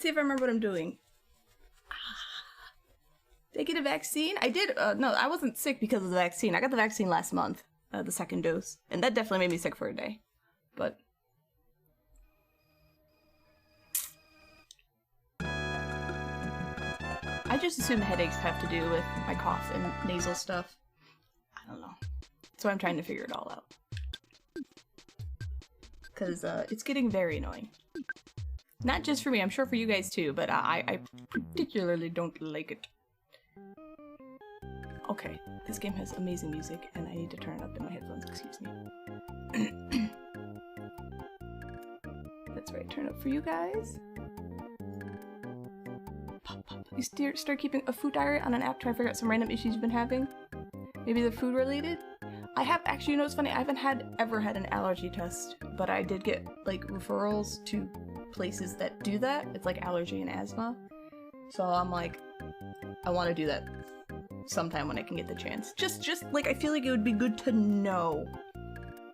Let's see if I remember what I'm doing. Did I get a vaccine? I did. No, I wasn't sick because of the vaccine. I got the vaccine last month, the second dose. And that definitely made me sick for a day. But... I just assume headaches have to do with my cough and nasal stuff. I don't know. So I'm trying to figure it all out. Because it's getting very annoying. Not just for me, I'm sure for you guys too, but I particularly don't like it. Okay, this game has amazing music, and I need to turn it up in my headphones, excuse me. That's right, turn it up for you guys. Pop, pop. You start keeping a food diary on an app, trying to figure out some random issues you've been having? Maybe they're food related? I have, actually, you know what's funny? I haven't ever had an allergy test, but I did get, like, referrals to places that do that. It's like allergy and asthma. So I'm like, I want to do that sometime when I can get the chance. Just like, I feel like it would be good to know.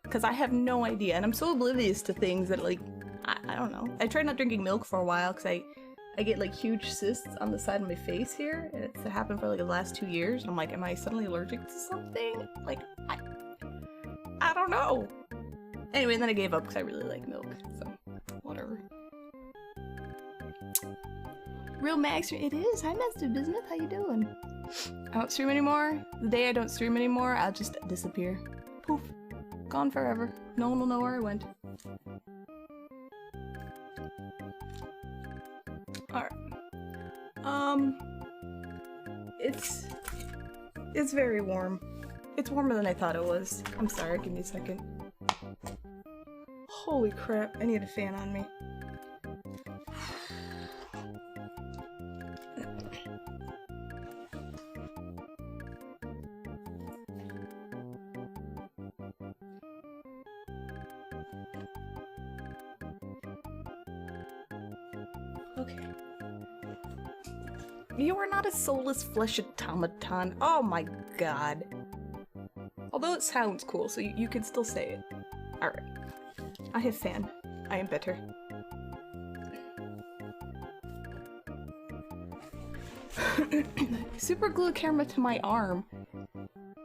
Because I have no idea, and I'm so oblivious to things that, like, I don't know. I tried not drinking milk for a while, because I get, like, huge cysts on the side of my face here, and it's happened for, like, the last 2 years. I'm like, am I suddenly allergic to something? Like, I don't know. Anyway, and then I gave up because I really like milk, so whatever. Real Max, it is. Hi, Master Business. How you doing? I don't stream anymore. The day I don't stream anymore, I'll just disappear. Poof. Gone forever. No one will know where I went. Alright. It's very warm. It's warmer than I thought it was. I'm sorry, give me a second. Holy crap, I need a fan on me. Okay. You are not a soulless flesh automaton. Oh my god. Although it sounds cool, so you can still say it. Alright. I have fan. I am better. Super glue camera to my arm.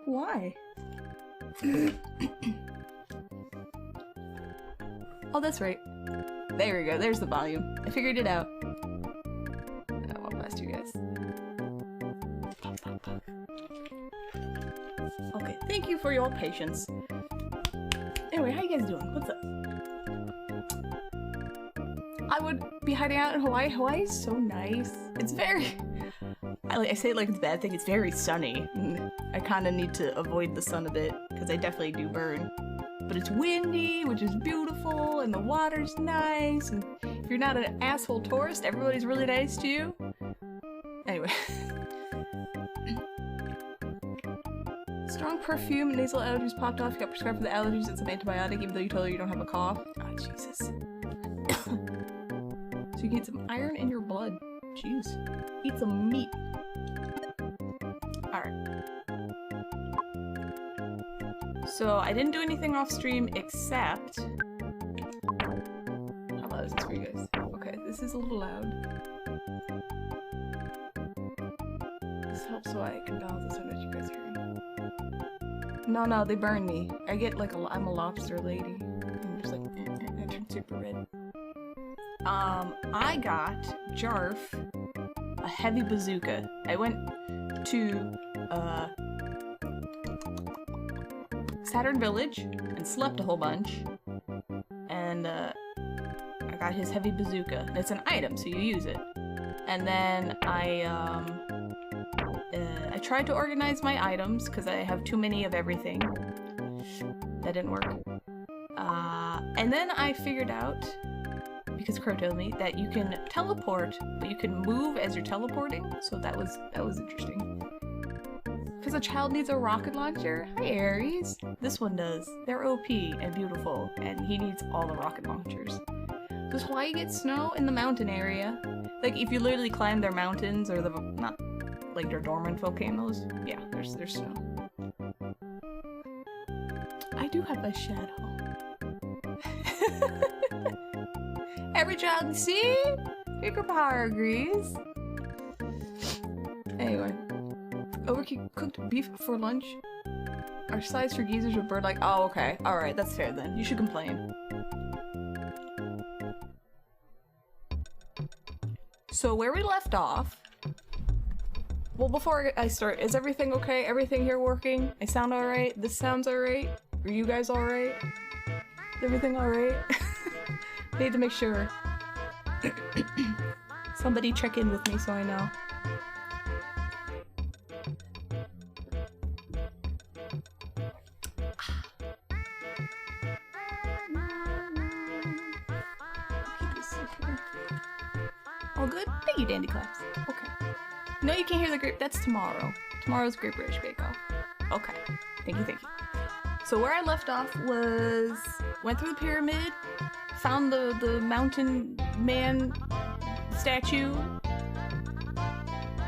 Why? Oh, that's right. There we go. There's the volume. I figured it out. I walk past you guys. Pop, pop, pop. Okay, thank you for your patience. Anyway, how you guys doing? What's up? I would be hiding out in Hawaii. Hawaii is so nice. It's very... I say it like it's a bad thing. It's very sunny. I kind of need to avoid the sun a bit, because I definitely do burn. But it's windy, which is beautiful, and the water's nice, and if you're not an asshole tourist, everybody's really nice to you. Anyway. Strong perfume and nasal allergies popped off. You got prescribed for the allergies and some antibiotic, even though you told her you don't have a cough. Oh, Jesus. So you can get some iron in your blood. Jeez. Eat some meat. Alright. So I didn't do anything off stream except... How loud is this for you guys? Okay, this is a little loud. This helps so I can balance the sound that you guys are hearing. No, they burn me. I get like I'm a lobster lady. I'm just like, I turn super red. I got Jarf a heavy bazooka. I went to Saturn Village and slept a whole bunch, and I got his heavy bazooka. And it's an item, so you use it. And then I tried to organize my items because I have too many of everything. That didn't work. And then I figured out, because Crow told me, that you can teleport, but you can move as you're teleporting. So that was interesting. Because a child needs a rocket launcher? Hi, Aries. This one does. They're OP and beautiful, and he needs all the rocket launchers. Does Hawaii get snow in the mountain area? Like, if you literally climb their mountains, or not, like, their dormant volcanoes? Yeah, there's snow. I do have a shadow. Every child, see? Your power agrees. Anyway. Overcooked beef for lunch? Our size for geezers with bird like. Oh, okay. Alright, that's fair then. You should complain. So where we left off... Well, before I start, is everything okay? Everything here working? I sound alright? This sounds alright? Are you guys alright? Is everything alright? Need to make sure. Somebody check in with me so I know. All good? Thank you, Dandy Claps. Okay. No, you can't hear the grape. That's tomorrow. Tomorrow's Grape British Bake Off. Okay. Thank you, thank you. So where I left off was... Went through the pyramid, found the mountain man statue.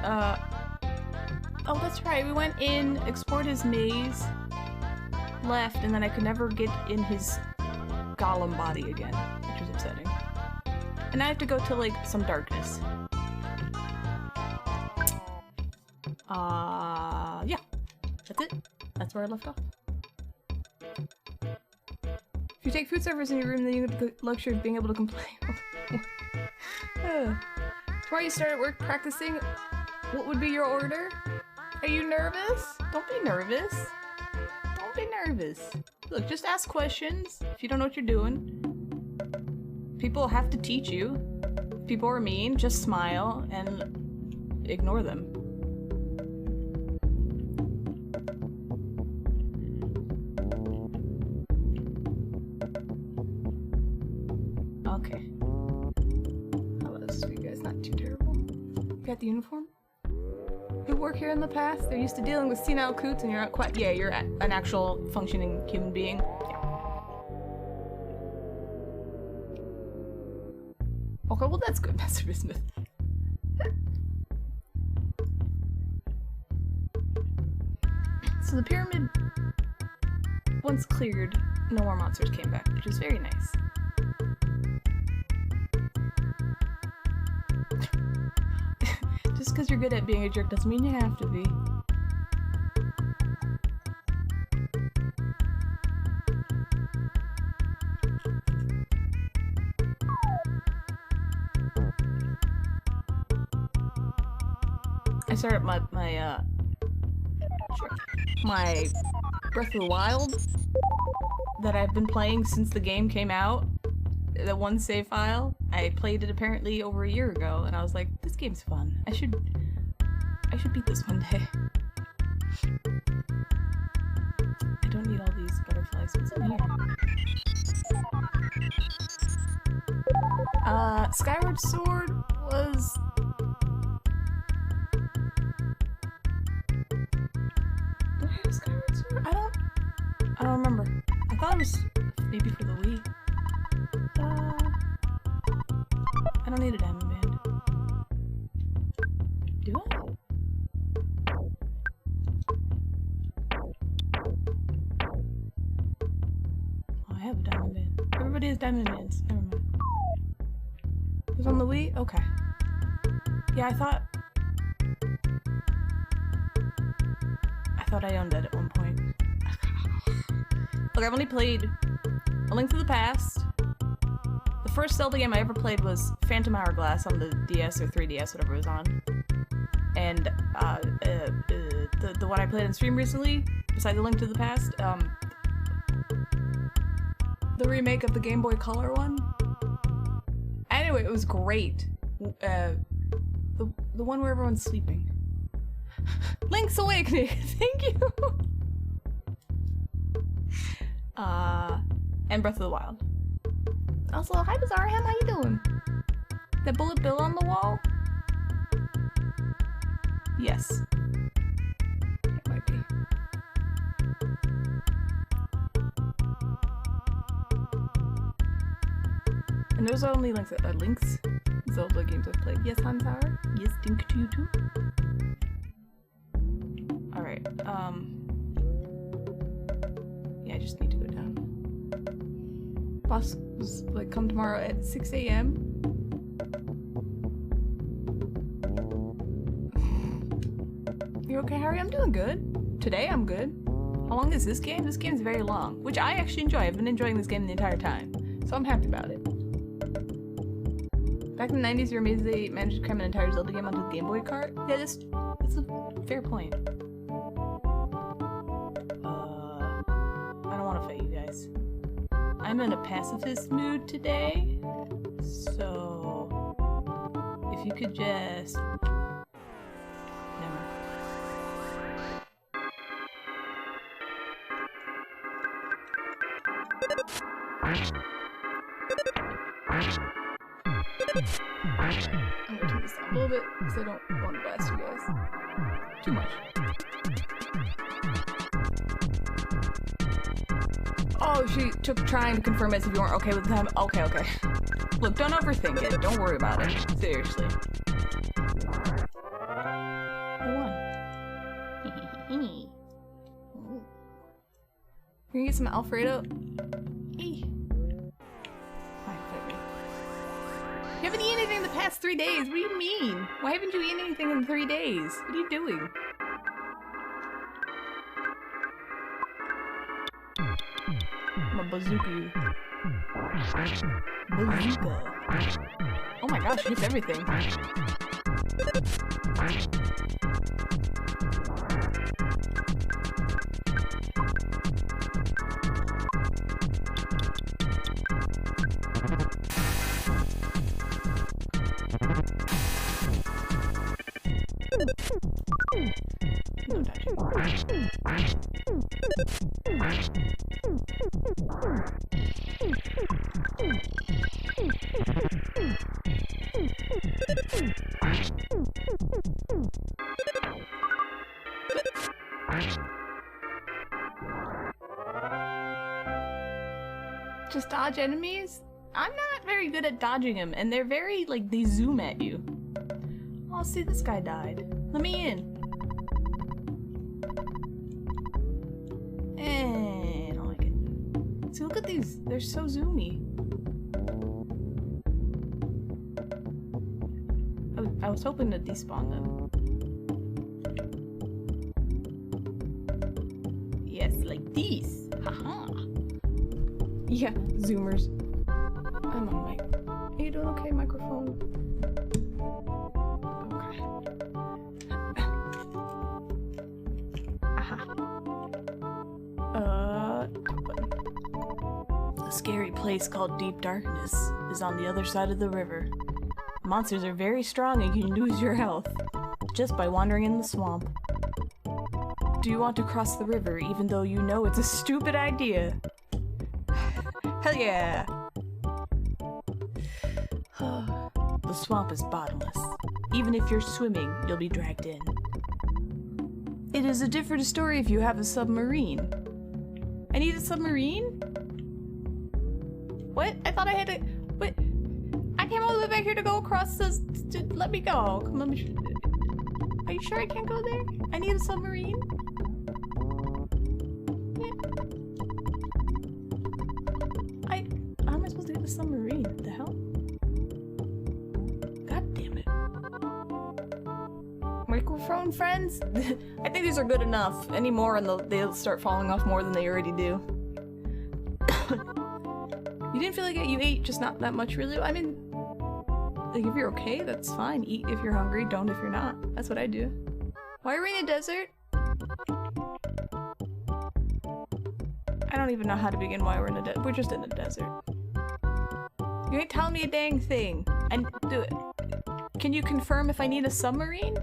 Oh, that's right. We went in, explored his maze, left, and then I could never get in his golem body again, which was upsetting. And I have to go to, like, some darkness. Yeah. That's it. That's where I left off. If you take food servers in your room, then you have the luxury of being able to complain. Tomorrow you start at work practicing. What would be your order? Are you nervous? Don't be nervous. Don't be nervous. Look, just ask questions if you don't know what you're doing. People have to teach you. If people are mean, just smile and ignore them. Okay. How about this for you guys? Not too terrible. You got the uniform? You work here in the past? They're used to dealing with senile coots and you're not quite- Yeah, you're an actual functioning human being. Yeah. Okay, well that's good, Master Bismuth. So the pyramid, once cleared, no more monsters came back, which is very nice. Just because you're good at being a jerk doesn't mean you have to be. I started my Breath of the Wild that I've been playing since the game came out. The one save file. I played it apparently over a year ago, and I was like, this game's fun. I should beat this one day. I don't need all these butterflies. What's in here? Skyward Sword was... Did I have Skyward Sword? I don't remember. I thought it was maybe for the Wii. I don't need a diamond band. Do I? Oh, I have a diamond band. Everybody has diamond bands. Never mind. It was on the Wii? Okay. Yeah, I thought I owned that at one point. Look, I've only played A Link to the Past. The first Zelda game I ever played was Phantom Hourglass on the DS or 3DS, whatever it was on. And the one I played on stream recently, besides A Link to the Past, the remake of the Game Boy Color one. Anyway, it was great. The one where everyone's sleeping. Link's Awakening, thank you! And Breath of the Wild. Also, hi Bizarreham, how you doing? That bullet bill on the wall? Yes. It might be. And those are only Link's Zelda games I've played. Yes, Hantower? Yes, Dink to you too. Alright, yeah, I just need to go down. Boss was like, come tomorrow at 6 AM. okay, Harry? I'm doing good. Today I'm good. How long is this game? This game's very long, which I actually enjoy. I've been enjoying this game the entire time, so I'm happy about it. Back in the 90s, you're amazed they managed to cram an entire Zelda game onto the Game Boy cart? Yeah, that's a fair point. I don't want to fight you guys. I'm in a pacifist mood today, so if you could just... Never. I'm gonna turn this down a little bit because I don't want to blast you guys too much. Oh, she took trying to confirm as if you weren't okay with the time. Okay. Look, don't overthink it. Don't worry about it. Seriously. I won. We're gonna get some Alfredo. You haven't eaten anything in the past 3 days. What do you mean? Why haven't you eaten anything in 3 days? What are you doing? I'm a bazooka. Bazooka. Oh my gosh, it's everything. No touching. Just dodge enemies? I'm not very good at dodging them, and they're very, like, they zoom at you. Oh, see, this guy died. Let me in. I don't like it. See, look at these. They're so zoomy. I was hoping to despawn them. Yes, like these. Haha. Yeah, zoomers. I'm on mic. Are you doing okay, microphone? Okay. Aha. A scary place called Deep Darkness is on the other side of the river. Monsters are very strong and you can lose your health just by wandering in the swamp. Do you want to cross the river even though you know it's a stupid idea? Hell yeah! The swamp is bottomless. Even if you're swimming, you'll be dragged in. It is a different story if you have a submarine. I need a submarine? What? I thought I had to... What? I came all the way back here to go across this... Let me go. Come on, are you sure I can't go there? I need a submarine? How am I supposed to get the submarine? What the hell? God damn it. Microphone friends? I think these are good enough. Any more and they'll start falling off more than they already do. You didn't feel like it? You ate, just not that much really? I mean, like if you're okay, that's fine. Eat if you're hungry, don't if you're not. That's what I do. Why are we in a desert? I don't even know how to begin why we're in a desert. We're just in a desert. You ain't telling me a dang thing. And do it. Can you confirm if I need a submarine?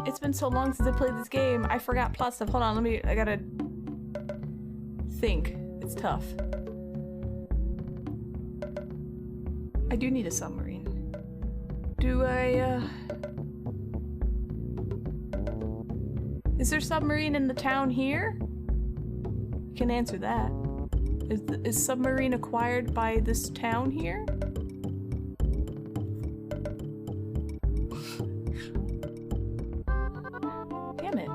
It's been so long since I played this game. I forgot plot stuff. Hold on, I gotta think. It's tough. I do need a submarine. Do I, Is there a submarine in the town here? You can answer that. Is submarine acquired by this town here? Damn it.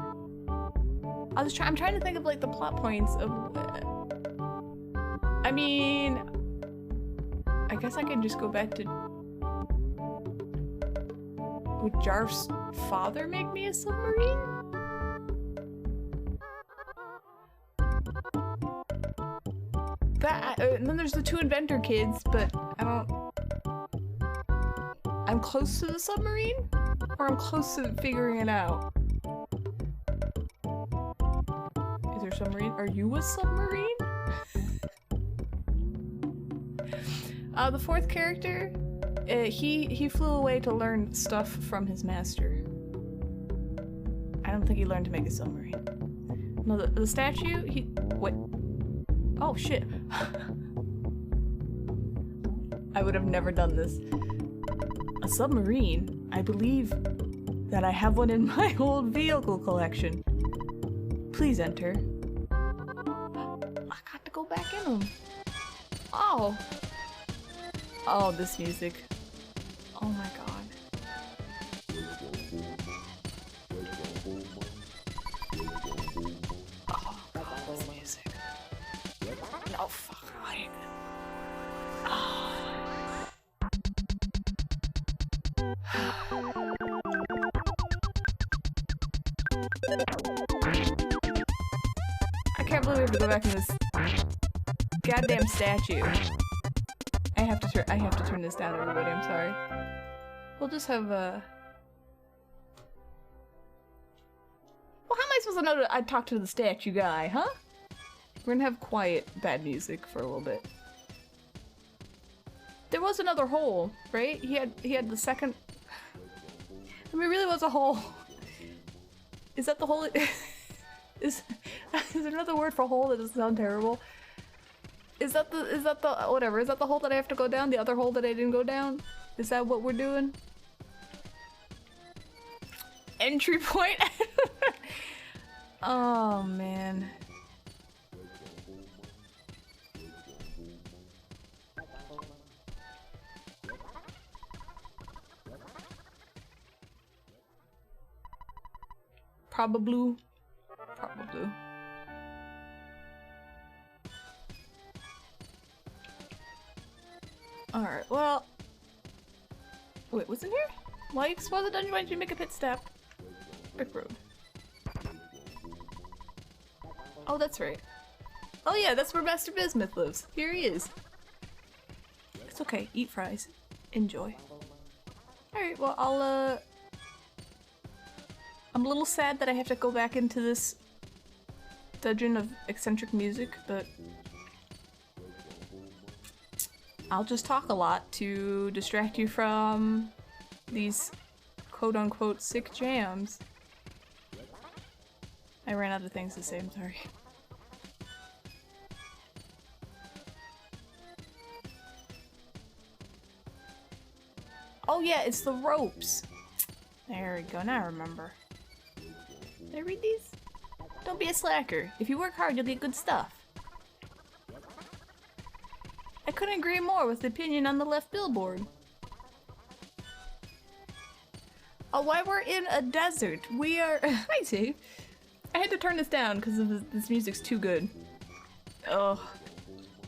I'm trying to think of like the plot points of... I mean... I guess I can just go back to... with Jarf's father make me a submarine? And then there's the two inventor kids, but I don't... I'm close to the submarine? Or I'm close to figuring it out? Is there a submarine? Are you a submarine? The fourth character, he flew away to learn stuff from his master. I don't think he learned to make a submarine. No, the statue, wait. Oh shit. I would have never done this. A submarine? I believe that I have one in my old vehicle collection. Please enter. I got to go back in them. Oh. Oh, this music. Oh my god. Oh god, this music. No, fuck. I can't believe we have to go back in this goddamn statue. I have to turn this down, everybody. I'm sorry. We'll just have Well, how am I supposed to know that I talked to the statue guy, huh? We're gonna have quiet, bad music for a little bit. There was another hole, right? He had the second. I mean, it really was a hole. Is that the hole? Is there another word for hole that doesn't sound terrible? Is that the whatever? Is that the hole that I have to go down? The other hole that I didn't go down? Is that what we're doing? Entry point? Oh man. Probably. Alright, well... Wait, what's in here? While you explore the dungeon, why don't you make a pit stop? Brick road. Oh, that's right. Oh yeah, that's where Master Bismuth lives. Here he is. It's okay, eat fries. Enjoy. Alright, well I'm a little sad that I have to go back into this dungeon of eccentric music, but I'll just talk a lot to distract you from these quote-unquote sick jams. I ran out of things to say, I'm sorry. Oh yeah, it's the ropes! There we go, now I remember. Did I read these? Don't be a slacker. If you work hard, you'll get good stuff. I couldn't agree more with the opinion on the left billboard. Oh, why we're in a desert. We are... Hi, Steve. I had to turn this down because this music's too good. Oh.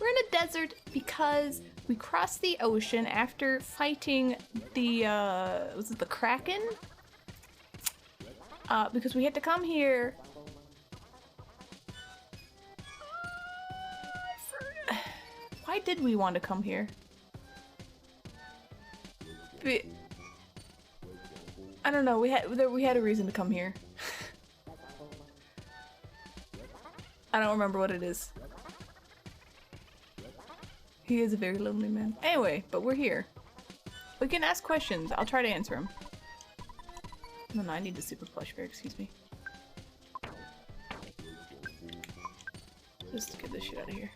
We're in a desert because we crossed the ocean after fighting the, was it the Kraken? Because we had to come here. Why did we want to come here? I don't know. We had a reason to come here. I don't remember what it is. He is a very lonely man. Anyway, but we're here. We can ask questions. I'll try to answer them. No, I need the super plush bear. Excuse me. Just get this shit out of here.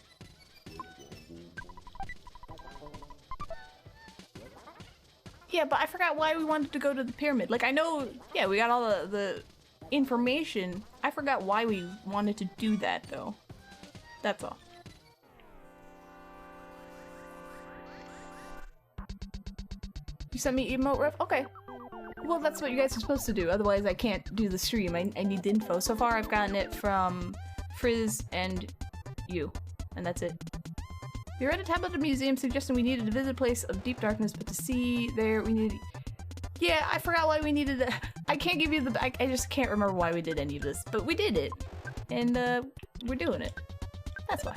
Yeah, but I forgot why we wanted to go to the pyramid. Like, I know, yeah, we got all the information. I forgot why we wanted to do that, though. That's all. You sent me emote ref? Okay. Well, that's what you guys are supposed to do. Otherwise, I can't do the stream. I need the info. So far, I've gotten it from Frizz and you. And that's it. We read a tablet at a museum suggesting we needed to visit a place of deep darkness, but to see there, we needed... Yeah, I forgot why we needed to... I I can't give you the- I just can't remember why we did any of this, but we did it. And, we're doing it. That's why.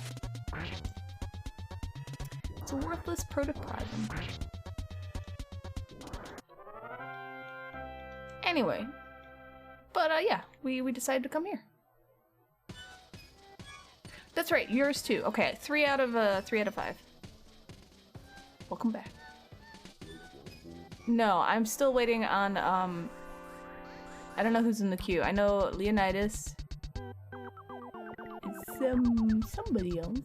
It's a worthless protoplasm. Anyway. But, yeah, we decided to come here. That's right, yours too. Okay, 3 out of 5. Welcome back. No, I'm still waiting on, I don't know who's in the queue. I know Leonidas and somebody else.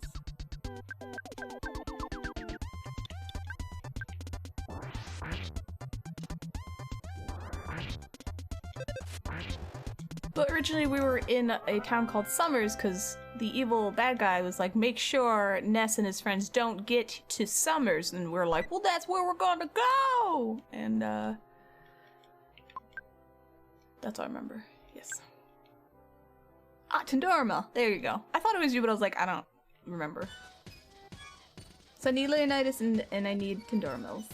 But originally we were in a town called Summers because the evil bad guy was like, make sure Ness and his friends don't get to Summers. And we're like, well, that's where we're gonna go! And, that's all I remember. Yes. Ah, Tendorma! There you go. I thought it was you, but I was like, I don't remember. So I need Leonidas and I need Tendorma's,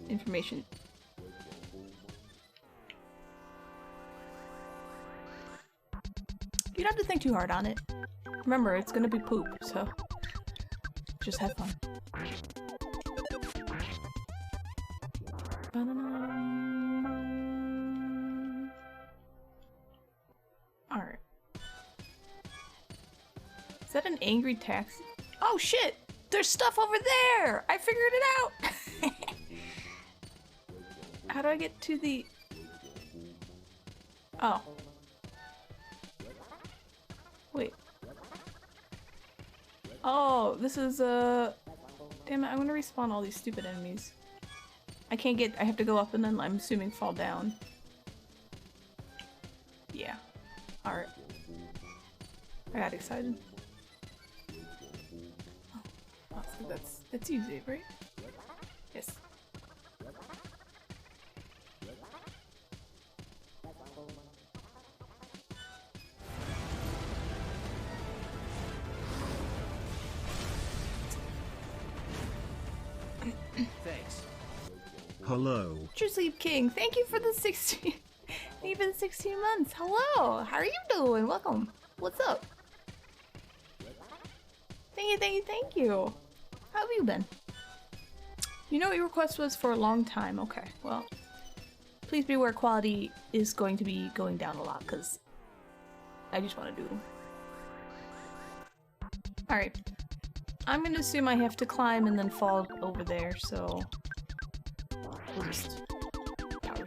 information. You don't have to think too hard on it. Remember, it's gonna be poop, so just have fun. Alright. Is that an angry taxi? Oh shit! There's stuff over there! I figured it out! How do I get to the... Oh. Wait. Oh, this is damn it, I'm gonna respawn all these stupid enemies. I can't get- I have to go up and then I'm assuming fall down. Yeah. Alright. I got excited. Oh, so that's easy, right? Yes. Thanks. Hello. True Sleep King, thank you for the 16 even 16 months. Hello, how are you doing? Welcome. What's up? Thank you. How have you been? You know what your request was for a long time. Okay, well, please be aware quality is going to be going down a lot because I just want to do them. Alright. I'm gonna assume I have to climb and then fall over there, so we'll just power through.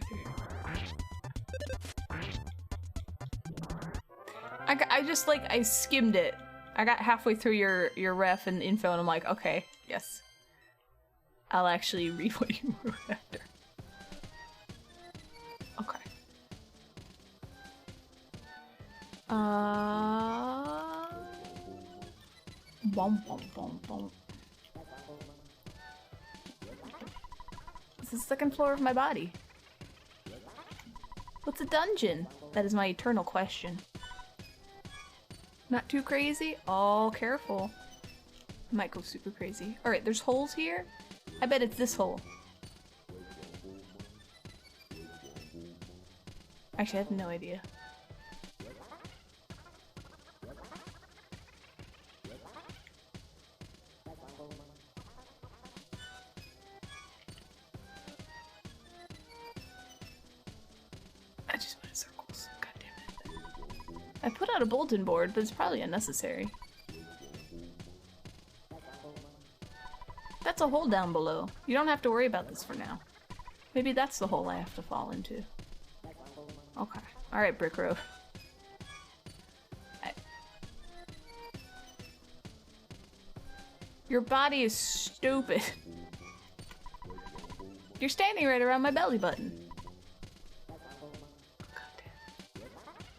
I just like I skimmed it. I got halfway through your ref and info and I'm like, okay, yes. I'll actually read what you wrote after. Okay. Bum, bum, bum, bum. This is the second floor of my body. What's a dungeon? That is my eternal question. Not too crazy? Oh, careful. I might go super crazy. Alright, there's holes here? I bet it's this hole. Actually, I have no idea. I just went in circles. God damn it. I put out a bulletin board, but it's probably unnecessary. That's a hole down below. You don't have to worry about this for now. Maybe that's the hole I have to fall into. Okay. Alright, Brick Road. Your body is stupid. You're standing right around my belly button.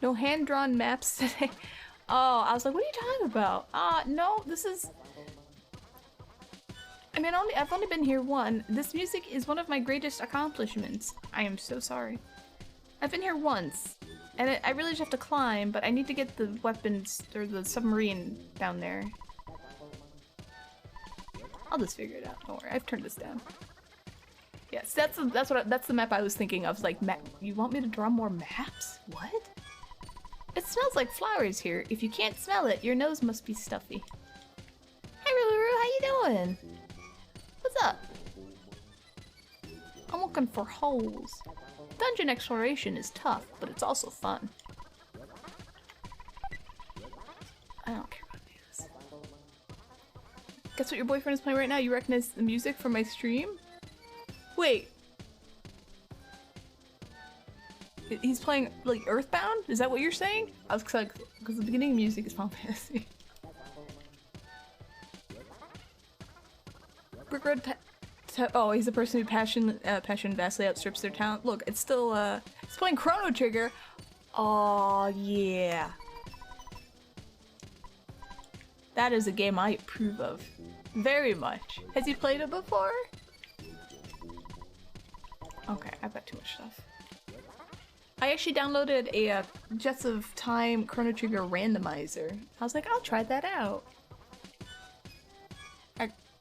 No hand-drawn maps today. Oh, I was like, what are you talking about? No, this is... I mean, I've only been here one. This music is one of my greatest accomplishments. I am so sorry. I've been here once, and I really just have to climb, but I need to get the weapons, or the submarine down there. I'll just figure it out, don't worry. I've turned this down. Yes, that's the map I was thinking of. Like, you want me to draw more maps? What? It smells like flowers here. If you can't smell it, your nose must be stuffy. Hey, Ruru, how you doing? What's up? I'm looking for holes. Dungeon exploration is tough, but it's also fun. I don't care about these. Guess what your boyfriend is playing right now? You recognize the music from my stream? Wait. He's playing, like, EarthBound? Is that what you're saying? I was like, because the beginning of music is Final Fantasy. Brick Road oh, he's the person who passion vastly outstrips their talent. Look, it's still, he's playing Chrono Trigger. Oh yeah. That is a game I approve of. Very much. Has he played it before? Okay, I've got too much stuff. I actually downloaded a Jets of Time Chrono Trigger randomizer. I was like, I'll try that out.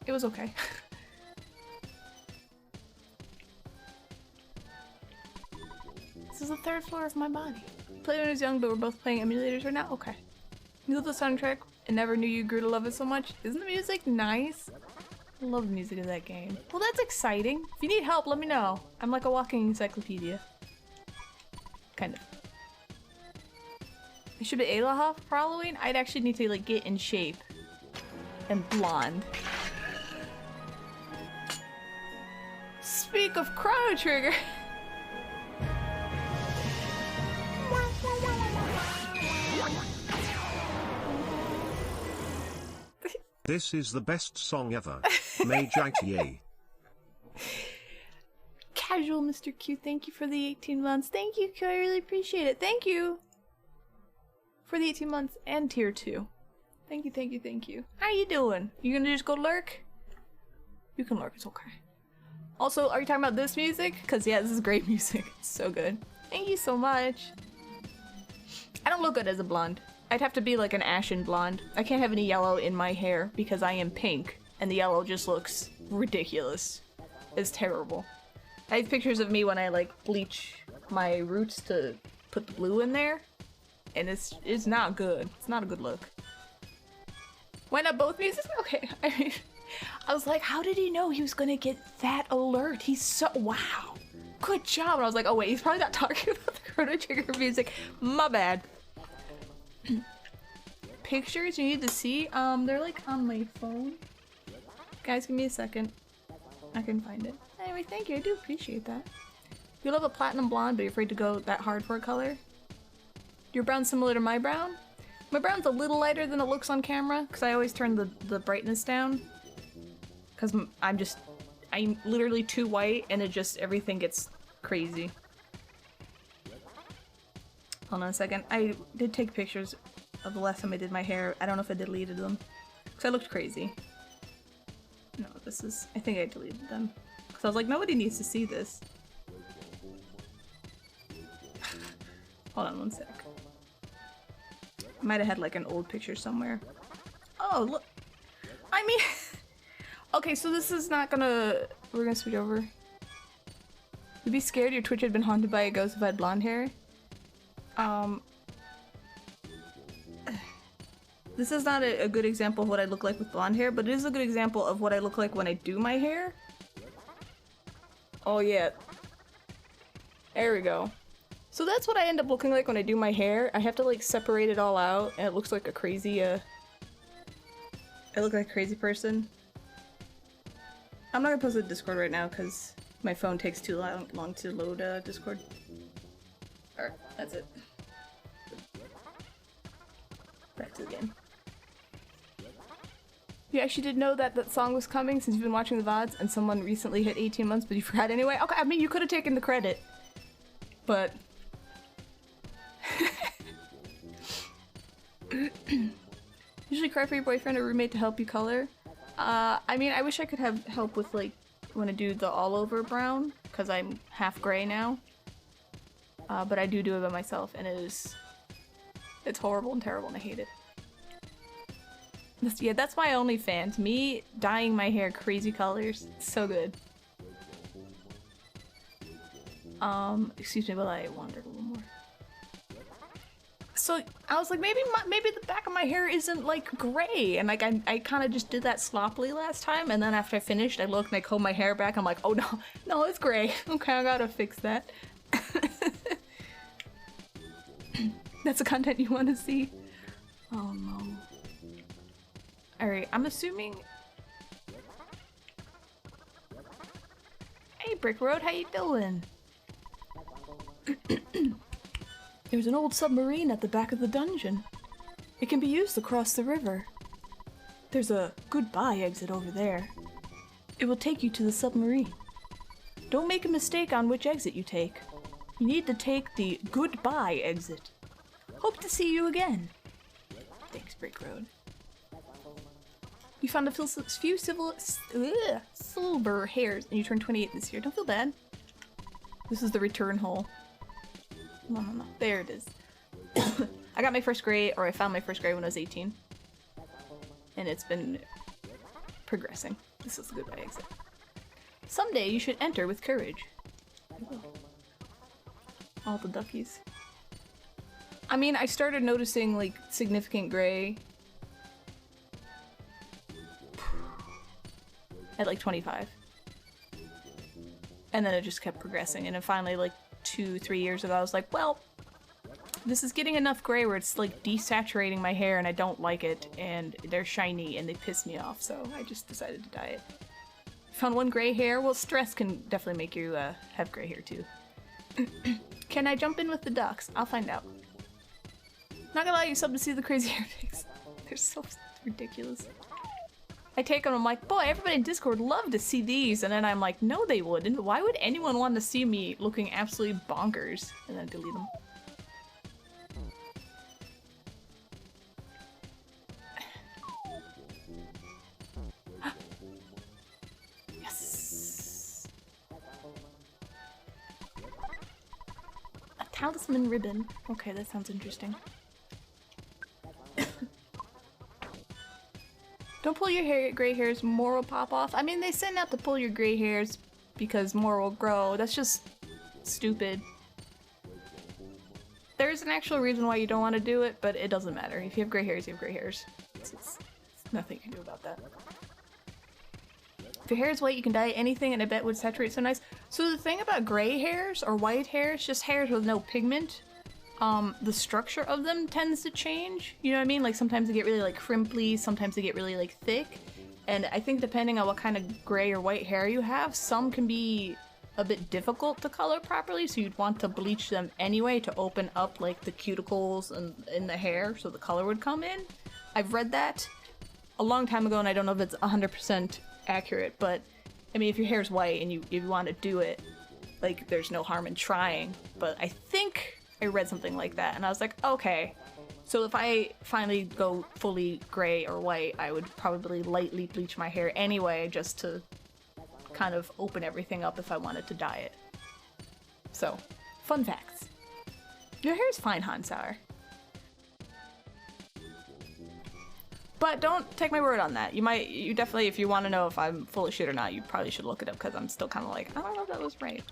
It was okay. This is the third floor of my body. Played when I was young, but we're both playing emulators right now? Okay. You love the soundtrack and never knew you grew to love it so much. Isn't the music nice? I love the music of that game. Well, that's exciting. If you need help, let me know. I'm like a walking encyclopedia. Kind of. It should be Aloha for Halloween. I'd actually need to like get in shape. And blonde. Speak of Chrono Trigger. This is the best song ever. Mage ITA. Casual Mr. Q, thank you for the 18 months. Thank you, Q, I really appreciate it. Thank you for the 18 months and tier 2. Thank you, thank you, thank you. How you doing? You gonna just go lurk? You can lurk, it's okay. Also, are you talking about this music? Because yeah, this is great music. It's so good. Thank you so much. I don't look good as a blonde. I'd have to be like an ashen blonde. I can't have any yellow in my hair because I am pink, and the yellow just looks ridiculous. It's terrible. I have pictures of me when I like bleach my roots to put the blue in there, and it's not good. It's not a good look. Why not both music? Okay, I mean, I was like, how did he know he was gonna get that alert? He's so, wow. Good job. And I was like, oh wait, he's probably not talking about the Chrono Trigger music. My bad. Pictures you need to see? They're like on my phone. Guys, give me a second. I can find it. Anyway, thank you. I do appreciate that. You love a platinum blonde, but you're afraid to go that hard for a color? Your brown's similar to my brown? My brown's a little lighter than it looks on camera, because I always turn the brightness down. Because I'm literally too white, and it just, everything gets crazy. Hold on a second. I did take pictures of the last time I did my hair. I don't know if I deleted them. Because I looked crazy. No, this is... I think I deleted them. Because I was like, nobody needs to see this. Hold on one sec. I might have had like an old picture somewhere. Oh, look. I mean... okay, so this is not gonna... We're gonna switch over. You'd be scared your Twitch had been haunted by a ghost if I had blonde hair? This is not a good example of what I look like with blonde hair, but it is a good example of what I look like when I do my hair. Oh yeah. There we go. So that's what I end up looking like when I do my hair. I have to like separate it all out, and it looks like a crazy, I look like a crazy person. I'm not gonna post it to Discord right now because my phone takes too long to load Discord. Alright, that's it. Back to the game. You actually did know that that song was coming since you've been watching the VODs and someone recently hit 18 months but you forgot anyway? Okay, I mean you could have taken the credit. But... Usually cry for your boyfriend or roommate to help you color. I mean I wish I could have help with like when I do the all over brown because I'm half gray now. But I do it by myself and it's horrible and terrible and I hate it. Yeah, that's my OnlyFans. Me dyeing my hair crazy colors. It's so good. Excuse me while I wander a little more. So I was like, maybe the back of my hair isn't like gray, and like I kind of just did that sloppily last time, and then after I finished, I looked and I combed my hair back. I'm like, oh no, it's gray. Okay, I gotta fix that. That's the content you want to see. Oh no. All right, I'm assuming. Hey, Brick Road, how you doing? There's an old submarine at the back of the dungeon. It can be used to cross the river. There's a goodbye exit over there. It will take you to the submarine. Don't make a mistake on which exit you take. You need to take the goodbye exit. Hope to see you again. Thanks, Brick Road. You found a few silver hairs and you turned 28 this year. Don't feel bad. This is the return hole. No. There it is. I got my first gray, or I found my first gray when I was 18. And it's been progressing. This is the goodbye exit. Someday you should enter with courage. All the duckies. I mean, I started noticing, like, significant gray at, like, 25. And then it just kept progressing, and then finally, like, 2-3 years ago, I was like, well, this is getting enough gray where it's, like, desaturating my hair, and I don't like it, and they're shiny, and they piss me off, so I just decided to dye it. Found one gray hair? Well, stress can definitely make you, have gray hair, too. Can I jump in with the ducks? I'll find out. Not gonna lie, you sub to see the crazy hair pics. They're so ridiculous. I take them, I'm like, boy, everybody in Discord would love to see these, and then I'm like, no they wouldn't. Why would anyone want to see me looking absolutely bonkers? And then delete them. Yes! A talisman ribbon. Okay, that sounds interesting. Don't pull your gray hairs, more will pop off. I mean, they say not to pull your gray hairs because more will grow. That's just stupid. There is an actual reason why you don't want to do it, but it doesn't matter. If you have gray hairs, you have gray hairs. It's nothing you can do about that. If your hair is white, you can dye anything, and I bet it would saturate so nice. So the thing about gray hairs or white hairs, just hairs with no pigment, the structure of them tends to change. You know what I mean? Like sometimes they get really like crimply, sometimes they get really like thick. And I think depending on what kind of gray or white hair you have, some can be a bit difficult to color properly, so you'd want to bleach them anyway to open up like the cuticles and in the hair so the color would come in. I've read that a long time ago and I don't know if it's 100% accurate, but I mean if your hair's white and you want to do it, like there's no harm in trying. But I think I read something like that, and I was like, okay. So if I finally go fully gray or white, I would probably lightly bleach my hair anyway, just to kind of open everything up if I wanted to dye it. So, fun facts. Your hair is fine, Hansauer. But don't take my word on that. You definitely, if you want to know if I'm full of shit or not, you probably should look it up, because I'm still kind of like, I don't know if that was right.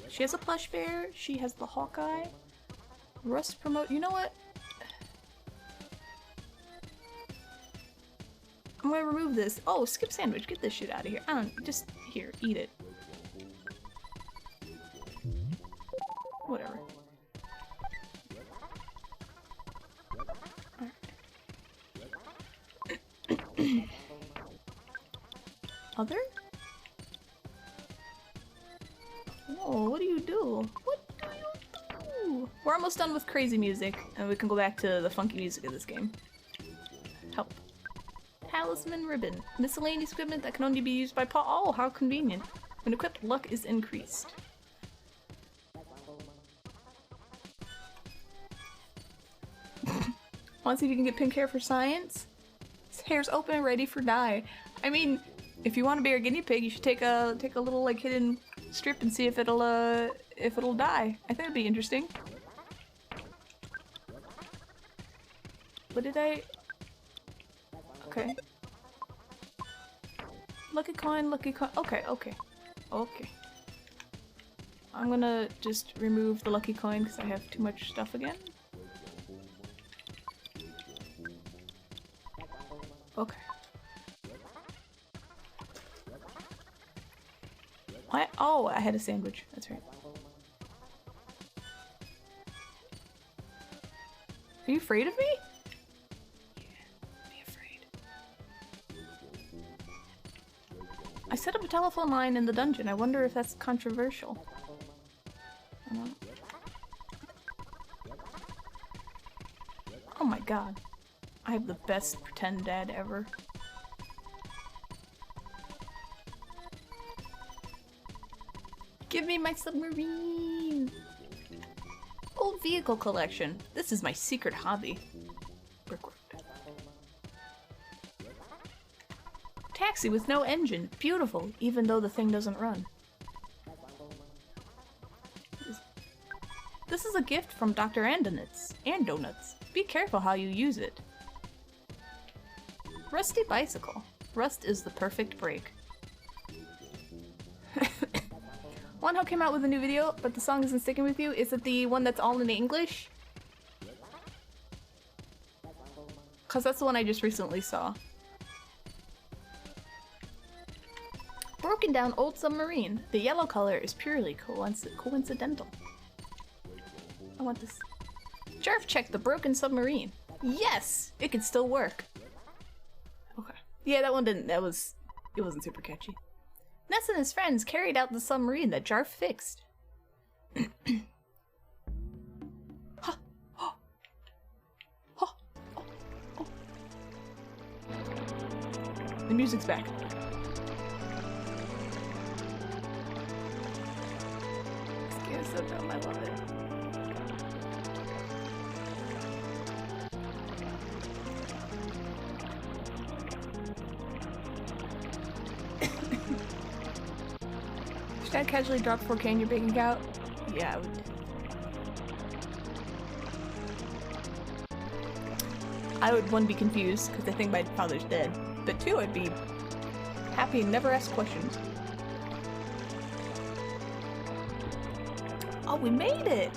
She has a plush bear, she has the Hawkeye. Rust promote, you know what? I'm gonna remove this. Oh, skip sandwich, get this shit out of here. I don't, just, here, eat it. Whatever. Alright. Other? Oh, what do you do? What do you do? We're almost done with crazy music, and we can go back to the funky music of this game. Help. Talisman Ribbon. Miscellaneous equipment that can only be used by Paul. Oh, how convenient. When equipped, luck is increased. Want to see if you can get pink hair for science? His hair's open and ready for dye. I mean, if you want to be our guinea pig, you should take a little like hidden strip and see if it'll dye. I think it'd be interesting. What did I? Okay. Lucky coin, lucky coin. Okay, okay, okay. I'm gonna just remove the lucky coin because I have too much stuff again. Okay. What? Oh, I had a sandwich. That's right. Are you afraid of me? Yeah, be afraid. I set up a telephone line in the dungeon. I wonder if that's controversial. I don't know. Oh my god. I have the best pretend dad ever. Give me my submarine! Old vehicle collection. This is my secret hobby. Brickwork. Taxi with no engine. Beautiful, even though the thing doesn't run. This is a gift from Dr. Andonitz. And Donuts. Be careful how you use it. Rusty bicycle. Rust is the perfect brake. One Ho came out with a new video, but the song isn't sticking with you. Is it the one that's all in English? Cause that's the one I just recently saw. Broken down old submarine. The yellow color is purely coincidental. I want this. Jarf checked the broken submarine. Yes! It can still work. Okay. Yeah, that one didn't, it wasn't super catchy. Ness and his friends carried out the submarine that Jarf fixed. Ha! Ha! Ha! Oh! Oh! The music's back. Scared so dumb, I love it. Should I casually drop 4K in your bank account? Yeah, I would. I would, one, be confused, because I think my father's dead. But two, I'd be happy and never ask questions. Oh, we made it!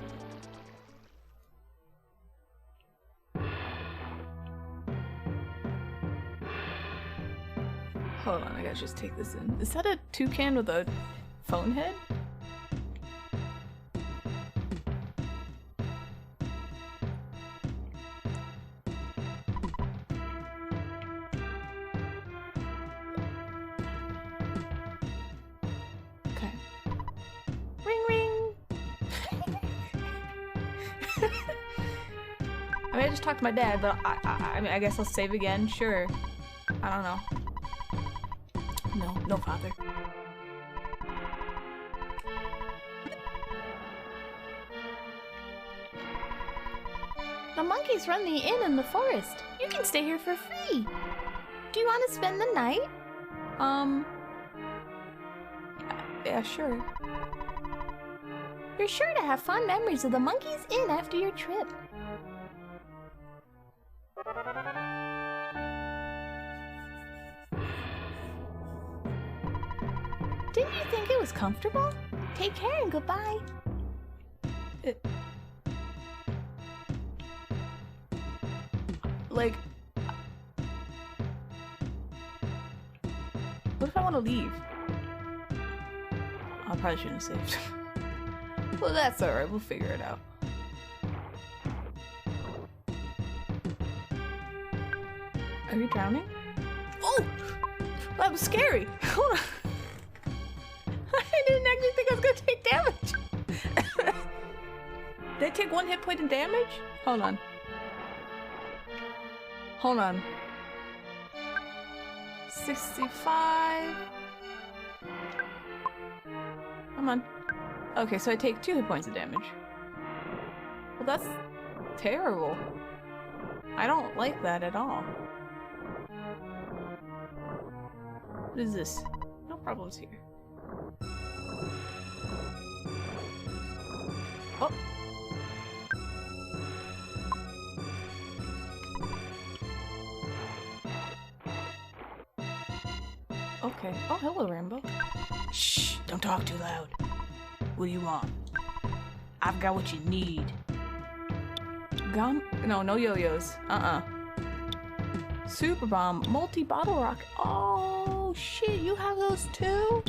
Hold on, I gotta just take this in. Is that a toucan with a phone head? Okay. Ring ring! I mean, I just talked to my dad, but I mean, I guess I'll save again, sure. I don't know. No, father. The monkeys run the inn in the forest. You can stay here for free. Do you want to spend the night? Yeah, sure. You're sure to have fond memories of the monkeys' inn after your trip. Didn't you think it was comfortable? Take care and goodbye. Like, what if I want to leave? I probably shouldn't have saved. Well, that's alright, we'll figure it out. Are you drowning? Oh! That was scary! Hold on. I didn't actually think I was gonna take damage! Did I take 1 hit point in damage? Hold on. Hold on. 65. Come on. Okay, so I take 2 hit points of damage. Well, that's terrible. I don't like that at all. What is this? No problems here. Oh! Okay. Oh, hello, Rambo. Shh! Don't talk too loud. What do you want? I've got what you need. Gum? No, no yo-yos. Super bomb, multi-bottle rock. Oh shit, you have those too?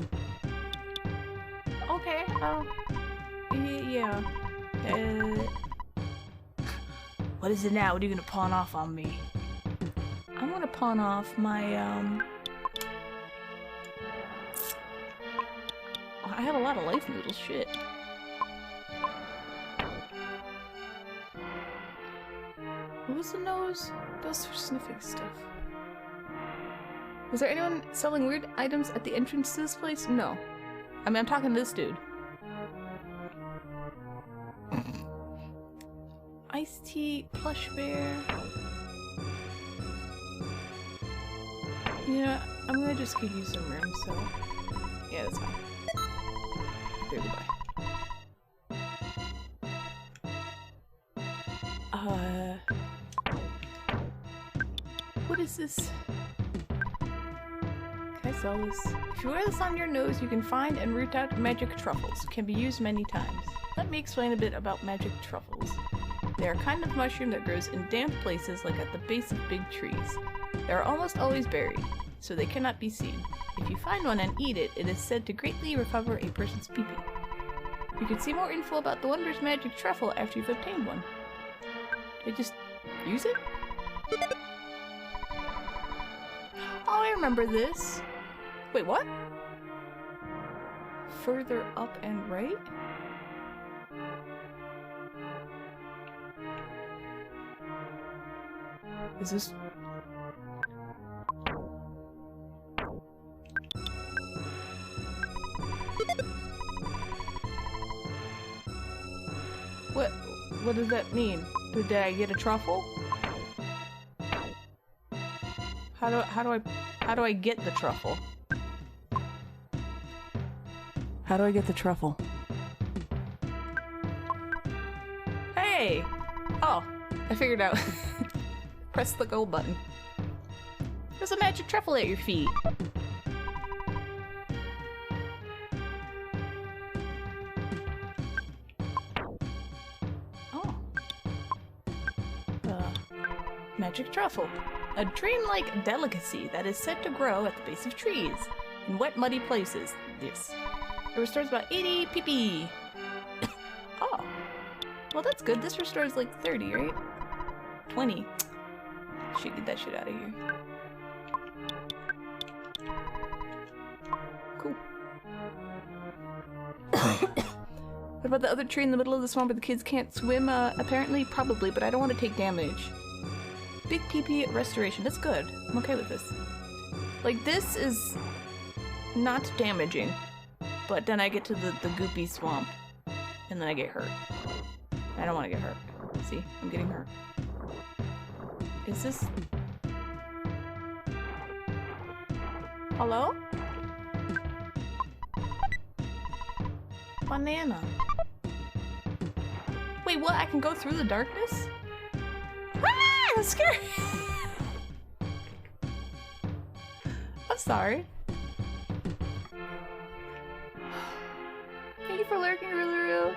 Okay, yeah. What is it now? What are you gonna pawn off on me? I'm gonna pawn off my, oh, I have a lot of life noodles, shit. What was the nose? Those for sniffing stuff. Was there anyone selling weird items at the entrance to this place? No. I mean, I'm talking to this dude. Iced tea, plush bear. You know, I'm gonna just give you some room, so... Yeah, that's fine. Okay, goodbye. What is this? Can I sell this? If you wear this on your nose, you can find and root out magic truffles. Can be used many times. Let me explain a bit about magic truffles. They are a kind of mushroom that grows in damp places like at the base of big trees. They are almost always buried, so they cannot be seen. If you find one and eat it, it is said to greatly recover a person's pee-pee. You can see more info about the wondrous magic truffle after you've obtained one. Do I just use it? Oh, I remember this. Wait, what? Further up and right? Is this... What does that mean? Did I get a truffle? How do I get the truffle? How do I get the truffle? Hey! Oh, I figured out. Press the gold button. There's a magic truffle at your feet. Magic truffle. A dream-like delicacy that is said to grow at the base of trees, in wet, muddy places. Yes. It restores about 80 pp. Oh. Well, that's good. This restores like 30, right? 20. Should get that shit out of here. Cool. What about the other tree in the middle of the swamp where the kids can't swim? Apparently, probably, but I don't want to take damage. Big PP restoration. That's good. I'm okay with this. Like, this is not damaging, but then I get to the goopy swamp, and then I get hurt. I don't want to get hurt. See? I'm getting hurt. Is this... Hello? Banana. Wait, what? I can go through the darkness? Ah! That's scary! I'm sorry. Thank you for lurking, Ruluru.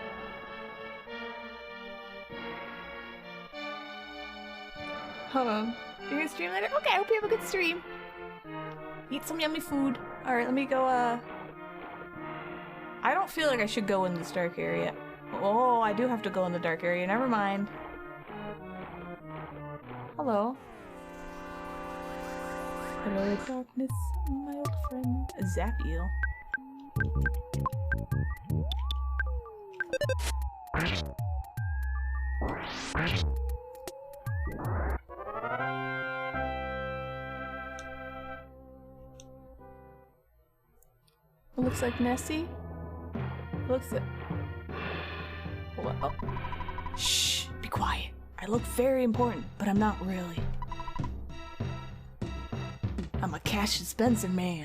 Hold on. You're gonna stream later? Okay, I hope you have a good stream. Eat some yummy food. Alright, let me go, I don't feel like I should go in this dark area. Oh, I do have to go in the dark area. Never mind. Hello. Hello, darkness, my old friend. Zapiel. It looks like Nessie. Looks like... Hold on. Oh. Shh! Be quiet. I look very important, but I'm not really. I'm a cash dispenser man.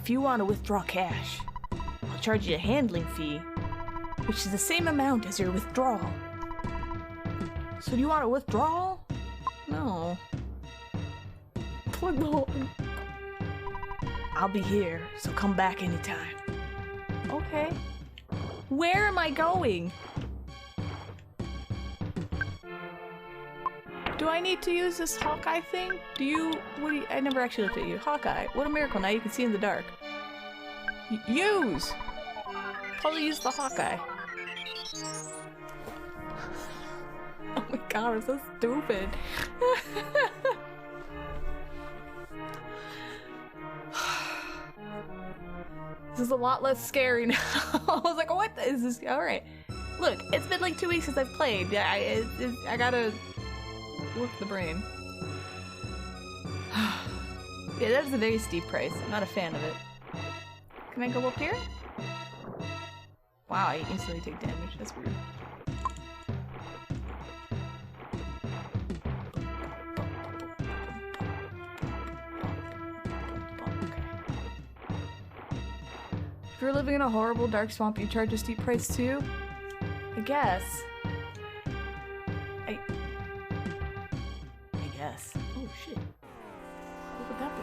If you want to withdraw cash, I'll charge you a handling fee, which is the same amount as your withdrawal. So do you want a withdrawal? No. Plug the hole. I'll be here, so come back anytime. Okay. Where am I going? Do I need to use this Hawkeye thing? Do you... What do you... I never actually looked at you. Hawkeye. What a miracle. Now you can see in the dark. Use! Probably use the Hawkeye. Oh my god, I'm so stupid. This is a lot less scary now. I was like, what is this? Alright. Look, it's been like 2 weeks since I've played. I gotta work the brain. Yeah, that is a very steep price. I'm not a fan of it. Can I go up here? Wow, I instantly take damage. That's weird. If you're living in a horrible dark swamp, you charge a steep price too? I guess. I guess. Oh shit. What would that be?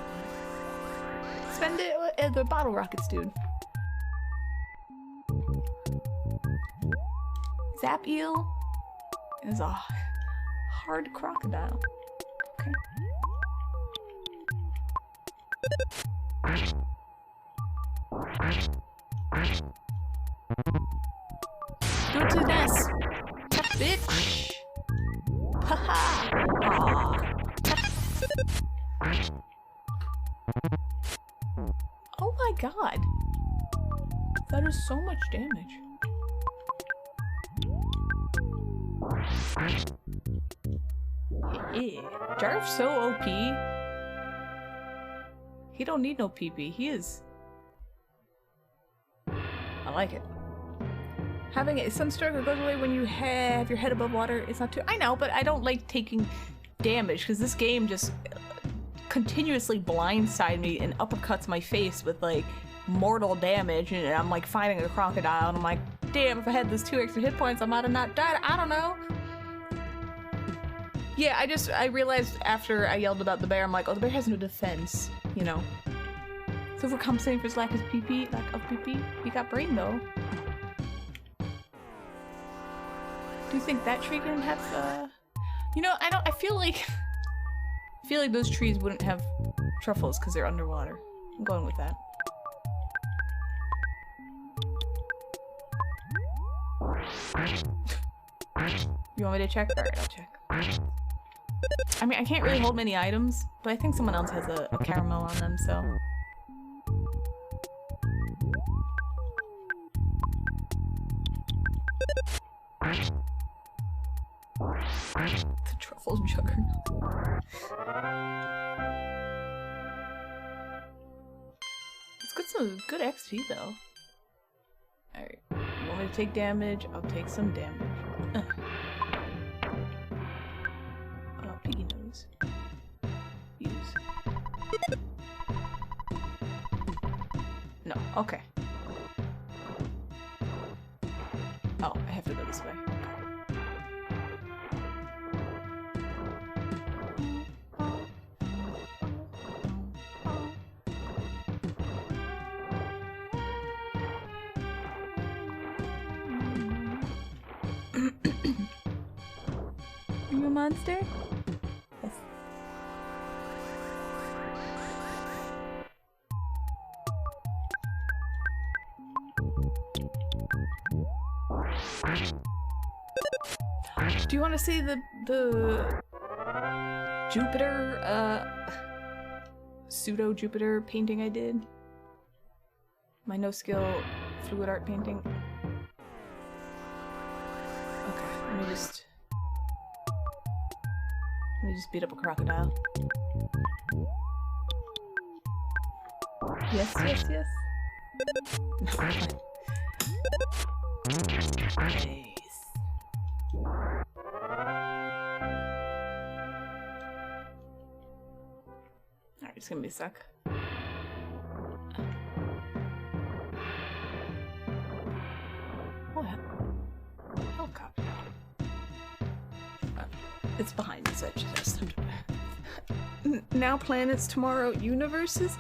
Spend it at the bottle rockets, dude. Zap eel is a hard crocodile. Okay. Go to the nest, bitch. Haha. Oh my god. That is so much damage. Yeah. Jarv's so OP. He don't need no PP. He is. I like it. Having a sunstroke that goes away when you have your head above water is not too. I know, but I don't like taking damage because this game just continuously blindsides me and uppercuts my face with like mortal damage, and I'm like fighting a crocodile, and I'm like, damn, if I had those 2 extra hit points, I might have not died. I don't know. Yeah, I realized after I yelled about the bear, I'm like, oh, the bear has no defense, you know. So if we're compensating for his lack of PP, he got brain though. Do you think that tree can have, you know, I feel like those trees wouldn't have truffles because they're underwater. I'm going with that. You want me to check? Alright, I'll check. I mean, I can't really hold many items, but I think someone else has a caramel on them, so... The Truffle juggernaut. It's got some good XP though. Alright. You want me to take damage? I'll take some damage. Oh, piggy nose. Use. No, okay. Oh, I have to go this way. Are you a monster? Yes. Do you want to see the Jupiter, pseudo Jupiter painting I did? My no skill fluid art painting. Okay, let me just beat up a crocodile. Yes, yes, yes. Nice. Alright, it's gonna be suck. What? Helicopter. It's behind me, so I just have to... Now planets, tomorrow universes?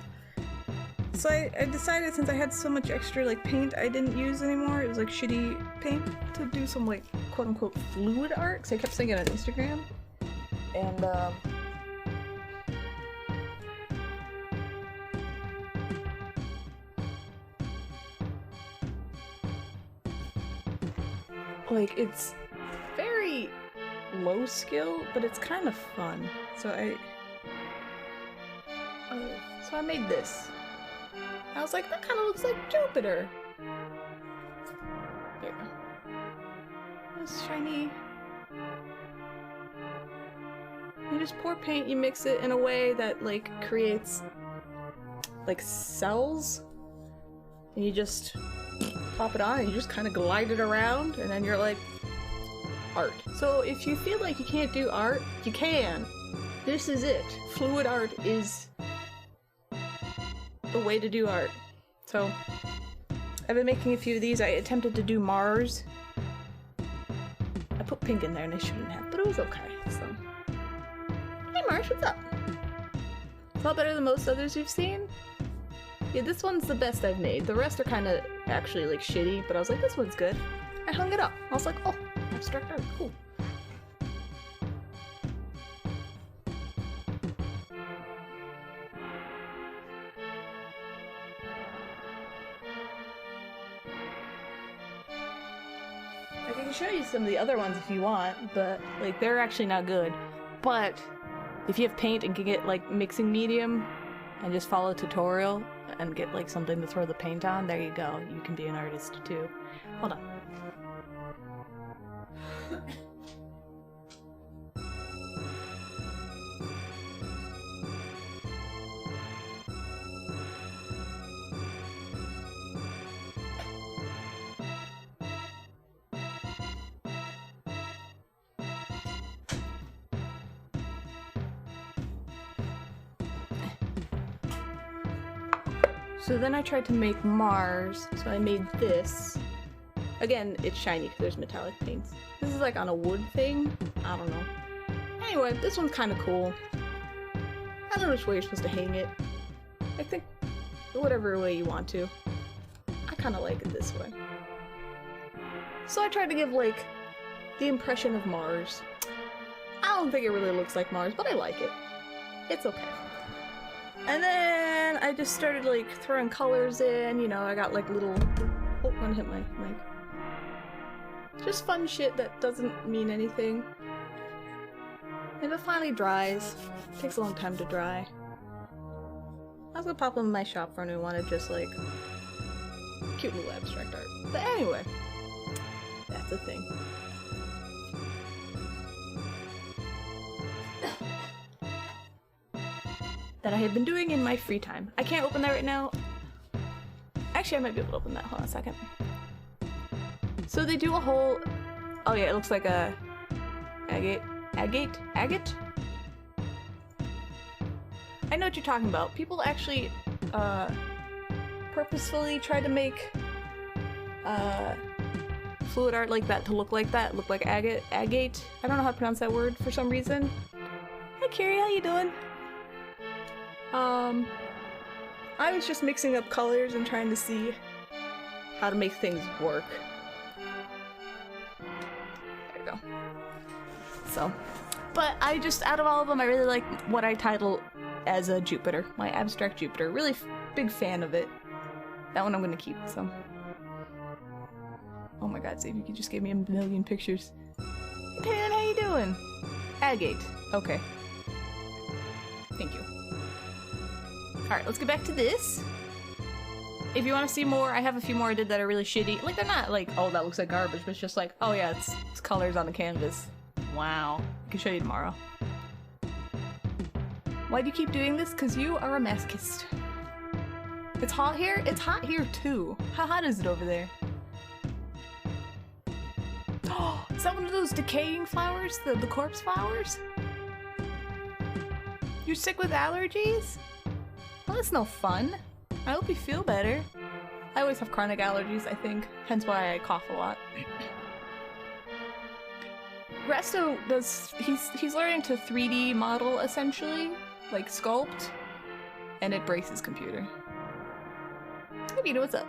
So I decided, since I had so much extra like paint I didn't use anymore, it was like shitty paint, to do some like quote-unquote fluid art, because I kept seeing it on Instagram. And like, it's very low skill, but it's kind of fun. So I made this. I was like, that kind of looks like Jupiter. There you go. This shiny. You just pour paint, you mix it in a way that like creates like cells, and you just pop it on and you just kind of glide it around, and then you're like, art. So if you feel like you can't do art, you can. This is it. Fluid art is the way to do art. So I've been making a few of these. I attempted to do Mars. I put pink in there and I shouldn't have, but it was okay. So, hey Mars, what's up? It's a lot better than most others we've seen. Yeah, this one's the best I've made. The rest are kind of actually like shitty, but I was like, this one's good. I hung it up. I was like, oh, abstract art, cool. I can show you some of the other ones if you want, but like they're actually not good. But if you have paint and can get like mixing medium and just follow a tutorial and get like something to throw the paint on, there you go. You can be an artist too. Hold on. So then I tried to make Mars, so I made this. Again, it's shiny because there's metallic paints. This is like on a wood thing. I don't know. Anyway, this one's kind of cool. I don't know which way you're supposed to hang it. I think whatever way you want to. I kind of like it this way. So I tried to give like the impression of Mars. I don't think it really looks like Mars, but I like it. It's okay. And then I just started like throwing colors in, you know, I got like little, oh, I'm gonna hit my mic. Just fun shit that doesn't mean anything. And it finally dries. It takes a long time to dry. I was gonna pop them in my shop for anyone who wanted just like cute little abstract art. But anyway, that's the thing. That I have been doing in my free time. I can't open that right now. Actually, I might be able to open that. Hold on a second. So they do a whole... Oh yeah, it looks like a... Agate? I know what you're talking about. People actually, purposefully try to make, fluid art like that to look like that. Look like agate. I don't know how to pronounce that word for some reason. Hey Carrie, how you doing? I was just mixing up colors and trying to see how to make things work. There we go. So, but I just, out of all of them, I really like what I title as a Jupiter, my abstract Jupiter. Really big fan of it. That one I'm gonna keep, so. Oh my god, Save, you just gave me a million pictures. Hey Pan, how you doing? Agate. Okay. Thank you. Alright, let's get back to this. If you want to see more, I have a few more I did that are really shitty. Like, they're not like, oh, that looks like garbage, but it's just like, oh yeah, it's colors on the canvas. Wow. I can show you tomorrow. Why do you keep doing this? Because you are a masochist. It's hot here? It's hot here too. How hot is it over there? Oh, is that one of those decaying flowers? The corpse flowers? You're sick with allergies? Well, that's no fun. I hope you feel better. I always have chronic allergies, I think. Hence why I cough a lot. Resto does... He's learning to 3D model, essentially. Like, sculpt. And it breaks his computer. Sabrina, what's up?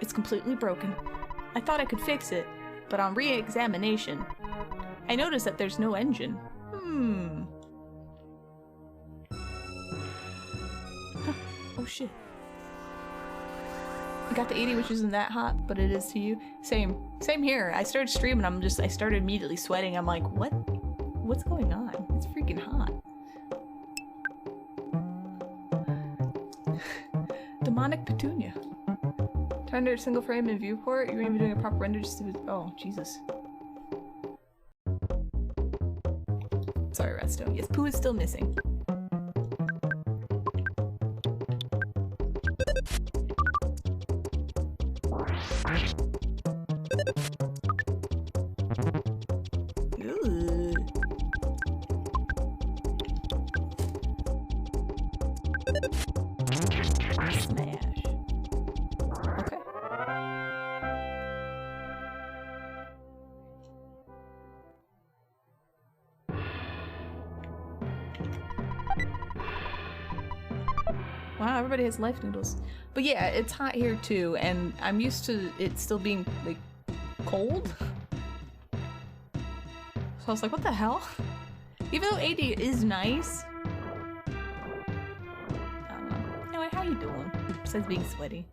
It's completely broken. I thought I could fix it, but on re-examination, I noticed that there's no engine. Huh. Oh shit. I got to 80, which isn't that hot, but it is to you. Same here. I started streaming, I started immediately sweating. I'm like, what's going on? It's freaking hot. Demonic Petunia. Turn to a single frame in viewport. You're even doing a proper render just to... Oh, Jesus. Sorry, Redstone. Yes, Pooh is still missing. Ooh. Smash. Okay. Wow, everybody has life noodles. But yeah, it's hot here too, and I'm used to it still being, like, cold. So I was like, what the hell? Even though 80 is nice. I don't know. Anyway, how you doing? Besides being sweaty.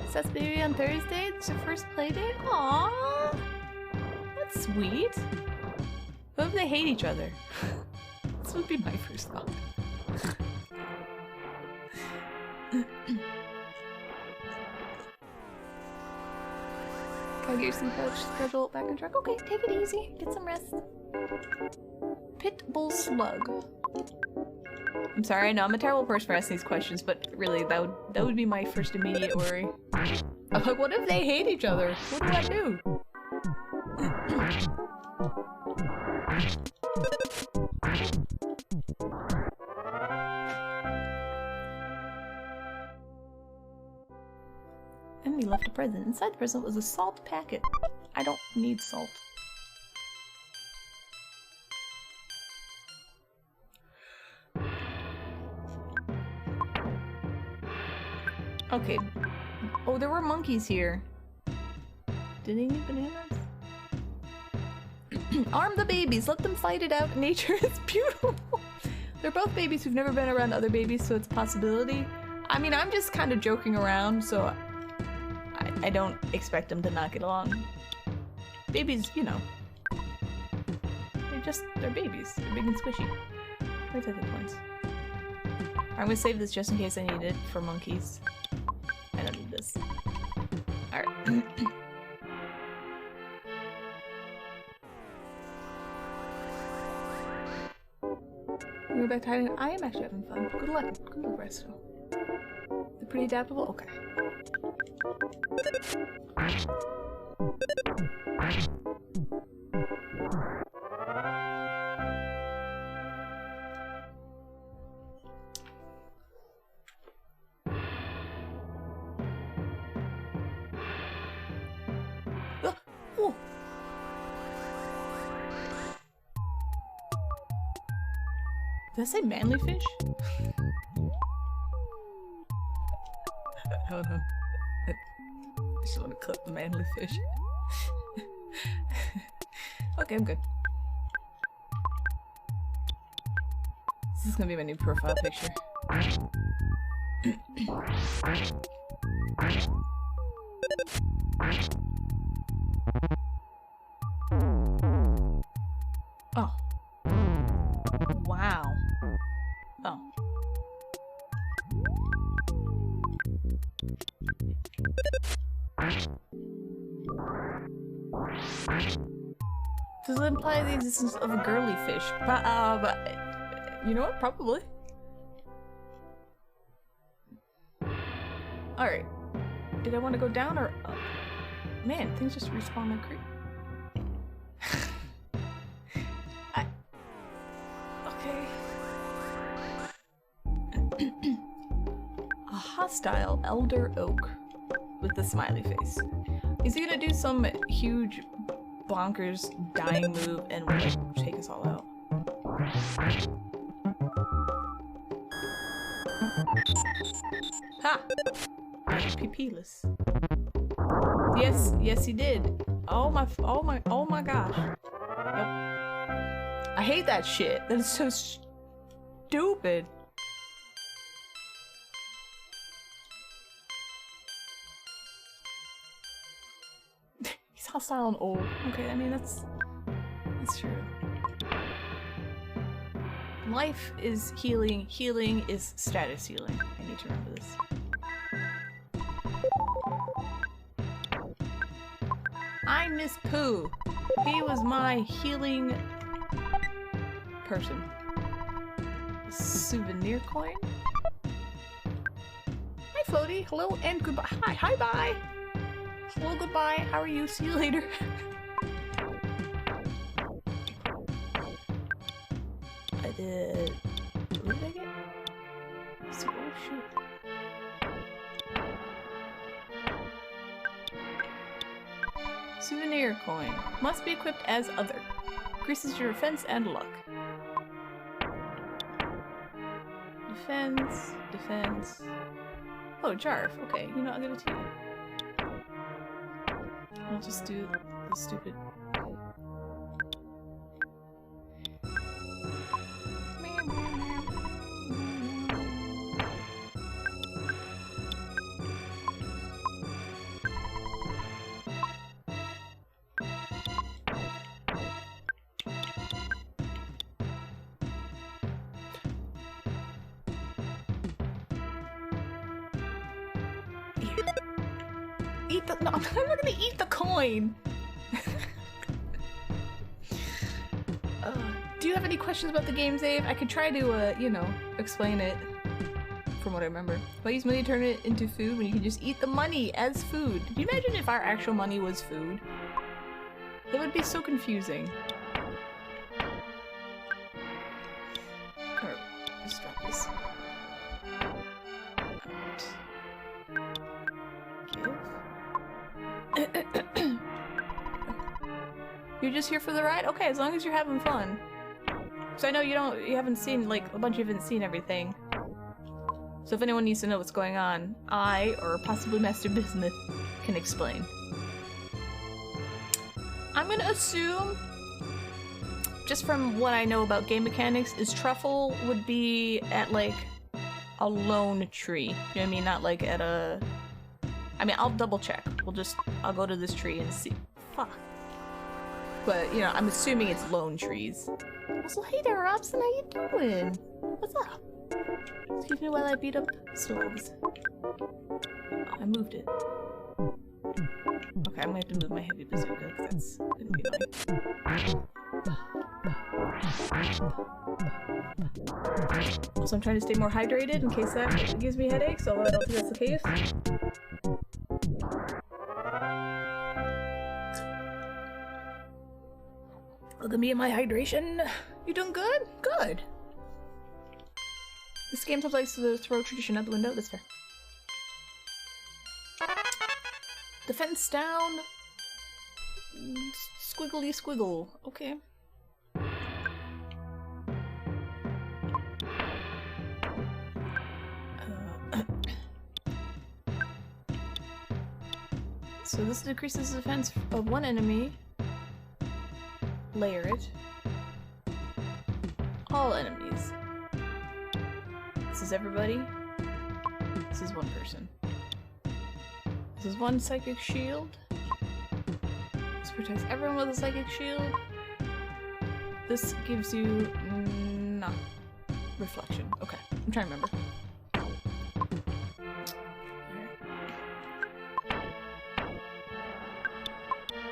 Seth's baby on Thursday? It's your first play date? Aww! That's sweet. What if they hate each other? This would be my first thought. Can I get your sleep schedule back on track? Okay, take it easy. Get some rest. Pitbull Slug. I'm sorry, I know I'm a terrible person for asking these questions, but really, that would be my first immediate worry. I'm like, what if they hate each other? What do I do? Enemy left a present. Inside the present was a salt packet. I don't need salt. Okay. Oh, there were monkeys here. Did they need bananas? Arm the babies. Let them fight it out. Nature is beautiful. They're both babies who've never been around other babies, so it's a possibility. I mean, I'm just kind of joking around, so I don't expect them to not get along. Babies, you know. They're babies. They're big and squishy. 25 hit points. I'm gonna save this just in case I need it for monkeys. I don't need this. Alright. We're back to hiding. I am actually having fun. Good luck. Good luck, Resto. They're pretty adaptable? Okay. Did I say manly fish? Hold on. I just want to clip the manly fish. Okay, I'm good. This is gonna be my new profile picture. Oh. Wow. Oh. Does it imply the existence of a girly fish? But you know what? Probably. Alright. Did I want to go down or up? Man, things just respawn like creep. A hostile elder oak with the smiley face. Is he gonna do some huge bonkers dying move and take us all out? Ha! Pipilus. Yes, he did. Oh my gosh. Yep. I hate that shit. That is so stupid. He's hostile and old. Okay, I mean that's true. Life is healing. Healing is status healing. I need to remember this. I miss Pooh. He was my healing person. Souvenir Coin? Hi Floaty. Hello and goodbye. Hi, bye. Hello, goodbye. How are you? See you later. What did I get? Oh shoot. Souvenir Coin. Must be equipped as other. Increases your defense and luck. Defense. Oh, Jarf. Okay, you know, I'll give it to you. I'll just do the stupid... Eat the- no, I'm not gonna eat the coin! Do you have any questions about the game, Zave? I could try to, you know, explain it from what I remember. Why use money to turn it into food when you can just eat the money as food? Can you imagine if our actual money was food? That would be so confusing. Or, just drop this. You're just here for the ride? Okay, as long as you're having fun. So I know you haven't seen, like, a bunch of you haven't seen everything. So if anyone needs to know what's going on, I, or possibly Master Business, can explain. I'm gonna assume, just from what I know about game mechanics, is Truffle would be at, like, a lone tree. You know what I mean? Not, like, at a... I mean, I'll double check. I'll go to this tree and see. Fuck. But, you know, I'm assuming it's lone trees. Also, hey there, Robson, how you doing? What's up? Excuse me while I beat up slugs. I moved it. Okay, I'm gonna have to move my heavy bazooka, because that's gonna be annoying. Also, I'm trying to stay more hydrated in case that gives me headaches, although I don't think that's the case. Look at me and my hydration. You doing good? Good. This game sometimes likes to throw tradition out the window. That's fair. Defense down. Squiggly squiggle. Okay. So this decreases the defense of one enemy. Layer it. All enemies. This is everybody. This is one person. This is one psychic shield. This protects everyone with a psychic shield. This gives you reflection. Okay, I'm trying to remember.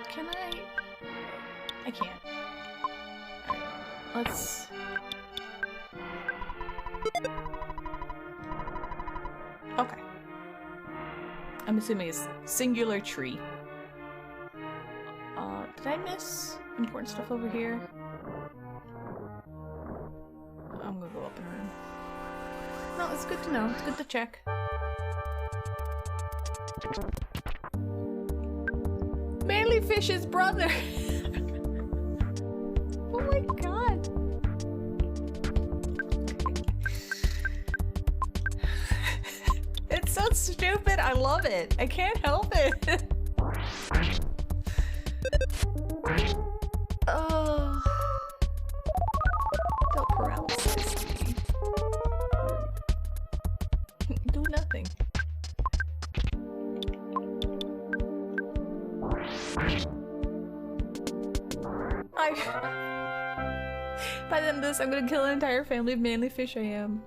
Can I can't. Let's... Okay. I'm assuming it's singular tree. Did I miss important stuff over here? I'm gonna go up and around. No, it's good to know. It's good to check. Manly Fish's brother! Oh my god! It's so so stupid. I love it. I can't help it. Oh. Felt paralysis. Do nothing. By the end of this, I'm gonna kill an entire family of manly fish. I am.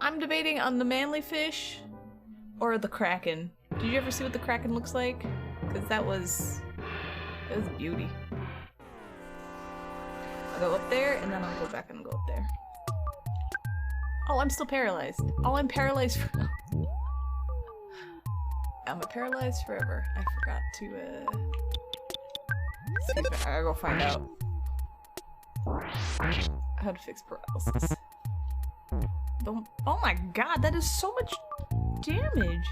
I'm debating on the manly fish or the kraken. Did you ever see what the kraken looks like? Because that was a beauty. I'll go up there and then I'll go back and go up there. Oh, I'm still paralyzed. Oh, I'm paralyzed for I'm paralyzed forever. I forgot to see if I gotta go find out how to fix paralysis. Oh my god, that is so much damage.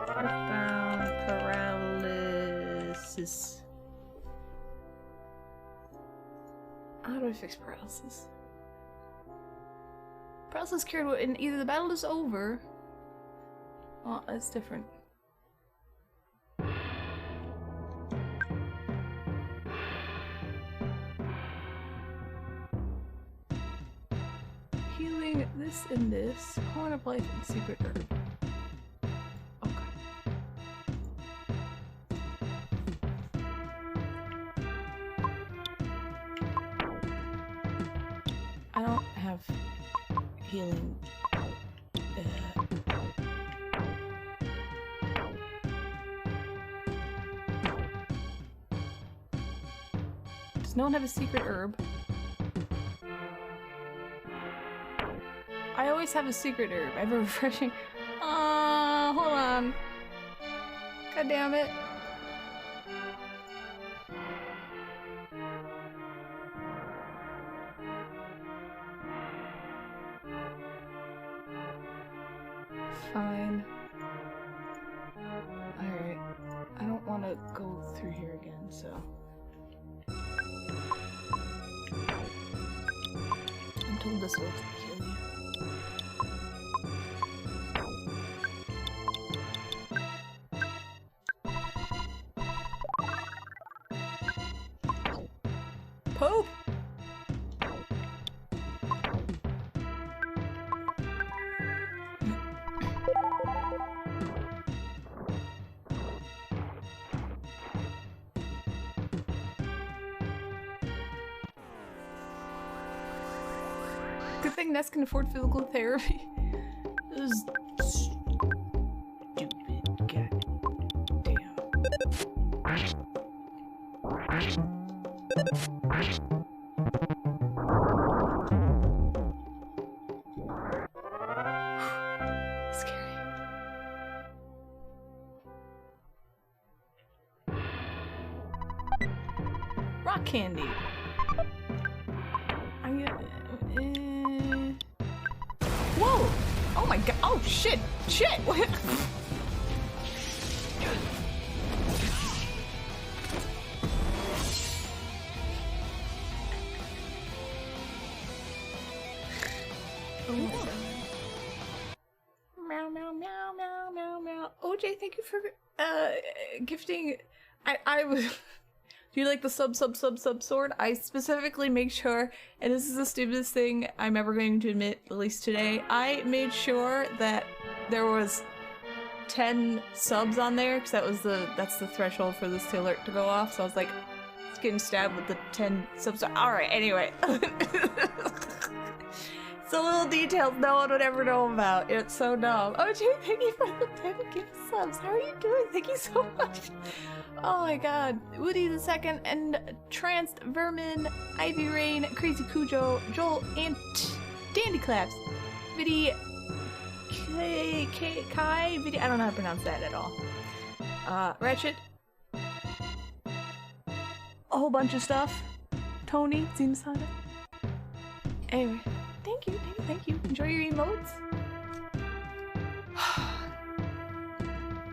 EarthBound paralysis. How do I fix paralysis? Paralysis cured when either the battle is over. Oh, that's different. Healing this and this. Horn of life and secret herb. Okay. I don't have healing. Does no one have a secret herb? I always have a secret herb. I have a refreshing. Hold on. God damn it. Fine. Alright. I don't want to go through here again, so. I'm told this will kill you. Pope! Good thing Ness can afford physical therapy. This is stupid. God damn. Scary. Rock candy. I'm gonna. Whoa! Oh my god! Oh shit! Shit! What? Meow meow meow meow meow meow. OJ, thank you for gifting. I was. Do you like the sub sword? I specifically make sure, and this is the stupidest thing I'm ever going to admit, at least today. I made sure that there was 10 subs on there, because that's the threshold for this to alert to go off. So I was like, it's getting stabbed with the 10 subs. All right, anyway. It's the little details no one would ever know about. It's so dumb. Oh, Jay, thank you for the 10 gift subs. How are you doing? Thank you so much. Oh my god. Woody the Second and Tranced Vermin, Ivy Rain, Crazy Cujo, Joel, and Dandy Claps. Viddy Kai, Viddy, I don't know how to pronounce that at all. Ratchet. A whole bunch of stuff. Tony, Zimasada. Anyway. Thank you. Enjoy your emotes.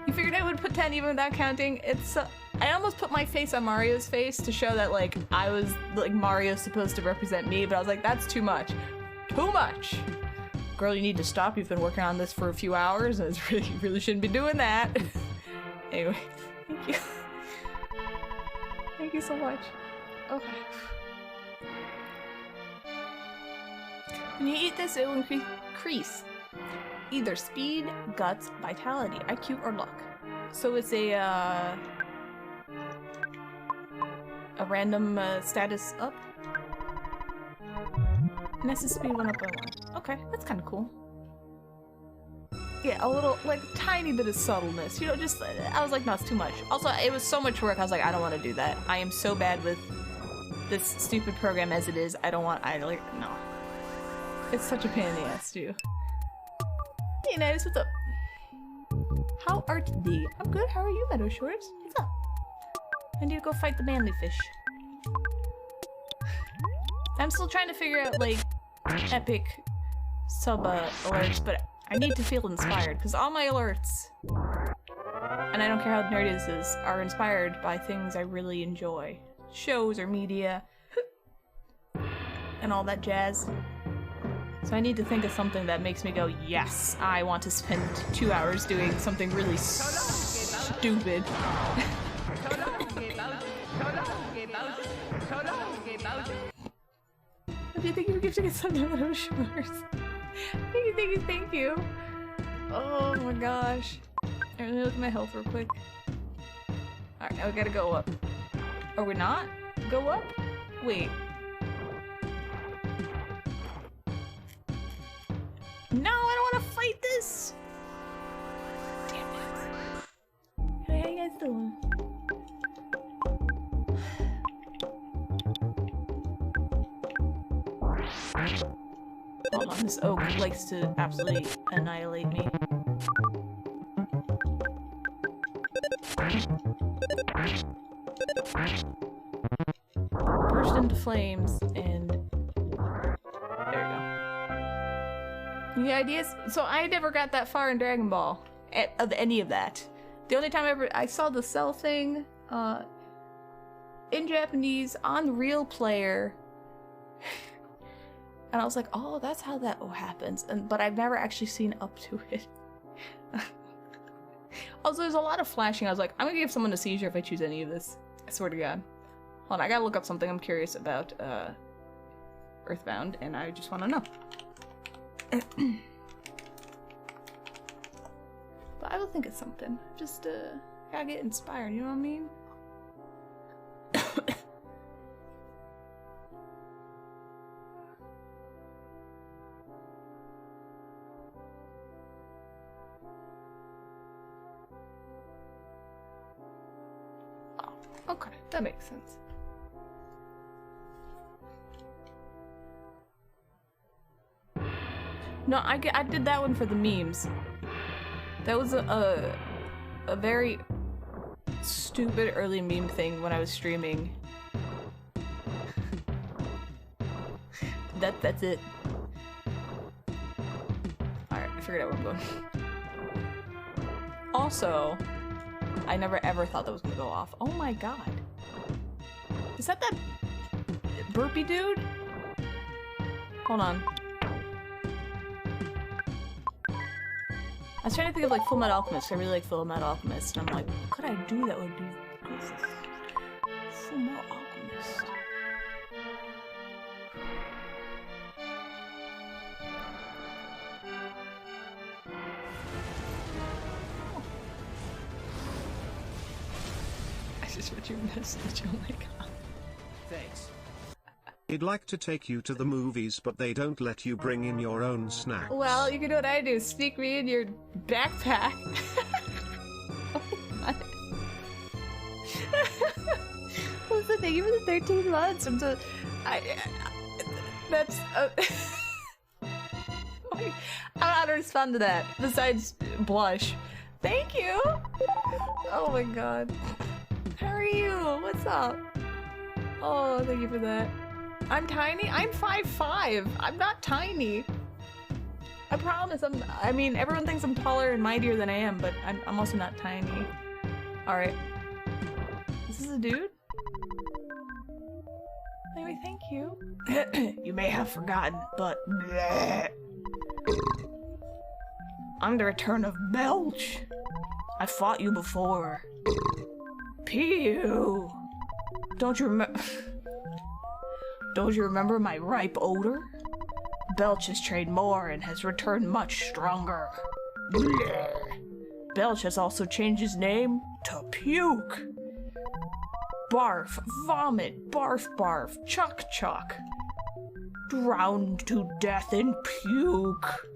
You figured I would put 10 even without counting. It's I almost put my face on Mario's face to show that, like, I was, like, Mario's supposed to represent me, but I was like, that's too much. Too much! Girl, you need to stop. You've been working on this for a few hours, and you really shouldn't be doing that. Anyway, thank you. Thank you so much. Okay. When you eat this, it will increase either speed, guts, vitality, IQ, or luck. So it's a random status up. Ness's speed went up by 1. Okay, that's kind of cool. Yeah, a little, like, tiny bit of subtleness. You know, just, I was like, no, it's too much. Also, it was so much work, I was like, I don't want to do that. I am so bad with this stupid program as it is. No. It's such a pain in the ass, too. Hey, Nice, what's up? How art thee? I'm good, how are you, Meadow Shores? What's up? I need to go fight the manly fish. I'm still trying to figure out, like, epic sub alerts, but I need to feel inspired, because all my alerts, and I don't care how nerdy this is, are inspired by things I really enjoy. Shows or media, and all that jazz. So I need to think of something that makes me go, yes, I want to spend 2 hours doing something really stupid. Thank you for gifting us some Meadow Shores. Thank you. Oh my gosh. Let me look at my health real quick. Alright, now we gotta go up. Are we not? Go up? Wait. No, I don't want to fight this! Damn it. Hey, how you guys doing? Hold on, this oak likes to absolutely annihilate me. Burst into flames, and there we go. Any ideas? So I never got that far in Dragon Ball of any of that. The only time I saw the Cell thing in Japanese on Real Player. And I was like, oh, that's how that happens. But I've never actually seen up to it. Also, there's a lot of flashing. I was like, I'm gonna give someone a seizure if I choose any of this. I swear to God. Hold on, I gotta look up something I'm curious about EarthBound, and I just want to know. But I will think of something. Just gotta get inspired, you know what I mean? Okay, that makes sense. No, I did that one for the memes. That was a very stupid early meme thing when I was streaming. That's it. Alright, I figured out where I'm going. Also, I never ever thought that was gonna go off. Oh my god. Is that burpee dude? Hold on. I was trying to think of like Full Metal Alchemist. I really like Full Metal Alchemist. And I'm like, what could I do that would be good for Full Metal Alchemist? I just read your message. Oh my god. Thanks. He'd like to take you to the movies, but they don't let you bring in your own snacks. Well, you can do what I do. Sneak me in your backpack. Oh my god. Listen, thank you for the 13 months. That's... I don't know how to respond to that, besides blush. Thank you! Oh my god. How are you? What's up? Oh, thank you for that. I'm tiny? I'm 5'5". I'm not tiny. I promise. I mean, everyone thinks I'm taller and mightier than I am, but I'm also not tiny. Alright. Is this a dude? Anyway, thank you. You may have forgotten, but I'm the return of Belch. I fought you before. Pew. Don't you remember my ripe odor? Belch has trained more and has returned much stronger. Belch has also changed his name to Puke. Barf, vomit, barf barf, chuck chuck. Drowned to death in puke.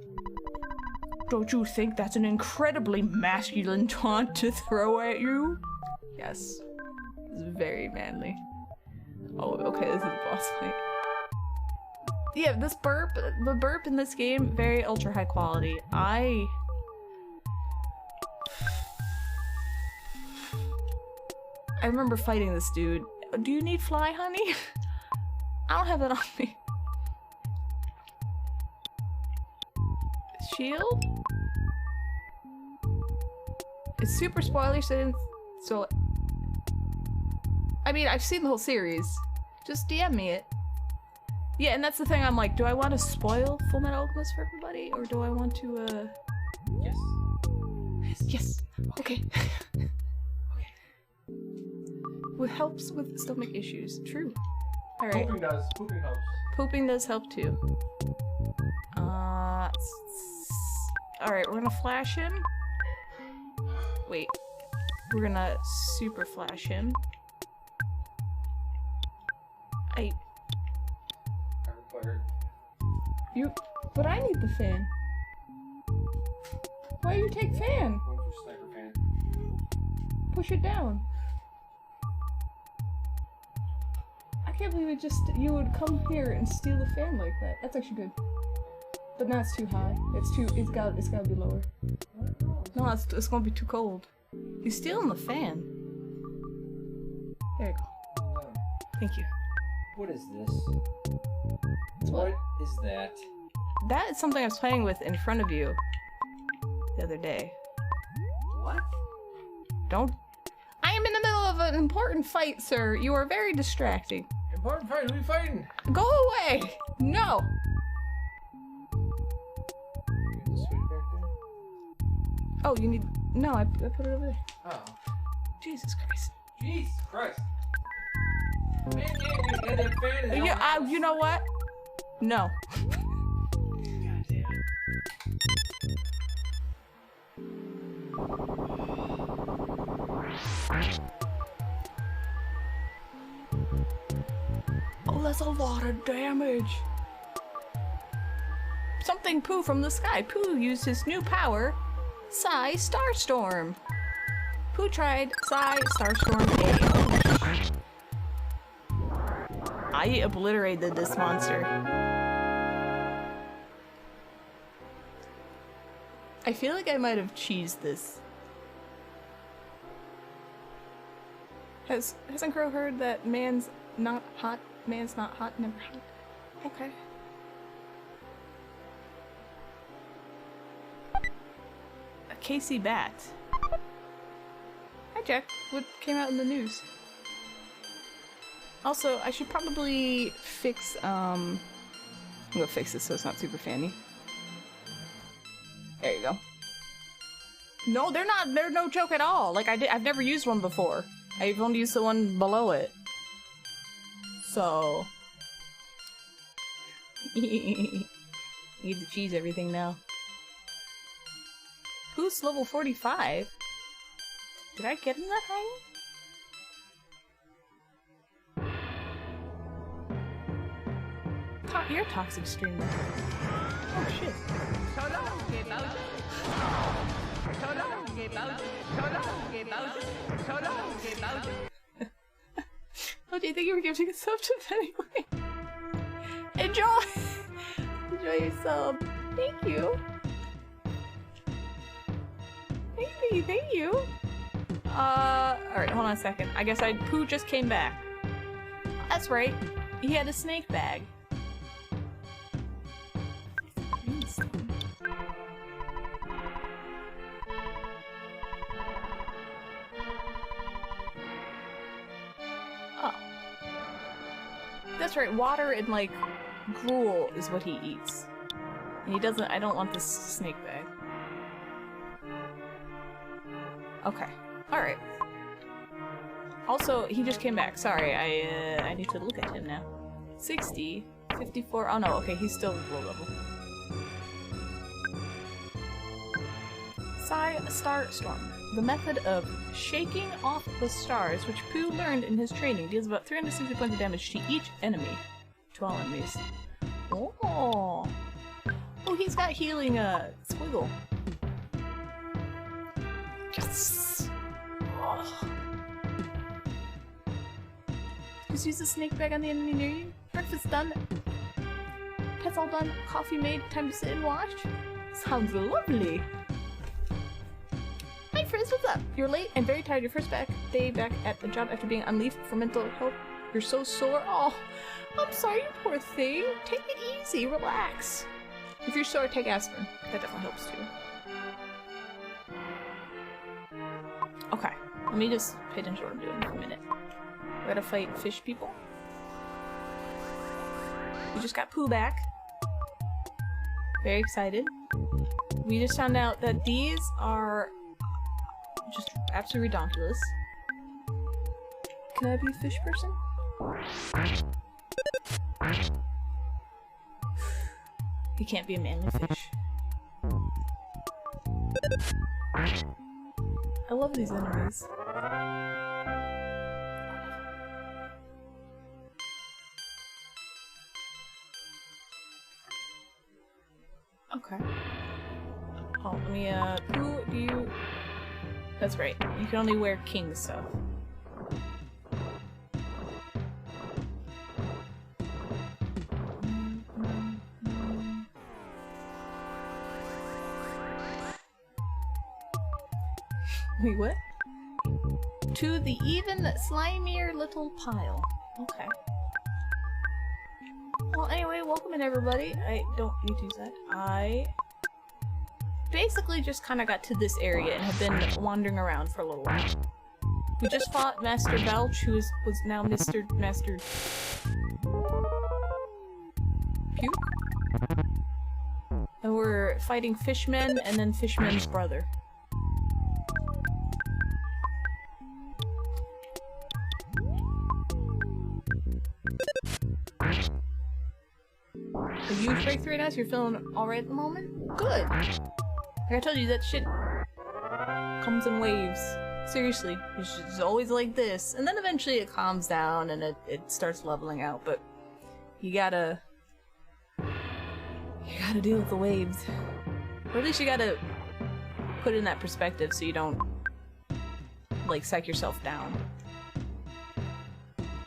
Don't you think that's an incredibly masculine taunt to throw at you? Yes. This is very manly. Oh, okay, this is a boss fight. Yeah, the burp in this game, very ultra high quality. I remember fighting this dude. Do you need fly, honey? I don't have that on me. Shield? It's super spoiler so I mean, I've seen the whole series. Just DM me it. Yeah, and that's the thing, I'm like, do I want to spoil Full Metal Alchemist for everybody? Or do I want to, Yes. Yes. Okay. What helps with stomach issues. True. Alright. Pooping does. Pooping helps. Pooping does help too. Alright, we're gonna flash him. Wait. We're gonna super flash him. But I need the fan. Why you take fan? Going for sniper fan. Push it down. I can't believe you would come here and steal the fan like that. That's actually good. But now it's too high. It's gotta be lower. No, it's gonna be too cold. He's stealing the fan. There you go. Thank you. What is this? What? What is that? That is something I was playing with in front of you the other day. What? Don't. I am in the middle of an important fight, sir. You are very distracting. Important fight. Who are you fighting? Go away! No! You get the switch back there? Oh, you need. No, I put it over there. Oh. Jesus Christ. Jesus Christ. Man, yeah, that fan is on. You know what? No. God damn it. Oh, that's a lot of damage. Something Pooh from the sky. Pooh used his new power, Psy Starstorm. Pooh tried Psy Starstorm A. I obliterated this monster. I feel like I might have cheesed this. Hasn't Crow heard that man's not hot, never hot? Okay. A Casey Bat. Hi Jack, what came out in the news? Also, I should probably fix, I'm gonna fix this so it's not super fanny. There you go. No, they're no joke at all. Like, I've never used one before. I've only used the one below it. So... Need to cheese everything now. Who's level 45? Did I get him that high? You're a toxic streamer. Oh shit. Oh, do you think you were giving a sub to anyway? Enjoy! Enjoy your sub. Thank you. Thank you. Alright, hold on a second. I guess Pooh just came back. That's right. He had a snake bag. that's right, water and like gruel is what he eats. And he doesn't, I don't want this snake bag. Okay, alright. Also, he just came back, sorry, I need to look at him now. 60, 54, oh no, okay, he's still low level. Star Storm. The method of shaking off the stars, which Pooh learned in his training, deals about 360 points of damage to each enemy. To all enemies. Oh! Oh, he's got healing, squiggle. Yes! Oh. Just use the snake bag on the enemy near you. Breakfast done. Pets all done. Coffee made. Time to sit and watch. Sounds lovely. Hi Frizz, what's up? You're late and very tired. Your first day back at the job after being unleashed for mental health. You're so sore. Oh, I'm sorry, you poor thing. Take it easy. Relax. If you're sore, take aspirin. That definitely helps too. Okay, let me just pay attention to what I'm doing for a minute. We gotta fight fish people. We just got Pooh back. Very excited. We just found out that these are just absolutely redonkulous. Can I be a fish person? He can't be a manly fish. I love these enemies. Okay. Oh, let me, who do you... That's right. You can only wear king stuff. Wait, what? To the even slimier little pile. Okay. Well, anyway, welcome in everybody. I don't need to use that. I basically just kind of got to this area and have been wandering around for a little while. We just fought Master Belch, who was now Master Puke? And we're fighting Fishman and then Fishman's brother. A huge breakthrough right now, so you're feeling alright at the moment? Good! Like I told you, that shit comes in waves. Seriously, it's just always like this. And then eventually it calms down and it starts leveling out, but you gotta deal with the waves. Or at least you gotta put it in that perspective so you don't, like, psych yourself down.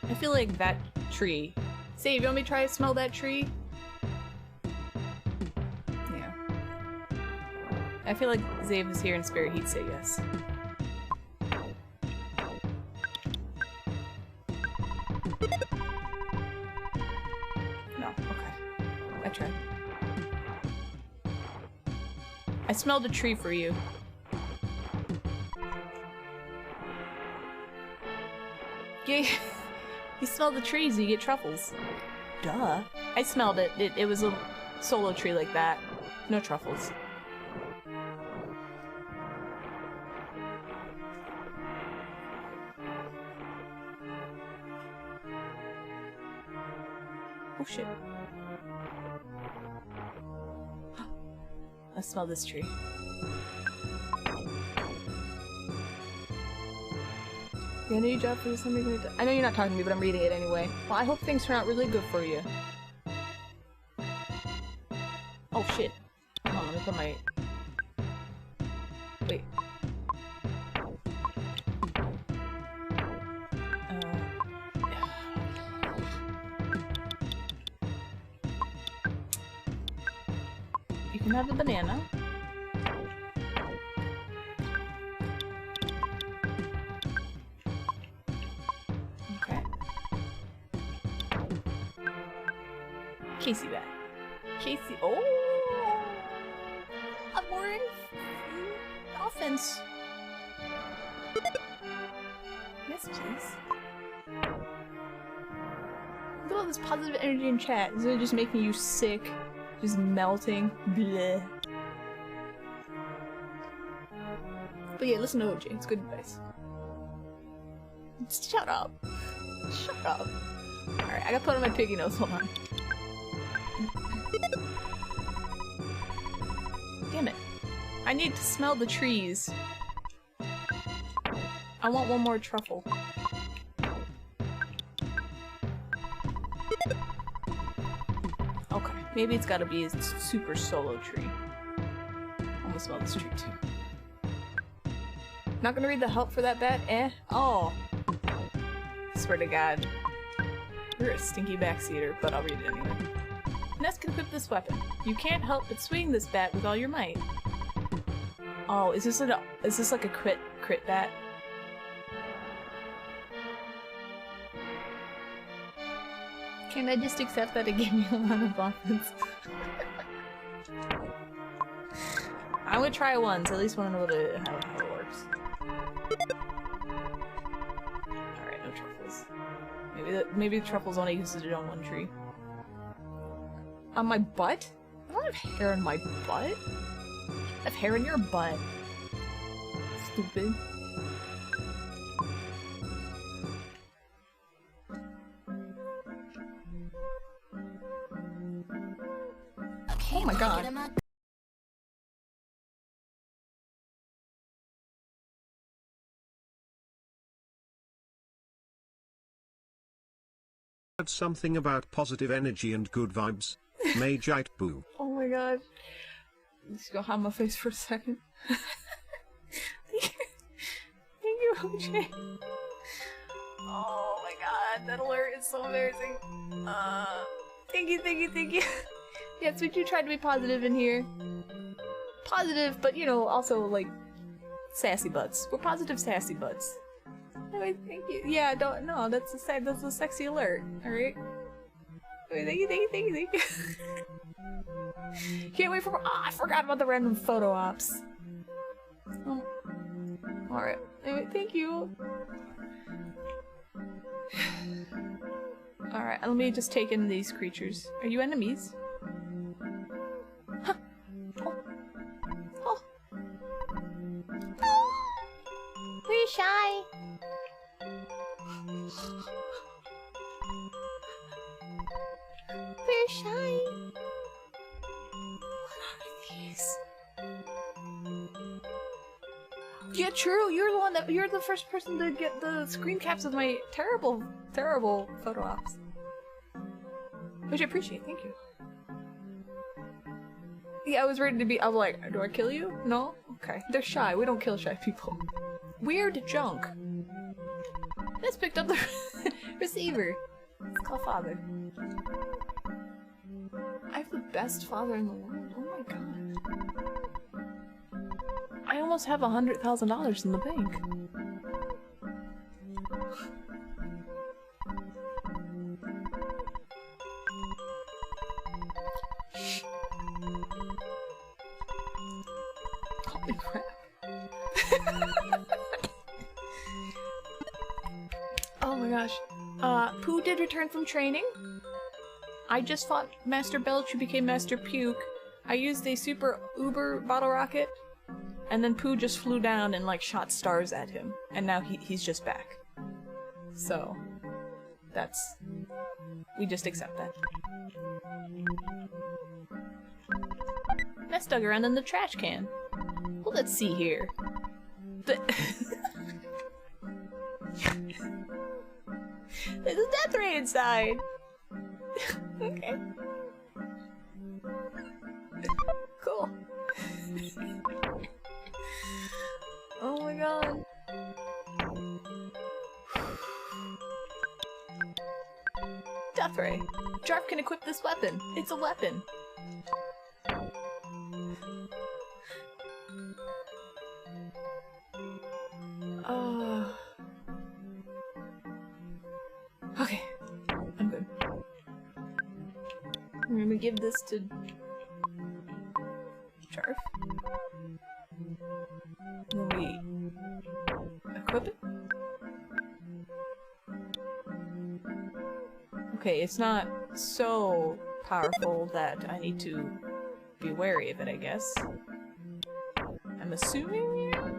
I feel like that tree... Say, you want me to try to smell that tree? Yeah. I feel like Zave is here in spirit, he'd say yes. No, okay. I tried. I smelled a tree for you. Yeah, you smell the trees, you get truffles. Duh. I smelled it. It was a solo tree like that. No truffles. Oh shit. I smell this tree. You got a new job for this? I know you're not talking to me, but I'm reading it anyway. Well, I hope things turn out really good for you. Oh shit. Hold on, let me put my... Wait. You can have the banana. Casey back. Casey. Oh! I'm wearing offense. Yes, please. at all this positive energy in chat. Is it just making you sick? Just melting? Bleh. But yeah, listen to OJ. It's good advice. Shut up. Shut up. Alright, I gotta put on my piggy nose. Hold on. Damn it. I need to smell the trees. I want one more truffle. Okay, maybe it's gotta be a super solo tree. I'm gonna smell this tree too. Not gonna read the help for that bat? Eh? Oh. Swear to God. You're a stinky backseater, but I'll read it anyway. Nest can equip this weapon. You can't help but swing this bat with all your might. Oh, is this like a crit bat? Can I just accept that it gave me a lot of offense? I'm gonna try it once, at least wanna know how it works. Alright, no truffles. Maybe the truffles only uses it on one tree. On my butt? I don't have hair on my butt. I have hair in your butt. Stupid. Oh my god. Something about positive energy and good vibes. Majite boo. Oh my god. Let's go hide my face for a second. Thank you, OJ. Oh my god, that alert is so embarrassing. Thank you. Yes, we do try to be positive in here. Positive, but you know, also like sassy butts. We're positive sassy butts. Anyway, thank you. Yeah, that's a sexy alert. Alright? Anyway, thank you. Can't wait for I forgot about the random photo ops. Oh. Alright. Anyway, thank you. Alright, let me just take in these creatures. Are you enemies? Huh. Oh. We're shy. We're shy. What are these? Yeah, true. You're the first person to get the screen caps of my terrible photo ops. Which I appreciate, thank you. Yeah, I was ready to be. I was like, do I kill you? No? Okay. They're shy. We don't kill shy people. Weird junk. Just picked up the receiver. It's called father. I have the best father in the world. Oh my god. I almost have $100,000 in the bank. Holy crap. Oh my gosh. Pooh did return from training. I just fought Master Belch who became Master Puke. I used a super uber bottle rocket. And then Pooh just flew down and like shot stars at him. And now he's just back. So, that's... we just accept that. Nest dug around in the trash can. Well, let's see here. There's a death ray inside! Okay. Cool. Oh my god. Death ray. Jarf can equip this weapon. It's a weapon. Okay. I'm good. I'm gonna give this to Jarf. Then we equip it. Okay, it's not so powerful that I need to be wary of it, I guess. I'm assuming, yeah?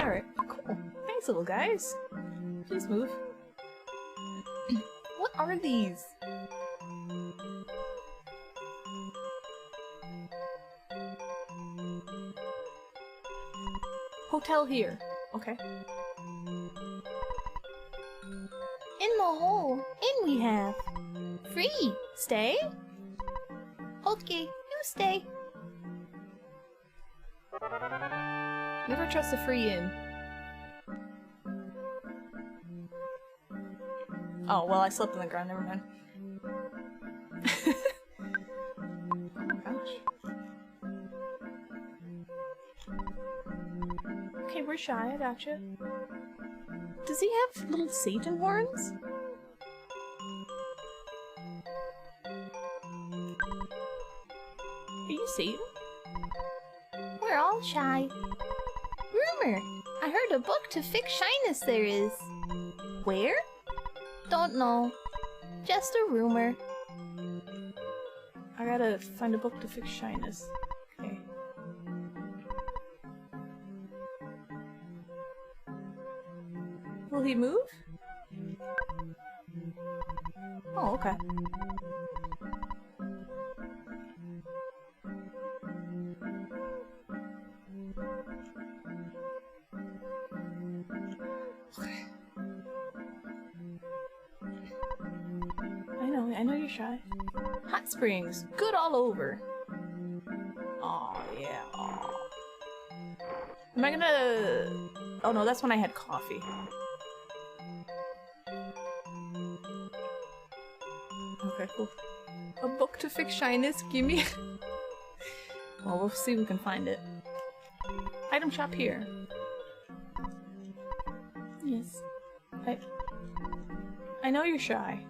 Alright, cool. Thanks, little guys. Please move. What are these? Hotel here. Okay. In the hole. In we have. Free. Stay? Okay, you stay. Never trust a free inn. Oh, well, I slept on the ground. Never mind. Oh my gosh. Okay, we're shy. I gotcha. Does he have little Satan horns? Are you Satan? We're all shy. Rumor. I heard a book to fix shyness there is. Where? Don't know. Just a rumor. I gotta find a book to fix shyness. Okay. Will he move? Oh, okay. I know you're shy. Hot springs, good all over. Oh yeah. Aw. Am I gonna? Oh no, that's when I had coffee. Okay, cool. A book to fix shyness. Give me. Well, we'll see if we can find it. Item shop here. Yes. I know you're shy.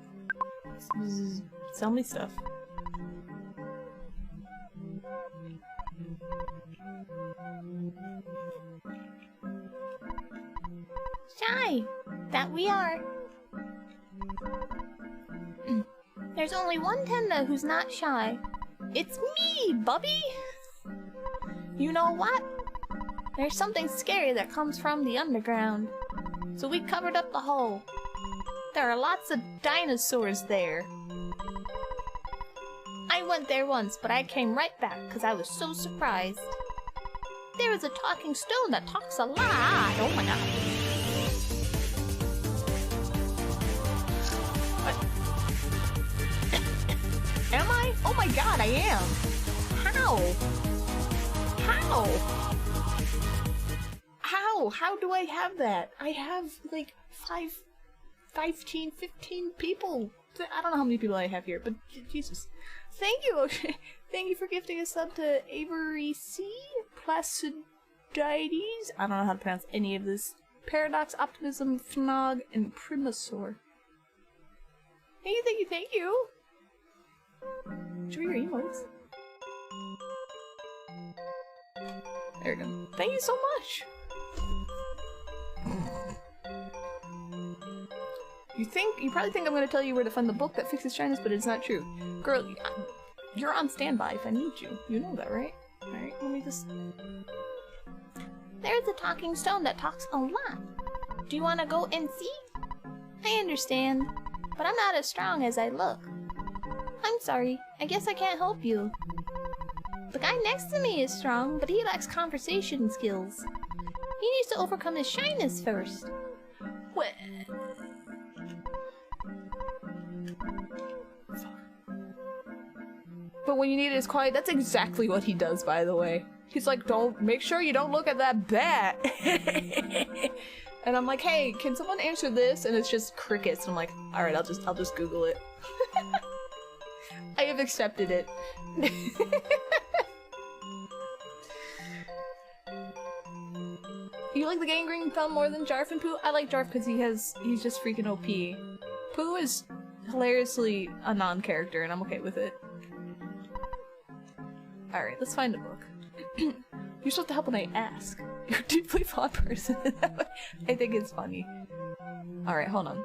Sell me stuff. Shy! That we are. There's only one Tenda who's not shy. It's me, Bubby! You know what? There's something scary that comes from the underground. So we covered up the hole. There are lots of dinosaurs there. I went there once, but I came right back because I was so surprised. There is a talking stone that talks a lot. Oh my god. What? Am I? Oh my god, I am. How? How? How do I have that? I have like 15 people. I don't know how many people I have here, but Jesus. Thank you, O'Shea. Thank you for gifting a sub to Avery C. Placidides. I don't know how to pronounce any of this. Paradox, Optimism, Fnog, and Primasaur. Thank you, thank you, thank you. Show your emotes. There we go. Thank you so much. You probably think I'm going to tell you where to find the book that fixes shyness, but it's not true. Girl, you're on standby if I need you. You know that, right? Alright, let me just... There's a talking stone that talks a lot. Do you want to go and see? I understand, but I'm not as strong as I look. I'm sorry, I guess I can't help you. The guy next to me is strong, but he lacks conversation skills. He needs to overcome his shyness first. What? But when you need it is quiet, that's exactly what he does, by the way. He's like, make sure you don't look at that bat. And I'm like, hey, can someone answer this? And it's just crickets. And I'm like, all right, I'll just Google it. I have accepted it. You like the gangrene thumb more than Jarf and Pooh? I like Jarf because he's just freaking OP. Pooh is hilariously a non-character, and I'm okay with it. Alright, let's find a book. You're supposed to help when I ask. You're a deeply flawed person. I think it's funny. Alright, hold on.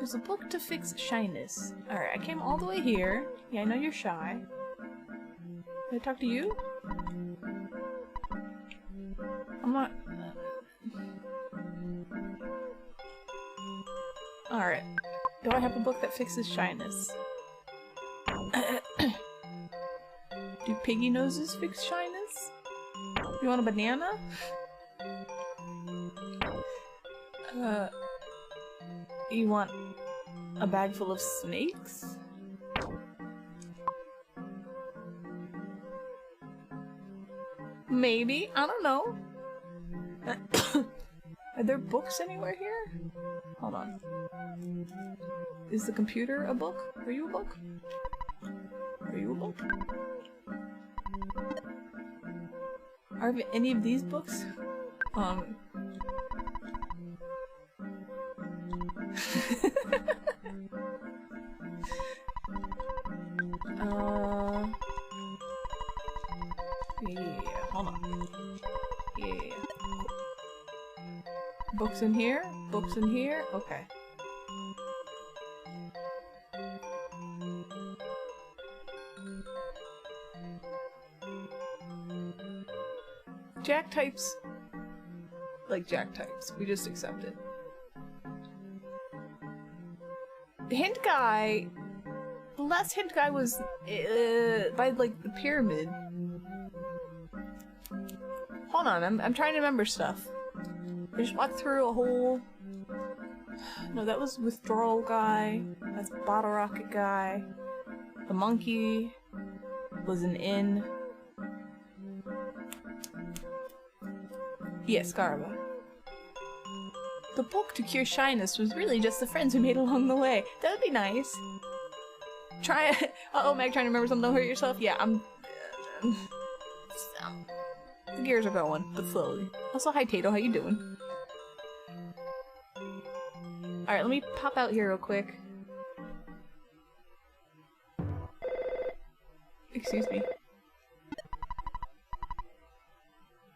There's a book to fix shyness. Alright, I came all the way here. Yeah, I know you're shy. Can I talk to you? I'm not... Alright. Do I have a book that fixes shyness? Do piggy noses fix shyness? You want a banana? You want a bag full of snakes? Maybe? I don't know. Are there books anywhere here? Hold on. Is the computer a book? Are you a book? Are you a book? Are any of these books? Yeah, hold on. Yeah. Books in here? Books in here? Okay. Jack types. Like Jack types. We just accept it. Hint guy. The last hint guy was by like the pyramid. Hold on, I'm trying to remember stuff. I just walked through a whole... No, that was withdrawal guy. That's bottle rocket guy. The monkey was an inn. Yes, Garba. The book to cure shyness was really just the friends we made along the way. That would be nice. Try it. Uh-oh, Meg, trying to remember something. Don't hurt yourself. Yeah, I'm... The gears are going, but slowly. Also, hi Tato, how you doing? Alright, let me pop out here real quick. Excuse me.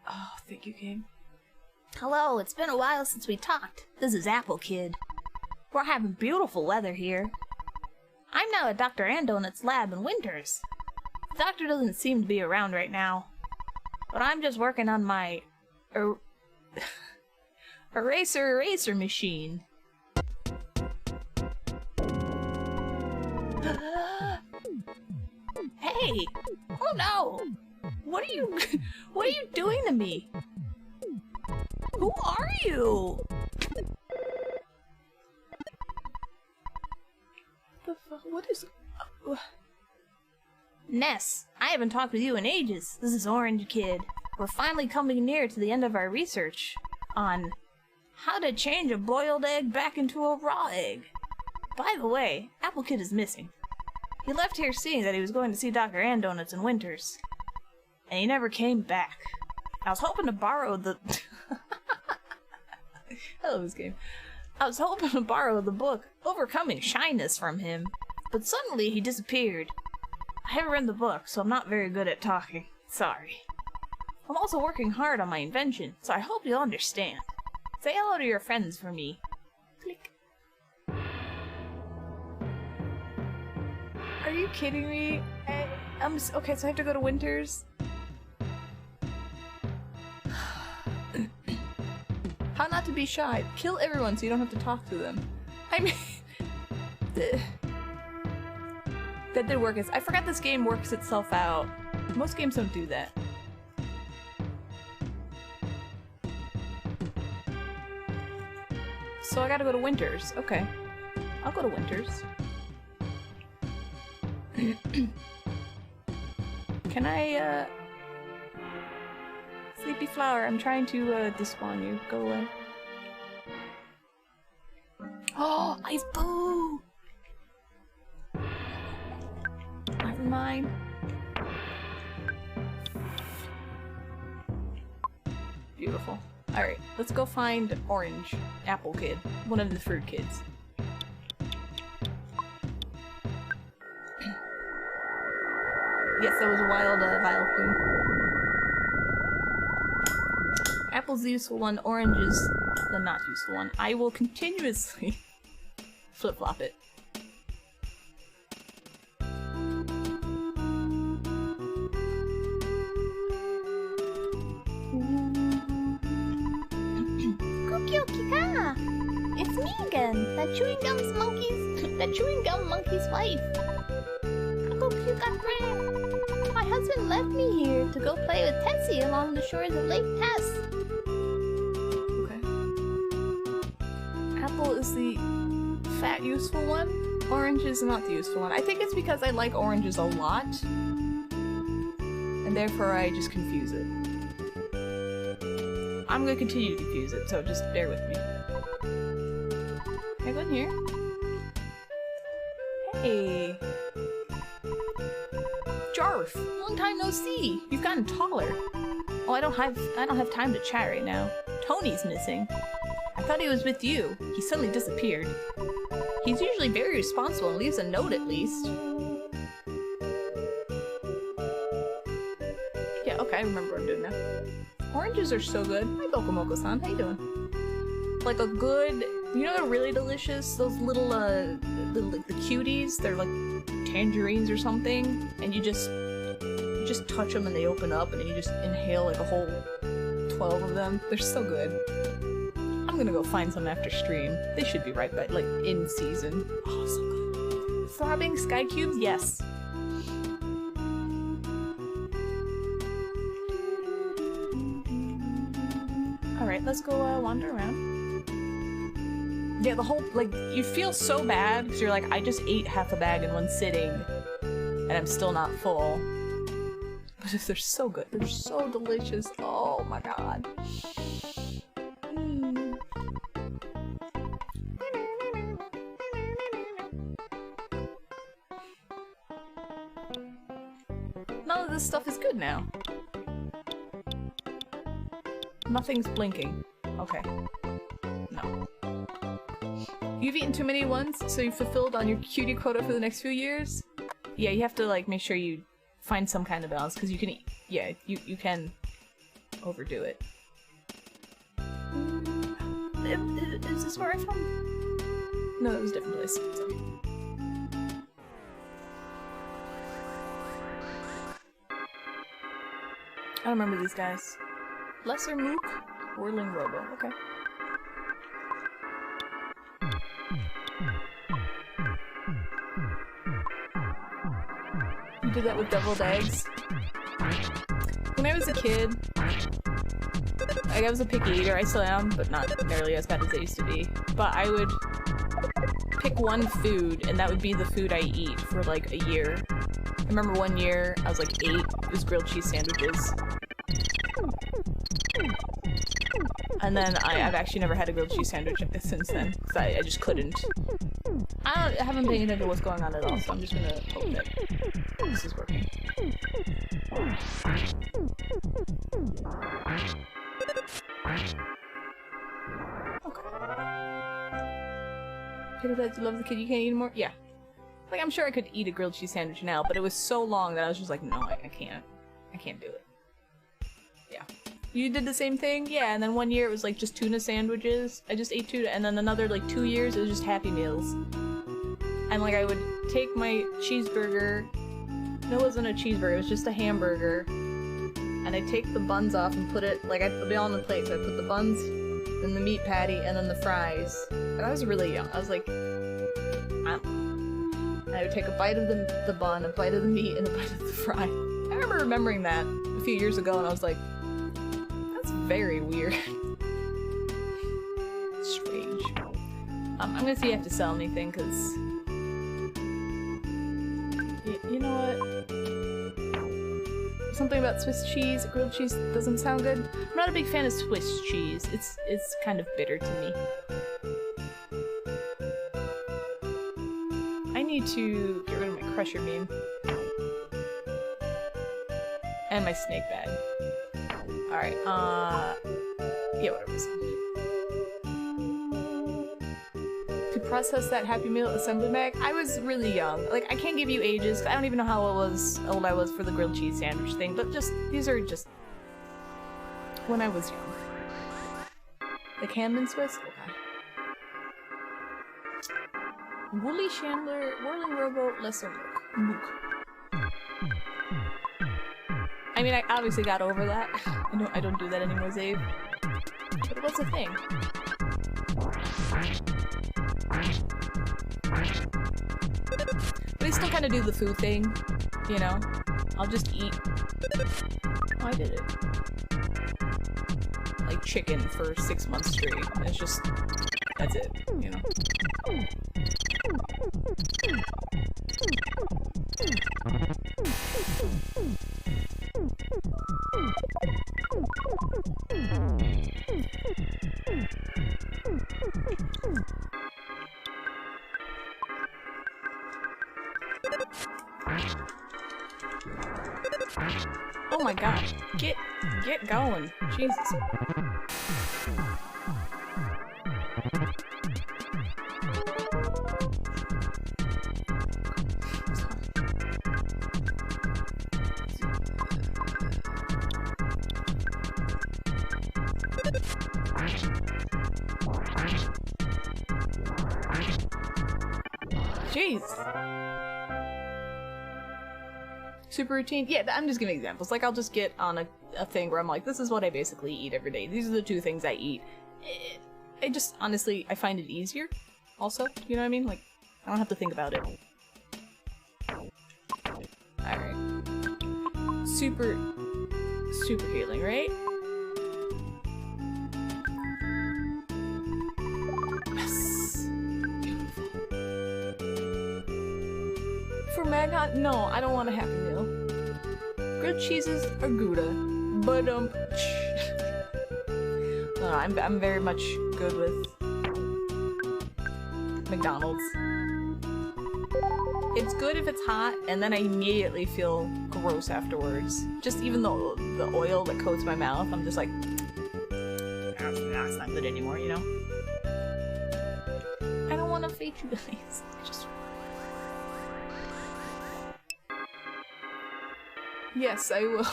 Oh, thank you, game. Hello, it's been a while since we talked. This is Apple Kid. We're having beautiful weather here. I'm now at Dr. Andonut's lab in Winters. The doctor doesn't seem to be around right now. But I'm just working on my... eraser machine. Hey! Oh no! What are you doing to me? Who are you? What is... Ness, I haven't talked with you in ages. This is Orange Kid. We're finally coming near to the end of our research on how to change a boiled egg back into a raw egg. By the way, Apple Kid is missing. He left here seeing that he was going to see Dr. Andonut's in Winters. And he never came back. I was hoping to borrow the... I love this game. I was hoping to borrow the book Overcoming Shyness from him, but suddenly he disappeared. I haven't read the book, so I'm not very good at talking. Sorry. I'm also working hard on my invention, so I hope you'll understand. Say hello to your friends for me. Click. Are you kidding me? Okay, so I have to go to Winters? How not to be shy. Kill everyone so you don't have to talk to them. I mean... That did work. I forgot this game works itself out. Most games don't do that. So I gotta go to Winters. Okay. I'll go to Winters. Can I, Sleepy Flower, I'm trying to, despawn you. Go away. Oh, I've boo! Never mind. Beautiful. Alright, let's go find Orange. Apple Kid. One of the fruit kids. Yes, that was a wild, vile poo. Apple's the useful one, orange is the not useful one. I will continuously flip-flop it. Kukyo-kika! It's me again, that chewing gum monkey's wife. Kukyo-kika. My husband left me here to go play with Tessie along the shores of Lake Tess. Okay. Apple is the fat, useful one. Orange is not the useful one. I think it's because I like oranges a lot, and therefore I just confuse it. I'm gonna continue to confuse it, so just bear with me. Can I go in here? Hey! Jarf! Long time no see! You've gotten taller. Oh, I don't have time to chat right now. Tony's missing. I thought he was with you. He suddenly disappeared. He's usually very responsible and leaves a note at least. Yeah, okay, I remember what I'm doing now. Oranges are so good. Hi, Bokomoko-san. How you doing? Like a good... You know they're really delicious? Those little, the cuties? They're like tangerines or something. And you just touch them and they open up and then you just inhale like a whole 12 of them. They're so good. I'm gonna go find some after stream. They should be right back, like, in season. Oh, so good. Throbbing sky cubes? Yes. Alright, let's go wander around. Yeah, the whole, like, you feel so bad because you're like, I just ate half a bag in one sitting and I'm still not full. But they're so good. They're so delicious. Oh my god. None of this stuff is good now. Nothing's blinking. Okay. No. You've eaten too many ones, so you've fulfilled on your cutie quota for the next few years? Yeah, you have to, like, make sure you find some kind of balance, because you can eat. Yeah, you can overdo it. Is this where I'm from? No, it was a different place. Sorry. I don't remember these guys. Lesser Mook, Whirling Robo. Okay. You did that with deviled eggs? When I was a kid, like, I was a picky eater. I still am, but not nearly as bad as I used to be. But I would pick one food, and that would be the food I eat for like a year. I remember one year, I was like 8, it was grilled cheese sandwiches. And then I've actually never had a grilled cheese sandwich since then, because I just couldn't. I haven't paid attention to what's going on at all, so I'm just gonna hope that this is working. Okay. People that love the kid, you can't eat anymore? Yeah. Like, I'm sure I could eat a grilled cheese sandwich now, but it was so long that I was just like, no, I can't. I can't do it. Yeah. You did the same thing? Yeah, and then one year it was like just tuna sandwiches. I just ate tuna, and then another like 2 years it was just Happy Meals. And like I would take my cheeseburger, no, it wasn't a cheeseburger, it was just a hamburger, and I'd take the buns off and put it, like I'd be all on the plate, so I'd put the buns, then the meat patty, and then the fries. And I was really young, I was like, I don't know. And I would take a bite of the bun, a bite of the meat, and a bite of the fry. I remember remembering that a few years ago, and I was like, that's very weird. Strange. I'm gonna see if I have to sell anything, because... You know what? Something about Swiss cheese, grilled cheese doesn't sound good. I'm not a big fan of Swiss cheese. It's kind of bitter to me. I need to get rid of my Crusher beam. And my snake bag. Alright, yeah, whatever. To process that Happy Meal assembly bag, I was really young. Like, I can't give you ages, 'cause I don't even know how old I was for the grilled cheese sandwich thing, but just, these are just when I was young. The Camden Swiss? Okay. Woolly Shambler, Whirling Rowboat, Lesser Mook. I mean, I obviously got over that. I don't do that anymore, Zave. But it was a thing. But I still kind of do the food thing, you know? I'll just eat. Oh, I did it. Like chicken for 6 months straight. It's just, that's it, you know? Oh my god, get going. Jesus. Jeez. Super routine? Yeah, I'm just giving examples. Like, I'll just get on a thing where I'm like, this is what I basically eat every day. These are the 2 things I eat. I just, honestly, I find it easier. Also, you know what I mean? Like, I don't have to think about it. Alright. Super healing, right? Yes! Beautiful. For Maggot, no, I don't want a Happy Meal. Grilled cheeses are Gouda, but no, I'm very much good with McDonald's. It's good if it's hot, and then I immediately feel gross afterwards. Just even though the oil that coats my mouth, I'm just like, it's not good anymore, you know? I don't want to feed you guys. Yes, I will.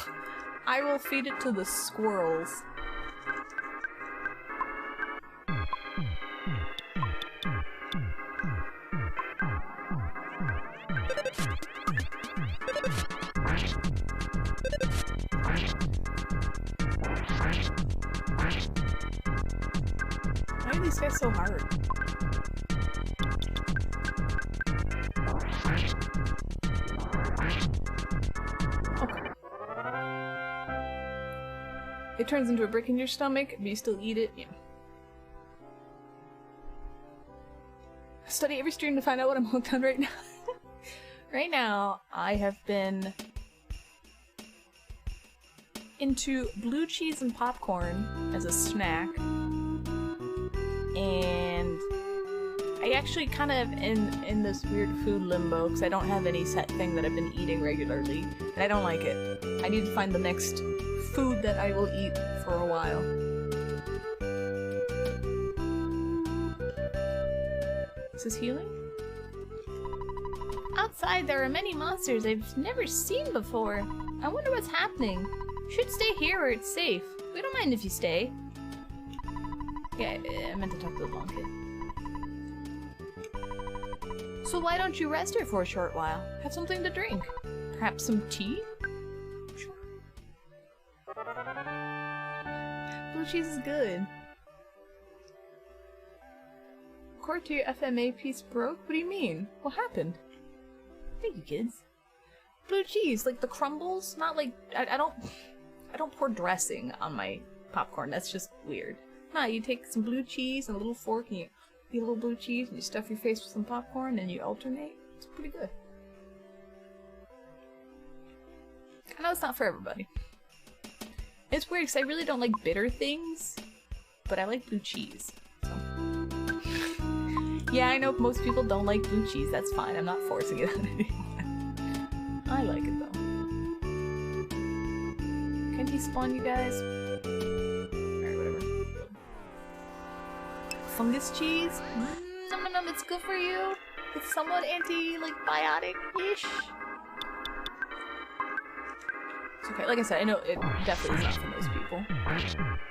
I will feed it to the squirrels. Why are these guys so hard? It turns into a brick in your stomach, but you still eat it. Yeah. Study every stream to find out what I'm hooked on right now. Right now, I have been into blue cheese and popcorn as a snack. And I actually kind of in this weird food limbo because I don't have any set thing that I've been eating regularly. And I don't like it. I need to find the next food that I will eat for a while. Is this healing? Outside, there are many monsters I've never seen before. I wonder what's happening. Should stay here where it's safe. We don't mind if you stay. Yeah, I meant to talk to the blonde kid. So why don't you rest here for a short while? Have something to drink. Perhaps some tea? Sure. Blue cheese is good. According to your FMA piece broke? What do you mean? What happened? Thank you, kids. Blue cheese, like the crumbles? Not like I don't pour dressing on my popcorn. That's just weird. Nah, you take some blue cheese and a little fork and you eat a little blue cheese and you stuff your face with some popcorn and you alternate. It's pretty good. I know it's not for everybody. It's weird because I really don't like bitter things, but I like blue cheese. So. Yeah, I know most people don't like blue cheese. That's fine. I'm not forcing it on anyone. I like it though. Can he spawn you guys? Alright, whatever. Fungus cheese? Num num, it's good for you. It's somewhat antibiotic-ish. It's okay. Like I said, I know it definitely is not for most people.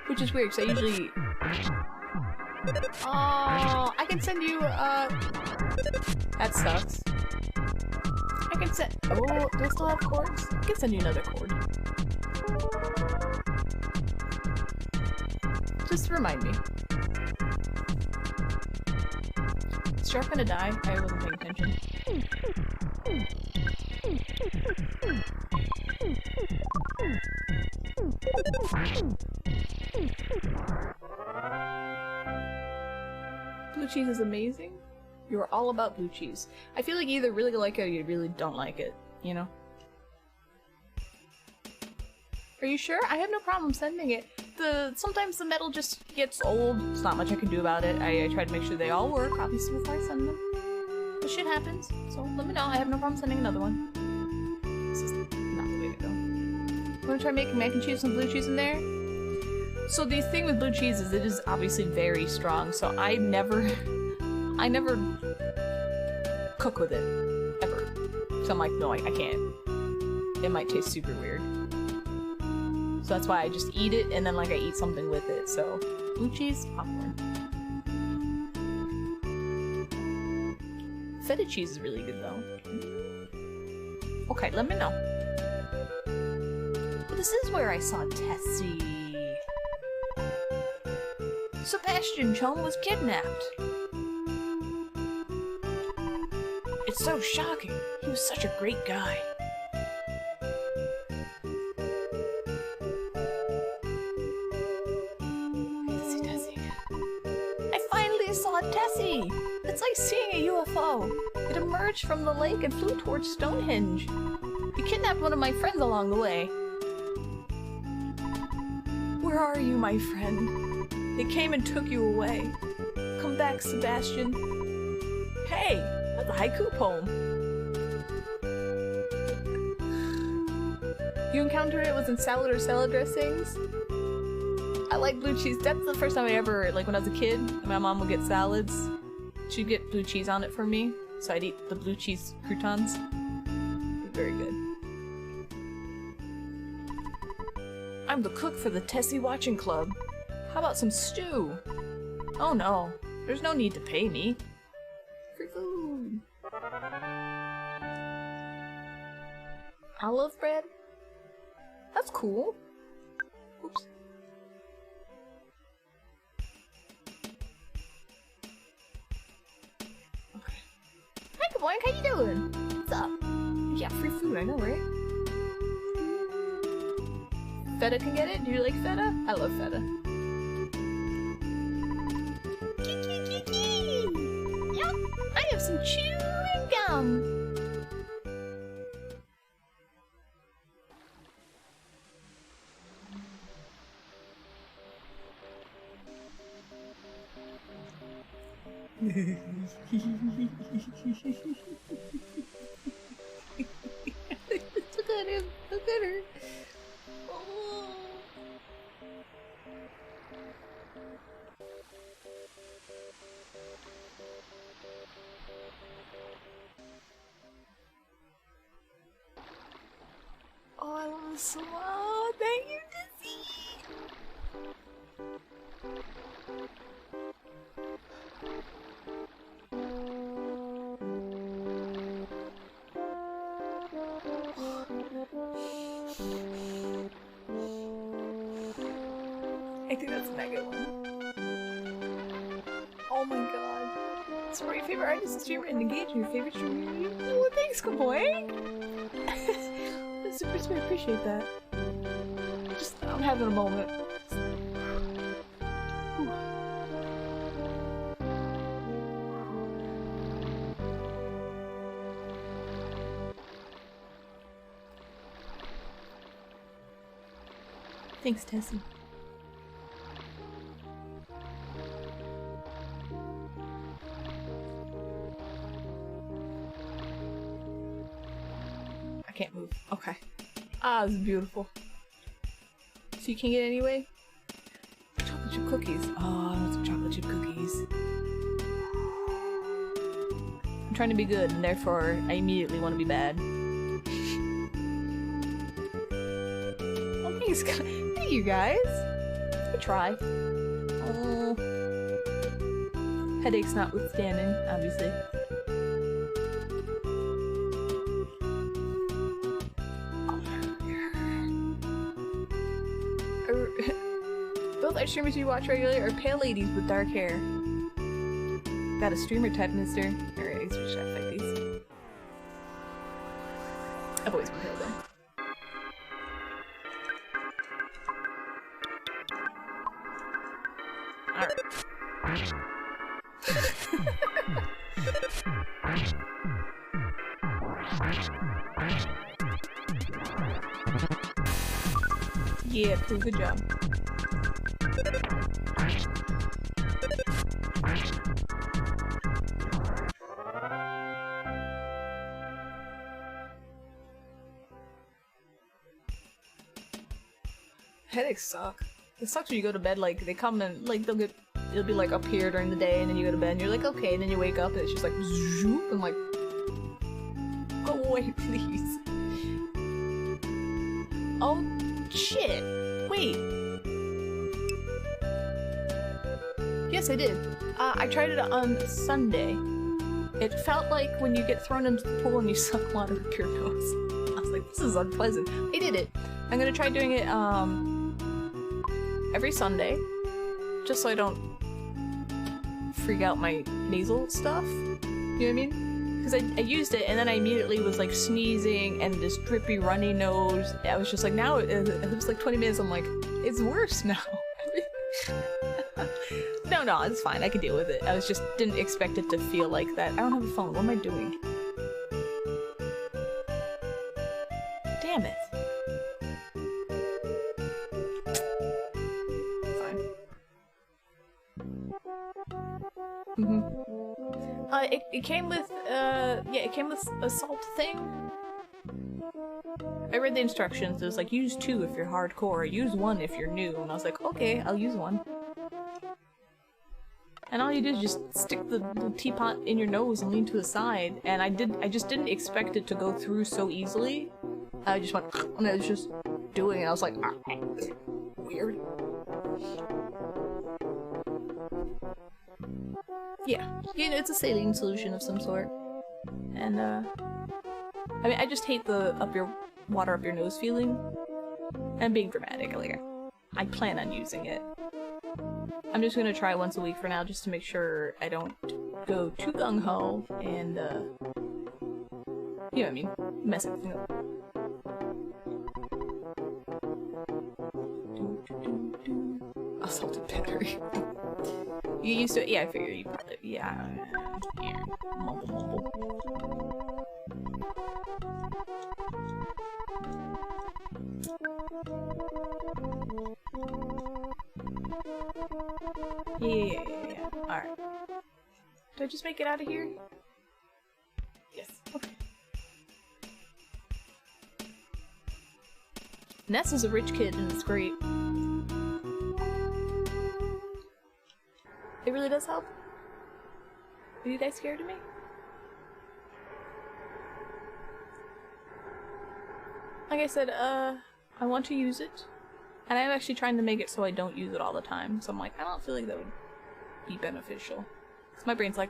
Which is weird, because I usually Oh, I can send you, that sucks. I can send- oh, do I still have cords? I can send you another cord. Just remind me. Is Shark gonna die? I wasn't paying attention. Blue cheese is amazing. You're all about blue cheese. I feel like you either really like it or you really don't like it, you know? Are you sure? I have no problem sending it. Sometimes the metal just gets old. There's not much I can do about it. I try to make sure they all work, obviously, before I send them. But shit happens, so let me know. I have no problem sending another one. This is not the way to go. I'm gonna try making mac and cheese with some blue cheese in there. So the thing with blue cheese is it is obviously very strong, so I never cook with it, ever. So I'm like, no, I can't. It might taste super weird. So that's why I just eat it, and then like I eat something with it, so. Blue cheese, popcorn. Feta cheese is really good though. Okay, let me know. Well, this is where I saw Tessie. Sebastian Chung was kidnapped. It's so shocking. He was such a great guy. Tessie. I finally saw Tessie! It's like seeing a UFO. It emerged from the lake and flew towards Stonehenge. He kidnapped one of my friends along the way. Where are you, my friend? They came and took you away. Come back, Sebastian. Hey, that's a haiku poem. You encountered it was in salad or salad dressings? I like blue cheese. That's the first time I ever, like when I was a kid, my mom would get salads. She'd get blue cheese on it for me, so I'd eat the blue cheese croutons. Very good. I'm the cook for the Tessie Watching Club. How about some stew? Oh no, there's no need to pay me. Free food. Olive bread? That's cool. Oops. Okay. Hi, good morning. How you doing? What's up? Yeah, free food. I know, right? Feta can get it? Do you like feta? I love feta. Yep, I have some chewing gum. Look at him. Look at her. Oh. Oh, I love this so much. Thank you, Dizzy. I think that's a mega one. Oh my god. Support your favorite artist, streamer, and engage in your favorite streamer. Oh, thanks, good boy. That's super sweet, I appreciate that. I'm having a moment. Whew. Thanks, Tessie. I can't move. Okay. Ah, this is beautiful. So you can't get it anyway? Chocolate chip cookies. Oh, I want some chocolate chip cookies. I'm trying to be good, and therefore I immediately want to be bad. Oh, thanks, you guys. I try. Oh. Headaches notwithstanding, obviously. Both live streamers you watch regularly are pale ladies with dark hair. Got a streamer type, mister. Alright, I guess we should fight these. I've always been pale though. Alright. Yeah, cool, good job. Headaches suck. It sucks when you go to bed, like, they come and, like, it'll be, like, up here during the day, and then you go to bed, and you're like, okay, and then you wake up, and it's just like, zoop, and like, go away, please. Oh, shit. Wait. Yes, I did. I tried it on Sunday. It felt like when you get thrown into the pool and you suck water up your nose. I was like, this is unpleasant. I did it. I'm gonna try doing it, every Sunday, just so I don't freak out my nasal stuff. You know what I mean? Because I used it and then I immediately was like sneezing and this drippy runny nose. I was just like, now it was like 20 minutes, I'm like, it's worse now. No, it's fine, I can deal with it. I was just didn't expect it to feel like that. I don't have a phone, what am I doing? Damn it. It came with, yeah, it came with a salt thing. I read the instructions, it was like, use 2 if you're hardcore, use 1 if you're new, and I was like, okay, I'll use 1. And all you do is just stick the teapot in your nose and lean to the side, and I just didn't expect it to go through so easily. I just went, and I was just doing it, I was like, ah, weird. Yeah, you know, it's a saline solution of some sort. And, I mean, I just hate the water up your nose feeling. And being dramatic, like, I plan on using it. I'm just gonna try once a week for now, just to make sure I don't go too gung-ho and, you know what I mean, mess everything up. Assaulted battery. You used to, yeah, I figured you probably, yeah. Mumble, mumble. Yeah. Alright. Did I just make it out of here? Yes. Okay. Ness is a rich kid and it's great. It really does help? Are you guys scared of me? Like I said, I want to use it. And I'm actually trying to make it so I don't use it all the time. So I'm like, I don't feel like that would be beneficial. So my brain's like,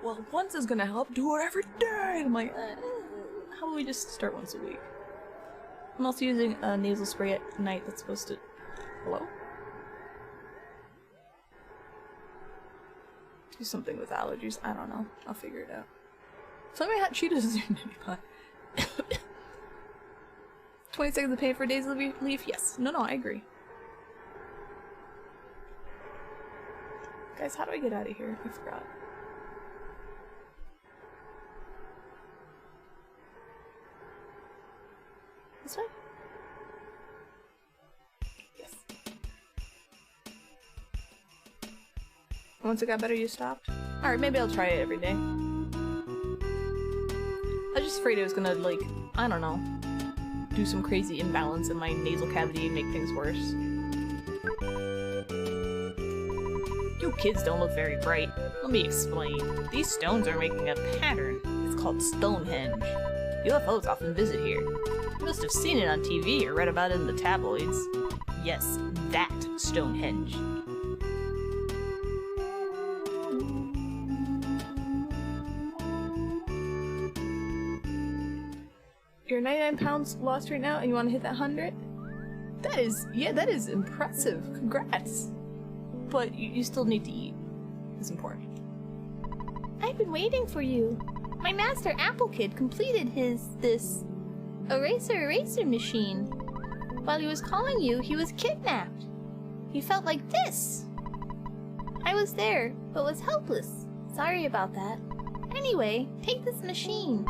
well, once is gonna help, do it every day! And I'm like, how about we just start once a week? I'm also using a nasal spray at night that's supposed to... Hello? Do something with allergies. I don't know. I'll figure it out. Tell me how Cheetos is your nitty pot. 20 seconds of pay for days leave? Yes. No, I agree. Guys, how do I get out of here? I forgot. This way? Yes. Once it got better, you stopped? Alright, maybe I'll try it every day. I was just afraid it was gonna, like, I don't know, do some crazy imbalance in my nasal cavity and make things worse. You kids don't look very bright. Let me explain. These stones are making a pattern. It's called Stonehenge. UFOs often visit here. You must have seen it on TV or read about it in the tabloids. Yes, that Stonehenge. 99 pounds lost right now, and you want to hit that 100? That is, yeah, that is impressive. Congrats. But you still need to eat. It's important. I've been waiting for you. My master Apple Kid completed this eraser machine. While he was calling you, he was kidnapped. He felt like this. I was there, but was helpless. Sorry about that. Anyway, take this machine.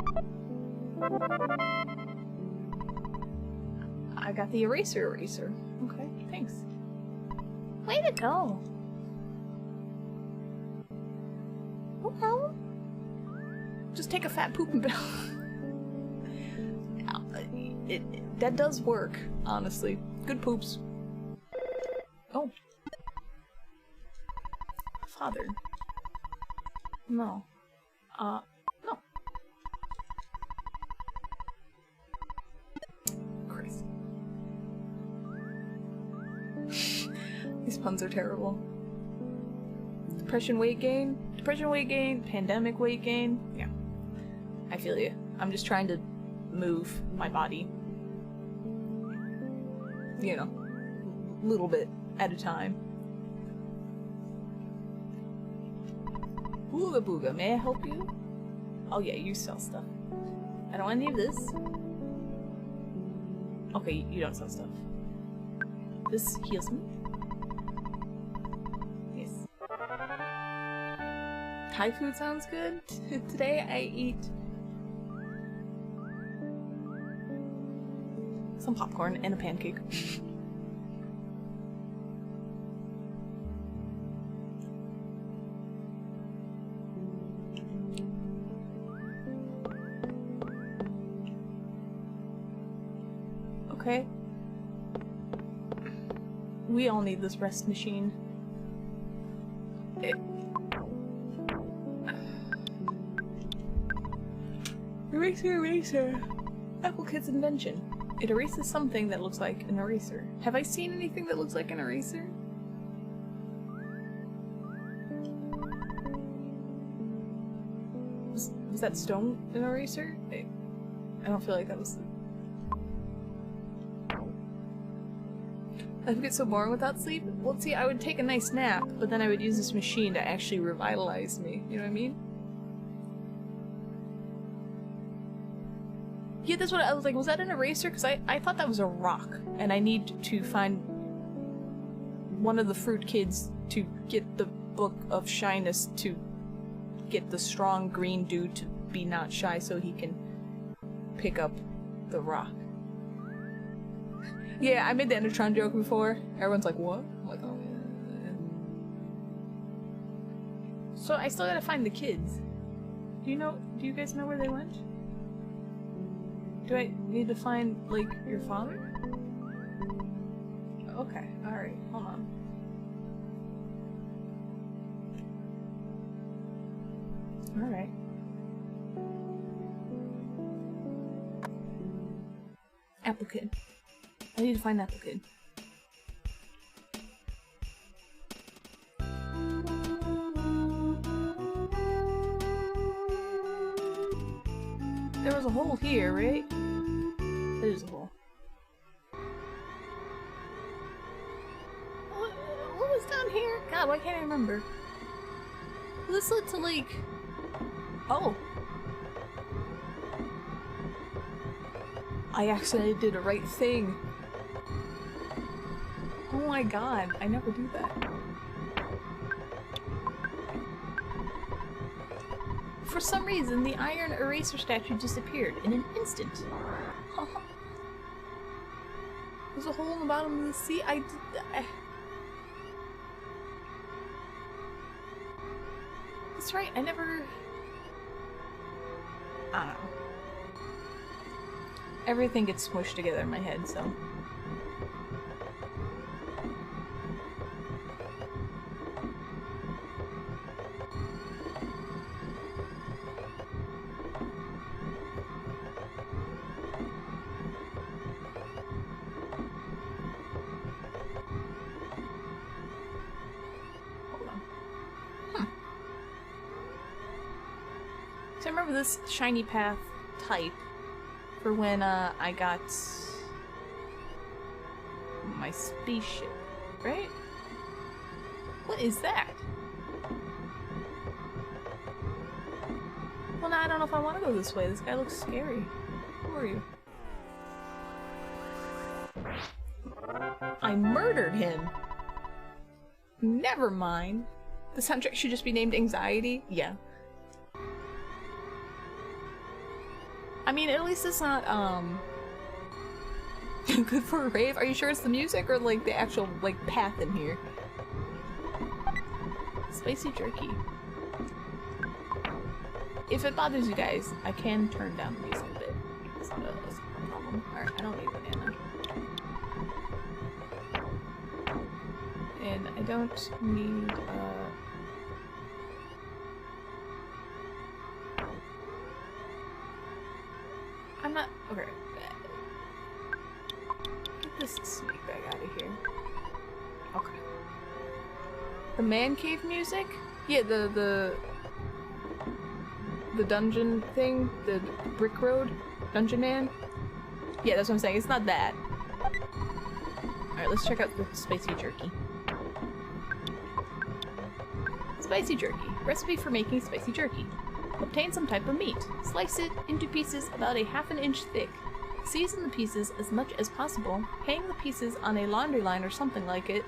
I got the eraser. Okay, thanks. Way to go. No problem. Just take a fat pooping pill. That does work, honestly. Good poops. Oh. Father. No. No. Chris. These puns are terrible. Depression, weight gain, pandemic weight gain. Yeah. I feel you. I'm just trying to move my body. You know, a little bit at a time. Ooga booga, may I help you? Oh yeah, you sell stuff. I don't want any of this. Okay, you don't sell stuff. This heals me. Yes. Thai food sounds good. Today I eat some popcorn and a pancake. Okay. We all need this rest machine. Eraser. Apple Kid's invention. It erases something that looks like an eraser. Have I seen anything that looks like an eraser? Was that stone an eraser? I don't feel like that was... I would get so boring without sleep. Well, see, I would take a nice nap, but then I would use this machine to actually revitalize me. You know what I mean? Yeah, that's what I was like. Was that an eraser? Because I thought that was a rock, and I need to find one of the fruit kids to get the book of shyness to get the strong green dude to be not shy so he can pick up the rock. Yeah, I made the Endertron joke before. Everyone's like, what? I'm like, oh yeah. So I still gotta find the kids. Do you guys know where they went? Do I need to find, like, your father? Okay, alright, hold on. Alright. Apple Kid. I need to find Apple Kid. There was a hole here, right? There's a hole. What was down here? God, why can't I remember? This led to, like... Oh. I accidentally did the right thing. Oh my god, I never do that. For some reason, the iron eraser statue disappeared in an instant. There's a hole in the bottom of the sea. That's right, I don't know. Everything gets smushed together in my head, so... So I remember this shiny path type for when I got my spaceship, right? What is that? Well, now I don't know if I want to go this way. This guy looks scary. Who are you? I murdered him! Never mind. The soundtrack should just be named Anxiety? Yeah. I mean, at least it's not, good for a rave? Are you sure it's the music or, like, the actual, like, path in here? Spicy jerky. If it bothers you guys, I can turn down the music a bit. It's not a problem. Alright, I don't need banana. And I don't need, I'm not- okay. Get this snake bag out of here. Okay. The man cave music? Yeah, the dungeon thing? The brick road? Dungeon man? Yeah, that's what I'm saying. It's not that. Alright, let's check out the spicy jerky. Spicy jerky. Recipe for making spicy jerky. Obtain some type of meat. Slice it into pieces about a ½ inch thick. Season the pieces as much as possible. Hang the pieces on a laundry line or something like it.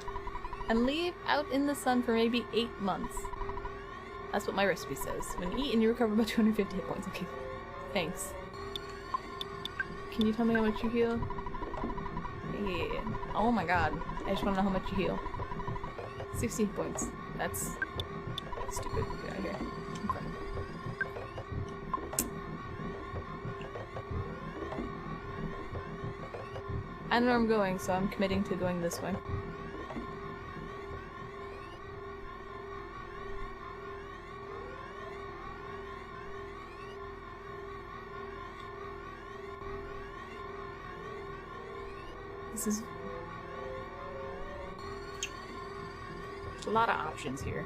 And leave out in the sun for maybe 8 months. That's what my recipe says. When eaten, you recover about 250 hit points. Okay. Thanks. Can you tell me how much you heal? Yeah. Oh my god. I just want to know how much you heal. 60 hit points. That's stupid. Get out of here. Okay. I don't know where I'm going, so I'm committing to going this way. This is... There's a lot of options here.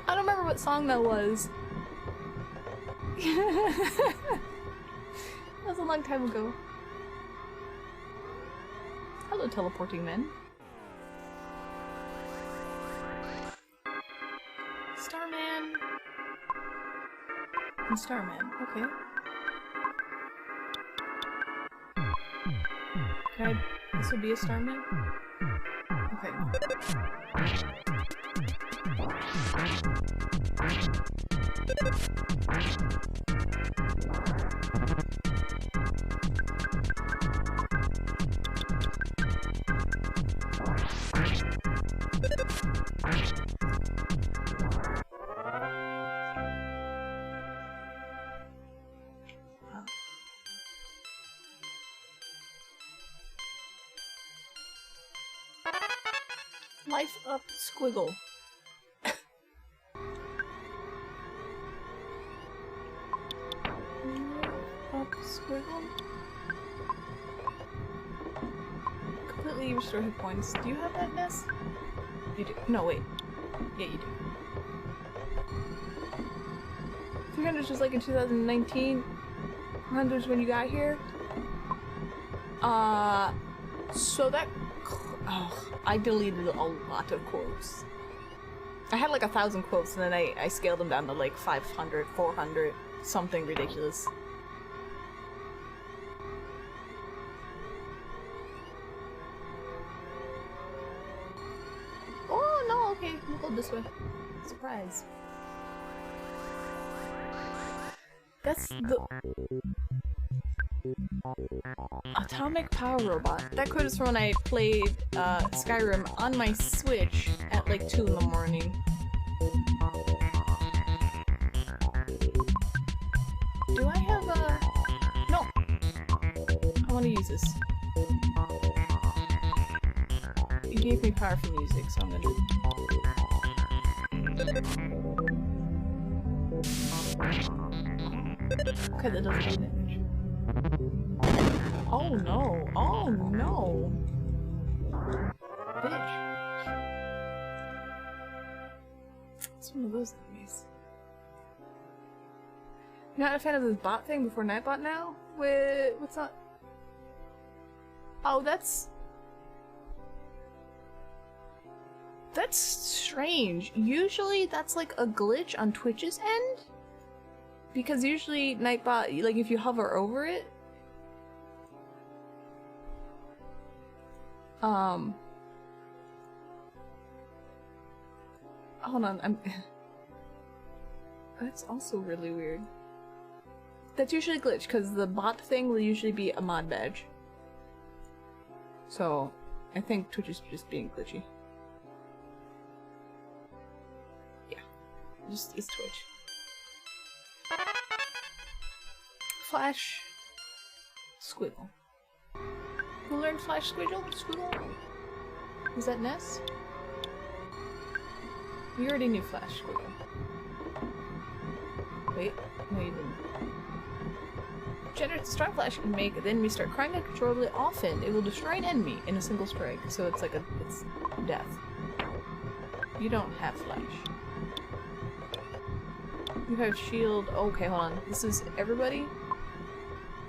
I don't remember what song that was. That was a long time ago. Hello, teleporting men. Starman. And Starman, okay. Can I... This would be a Starman? Okay. Life up squiggle. Up squiggle. Completely restore hit points. Do you have that, Ness? You do. No, wait. Yeah, you do. 300 was like in 2019. 400 when you got here. So that... Oh, I deleted a lot of quotes. I had like 1,000 quotes and then I scaled them down to like 500, 400, something ridiculous. Oh no, okay, we'll go this way. Surprise. That's the... Atomic Power Robot. That quote is from when I played Skyrim on my Switch at like 2 in the morning. Do I have a... No! I want to use this. You gave me powerful music, so I'm gonna... Okay, that doesn't do damage. Oh! Oh no. Oh no. Bitch. It's one of those enemies. You're not a fan of this bot thing before Nightbot now? What's up? Oh, that's strange. Usually that's like a glitch on Twitch's end. Because usually Nightbot, like if you hover over it, hold on, that's also really weird. That's usually a glitch, because the bot thing will usually be a mod badge. So, I think Twitch is just being glitchy. Yeah. It's Twitch. Flash Squiggle. Who learned Flash Squiggle? Was that Ness? We already knew Flash Squiggle. Wait, no you didn't. Generates a strong flash and make the enemy start crying uncontrollably often. It will destroy an enemy in a single strike. So it's like it's death. You don't have flash. You have shield. Okay, hold on. This is everybody?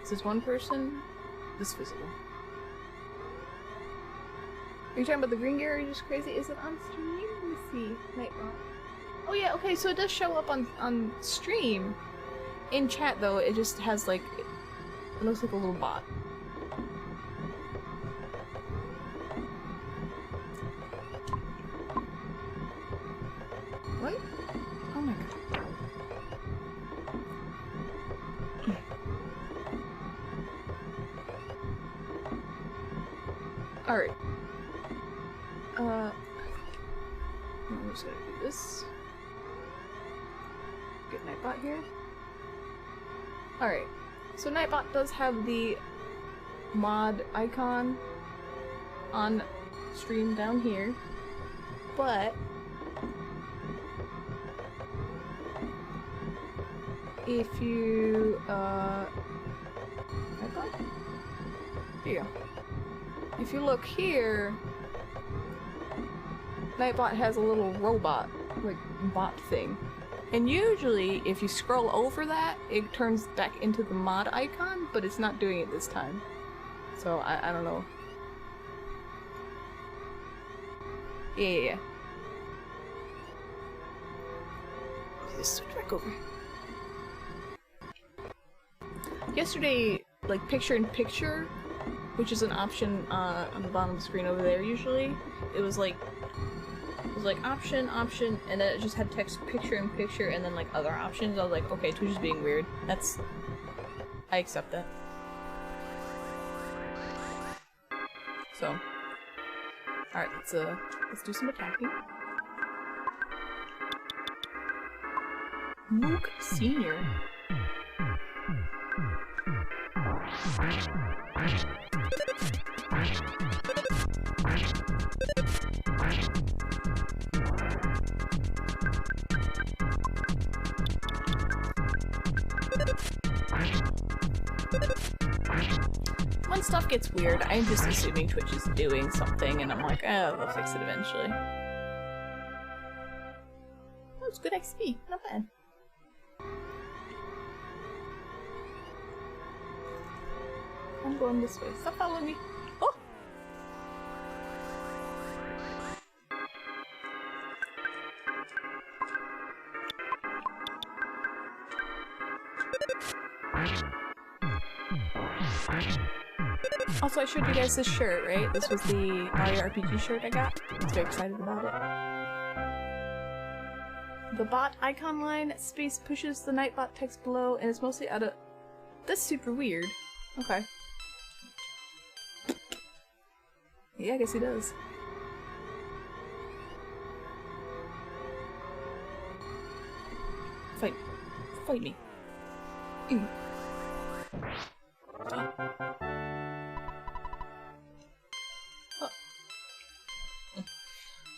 This is one person? This is visible. Are you talking about the green gear or are you just crazy? Is it on stream? Let me see. Nightbot. Oh yeah, okay, so it does show up on stream. In chat though, it just has like, it looks like a little bot. What? Oh my god. Alright. I'm just gonna do this. Get Nightbot here. Alright. So Nightbot does have the mod icon on stream down here, but if you Nightbot? Here you go. If you look here, Nightbot has a little robot, like, bot thing. And usually, if you scroll over that, it turns back into the mod icon, but it's not doing it this time. So, I don't know. Yeah. Just switch back over. Yesterday, like, picture-in-picture, which is an option on the bottom of the screen over there usually, it was like option, and then it just had text picture-in-picture and then like other options. I was like, okay, Twitch is being weird. I accept that. So, alright, let's do some attacking. Mook Senior. When stuff gets weird, I'm just assuming Twitch is doing something, and I'm like, oh, they'll fix it eventually. Oh, it's good XP. Not bad. I'm going this way. Stop following me. Oh! Also, I showed you guys this shirt, right? This was the Mario RPG shirt I got. I was very excited about it. The bot icon line space pushes the Nightbot text below, and it's mostly out of... That's super weird. Okay. Yeah, I guess he does. Fight. Fight me. Oh.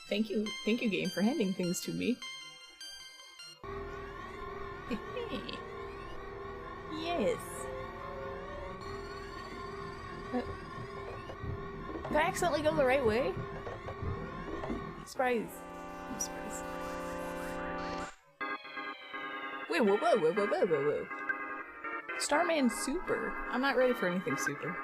Thank you, game, for handing things to me. Yes. Did I accidentally go the right way? Surprise. I'm surprised. Wait, whoa. Starman Super. I'm not ready for anything super.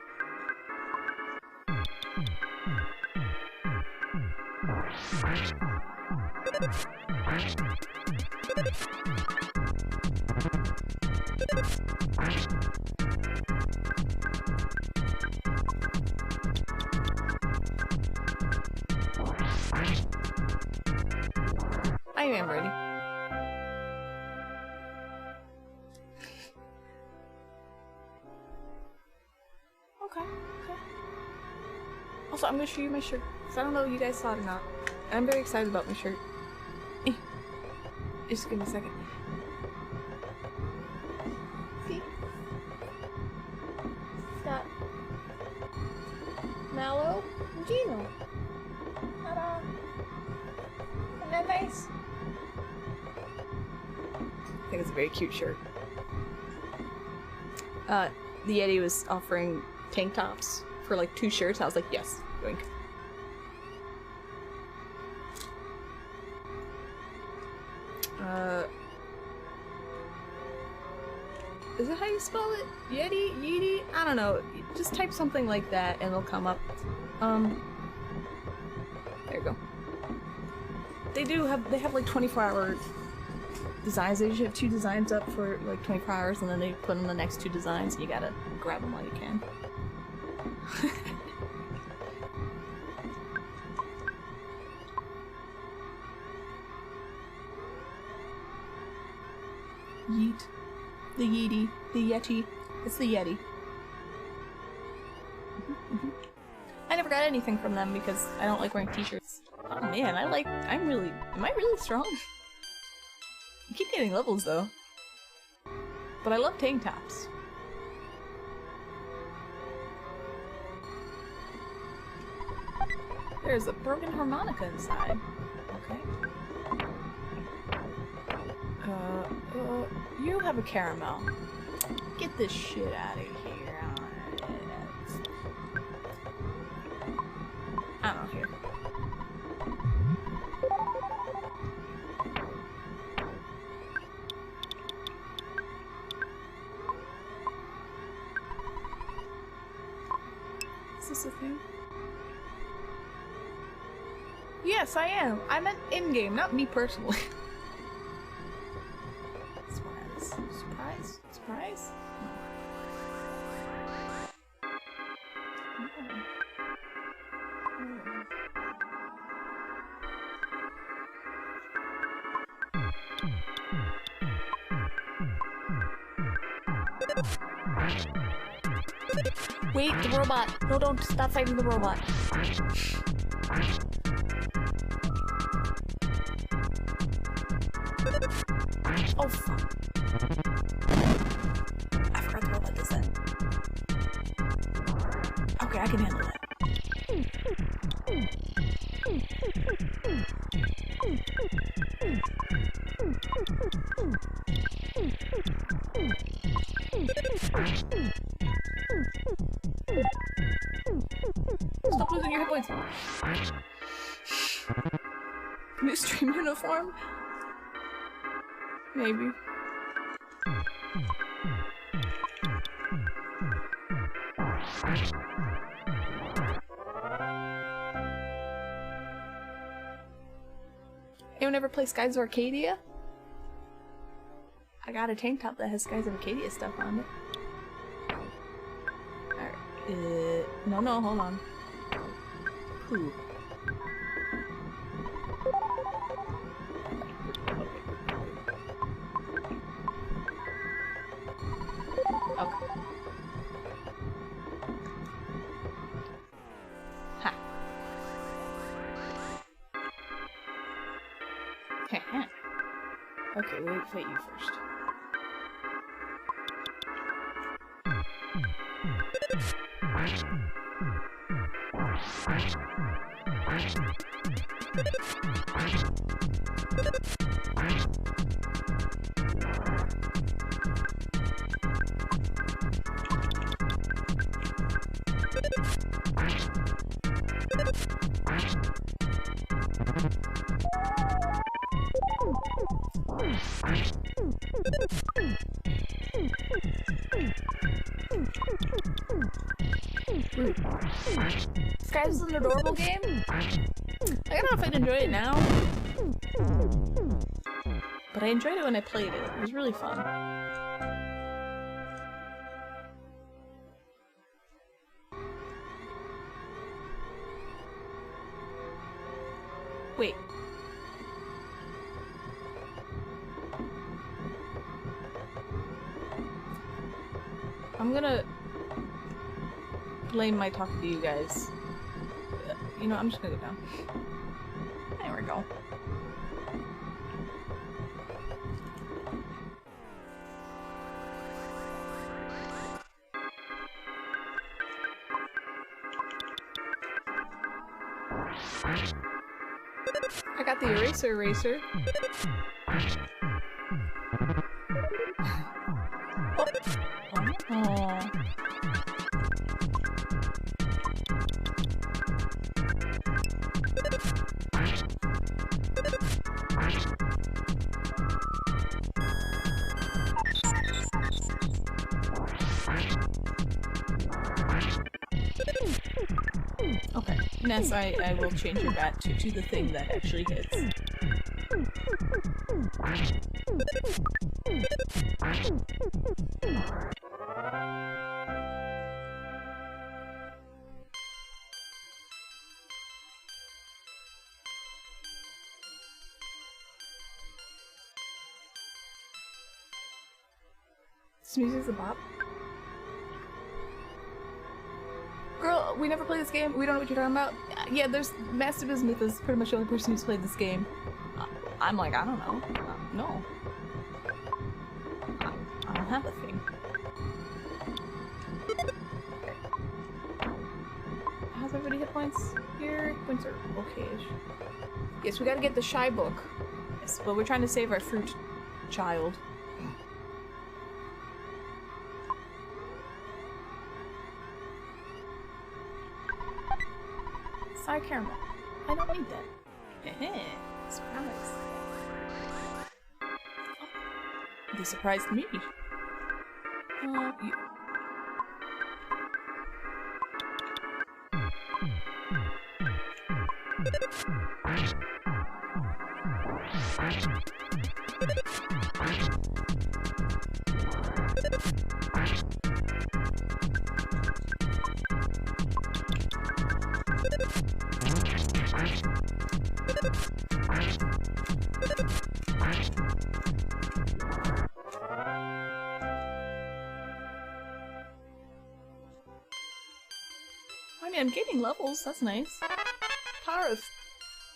I am ready. Okay. Also, I'm gonna show you my shirt. Cause I don't know if you guys saw it or not. And I'm very excited about my shirt. Just give me a second. See? It's got Mallow and Gino. Ta-da! Isn't that nice? I think it's a very cute shirt. The Yeti was offering tank tops for like 2 shirts. I was like, yes, yoink. Is it how you spell it? Yeti? Yeti? I don't know. Just type something like that and it'll come up. There you go. They have like 24-hour designs. They usually have 2 designs up for like 24 hours and then they put in the next 2 designs and you gotta grab them while you can. Yeet. The Yeti. The Yeti. It's the Yeti. I never got anything from them because I don't like wearing t-shirts. Oh man, am I really strong? I keep getting levels though. But I love tank tops. There's a broken harmonica inside. Okay. You have a caramel. Get this shit out of here. I don't know here. Is this a thing? Yes, I am. I meant in-game, not me personally. Surprise? Wait, the robot! No, don't stop fighting the robot. Oh, fuck. I forgot the robot does that. Okay, I can handle that. Stop losing your hit points. New stream uniform? Maybe. Anyone ever play Skies of Arcadia? I got a tank top that has Skies of Arcadia stuff on it. Alright. No, hold on. Who? Okay. Ha. Okay, we'll fight you first. Guys, this is an adorable game. I don't know if I'd enjoy it now, but I enjoyed it when I played it. It was really fun. Wait. I'm gonna blame my talking to you guys. You know, I'm just gonna go down. There we go. I got the eraser. Oh. Okay, Ness, I will change your bat to the thing that actually hits. This music's a bop. Girl, we never played this game. We don't know what you're talking about. Yeah, there's Master Bismuth is pretty much the only person who's played this game. I'm like, I don't know. No. I don't have a thing. How's everybody hit points? Here, points are okay-ish. Yes, we gotta get the shy book. Yes, but we're trying to save our fruit child. Sour caramel. I don't need that. Surprise. Oh, they surprised me. You. I mean, I'm getting levels, that's nice. Power of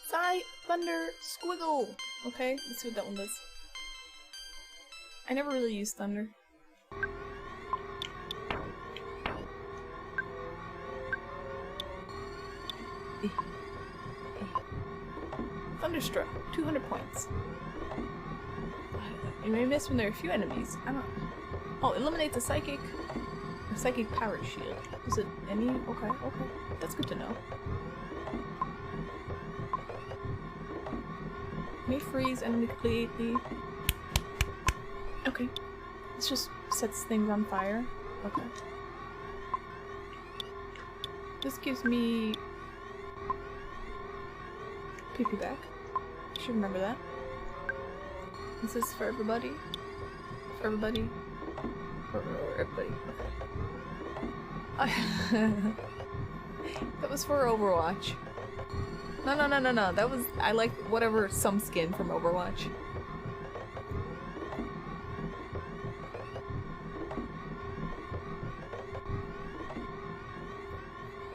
Psy, Thunder, Squiggle! Okay, let's see what that one does. I never really used Thunder. Thunderstruck, 200 points. You may miss when there are a few enemies. I don't... Oh, eliminates a psychic power shield. Is it any? Okay, okay. That's good to know. May freeze enemy completely. Okay. This just sets things on fire. Okay. This gives me PP back. Should remember that. This is for everybody. For everybody. For everybody. Okay. That was for Overwatch. No. That was... I like whatever some skin from Overwatch.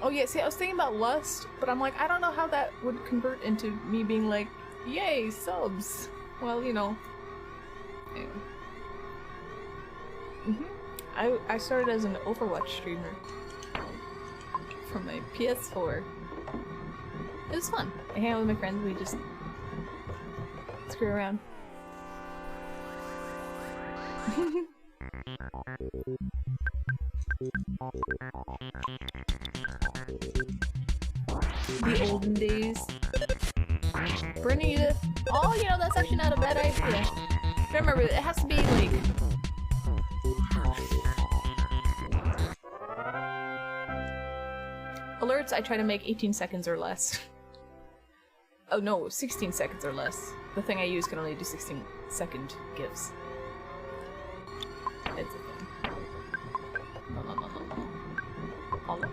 Oh yeah, see, I was thinking about Lust, but I'm like, I don't know how that would convert into me being like, yay, subs! Well, you know. Anyway. I started as an Overwatch streamer. From my PS4. It was fun. I hang out with my friends, we just screw around. The olden days. Bernita. Oh, you know, that's actually not a bad idea. Remember, it has to be like... Alerts, I try to make 18 seconds or less. Oh no, 16 seconds or less. The thing I use can only do 16-second GIFs. It's a thing. No. Hold on.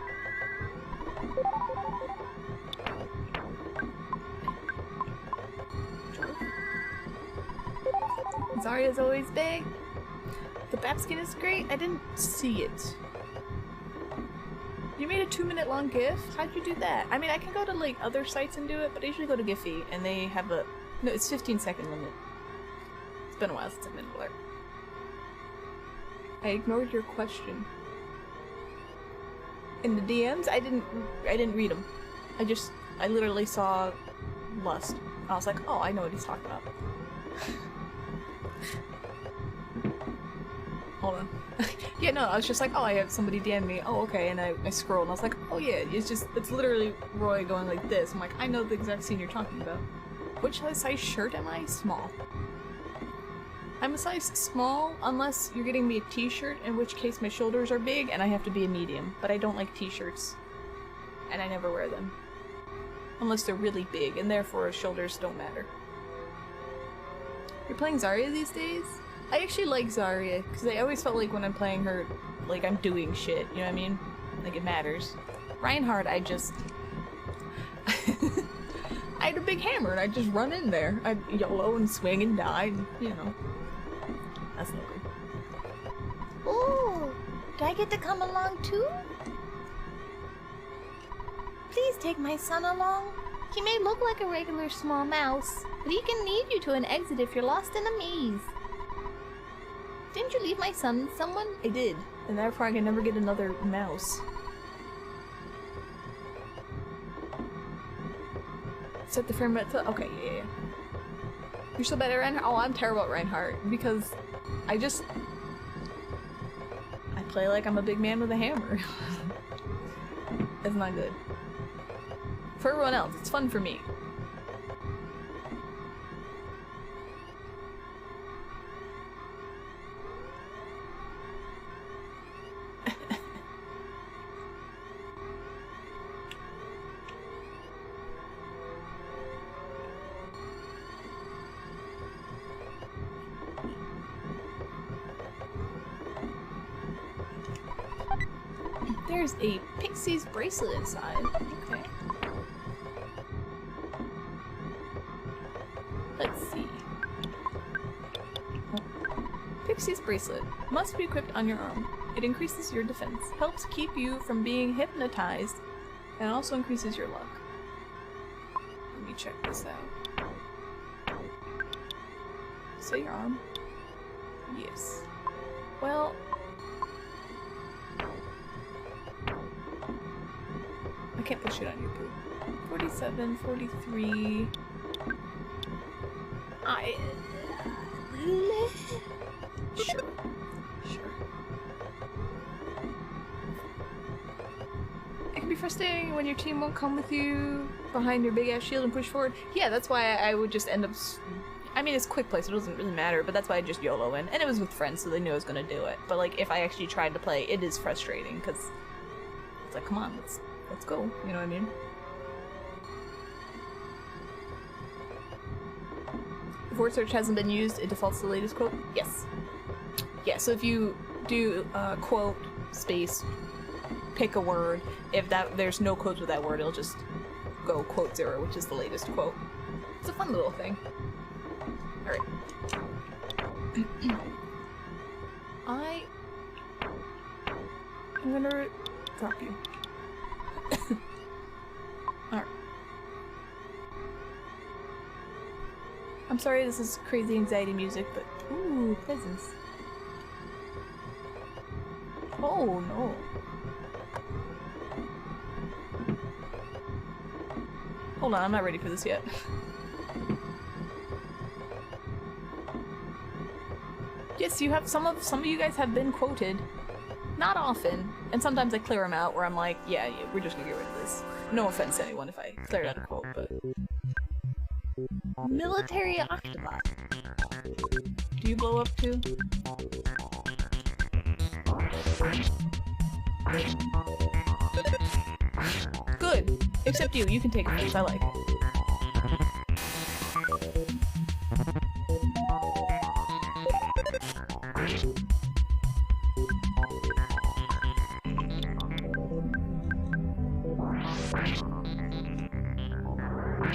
Zarya's always big. The bat skin is great. I didn't see it. You made a 2-minute long GIF? How'd you do that? I mean, I can go to like other sites and do it, but I usually go to Giphy and they have a no. It's 15-second limit. It's been a while since I've been there. I ignored your question. In the DMs, I didn't read them. I literally saw lust. I was like, oh, I know what he's talking about. Hold on. Yeah, no, I was just like, oh, I have somebody DM me. Oh, okay, and I scrolled and I was like, oh yeah, it's literally Roy going like this. I'm like, I know the exact scene you're talking about. Which size shirt am I? Small. I'm a size small unless you're getting me a t-shirt, in which case my shoulders are big and I have to be a medium. But I don't like t-shirts. And I never wear them. Unless they're really big, and therefore shoulders don't matter. You're playing Zarya these days? I actually like Zarya, because I always felt like when I'm playing her, like I'm doing shit, you know what I mean? Like it matters. Reinhardt, I had a big hammer and I just run in there. I'd YOLO and swing and die, and, you know. That's no good. Ooh, do I get to come along too? Please take my son along. He may look like a regular small mouse, but he can lead you to an exit if you're lost in a maze. Didn't you leave my son with someone? I did, and therefore I can never get another mouse. Set the frame rate to— okay, yeah. You're so bad at Reinhardt? Oh, I'm terrible at Reinhardt, because I play like I'm a big man with a hammer. It's not good. For everyone else, it's fun for me. There's a Pixie's bracelet inside. Okay. Let's see. Pixie's bracelet must be equipped on your arm. It increases your defense, helps keep you from being hypnotized, and also increases your luck. Let me check this out. Say your arm. Yes. Well, I can't put shit on your poop. 47, 43. Sure. It can be frustrating when your team won't come with you behind your big ass shield and push forward. Yeah, that's why I would just end up. I mean, it's quick play, so it doesn't really matter, but that's why I just YOLO in. And it was with friends, so they knew I was gonna do it. But, like, if I actually tried to play, it is frustrating, because it's like, come on, let's go, you know what I mean? If word search hasn't been used, it defaults to the latest quote? Yes. Yeah, so if you do quote, space, pick a word, if there's no quotes with that word, it'll just go quote 0, which is the latest quote. It's a fun little thing. Alright. I'm gonna drop you. Alright. I'm sorry this is crazy anxiety music, but ooh, presents. Oh no. Hold on, I'm not ready for this yet. Yes, you have some of you guys have been quoted. Not often, and sometimes I clear them out where I'm like, yeah, we're just gonna get rid of this. No offense to anyone if I cleared out a quote, but... Military Octobot. you blow up too? Good. Except you. You can take offense. I like it.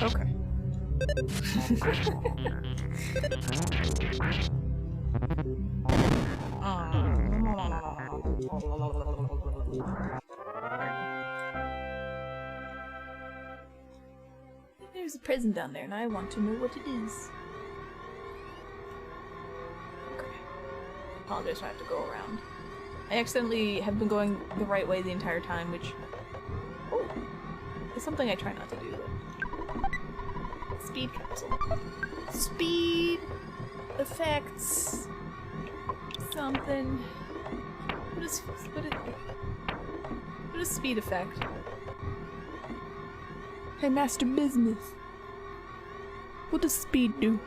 Okay. There's a present down there, and I want to know what it is. Okay. Apologize if I have to go around. I accidentally have been going the right way the entire time, which is something I try not to do. Speed capsule. Speed effects. Something. What is speed effect? Hey, Master Business. What does speed do?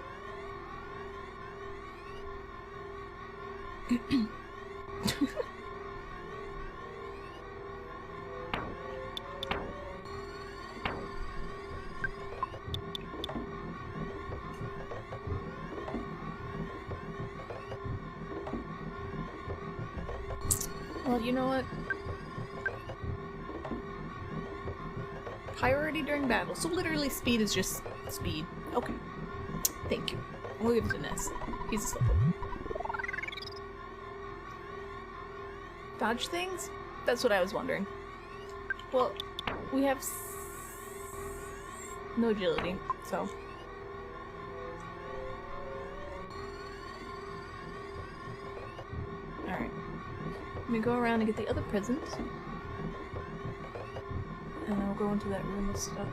Well, you know what? Priority during battle. So literally speed is just speed. Okay. Thank you. We'll give it to Ness. He's a slipper. Dodge things? That's what I was wondering. Well, we have no agility, so... Alright. Let me go around and get the other presents. And then we'll go into that room with stuff.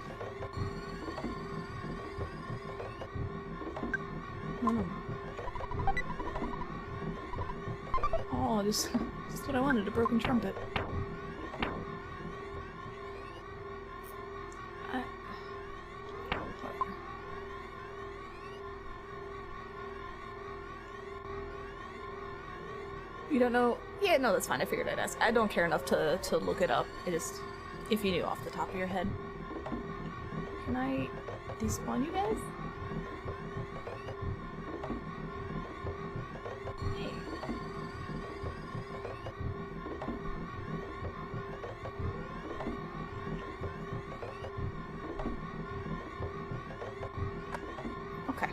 No. Oh, just what I wanted, a broken trumpet. You don't know? Yeah, no, that's fine. I figured I'd ask. I don't care enough to look it up. I just... If you knew off the top of your head. Can I despawn you guys? Hey. Okay.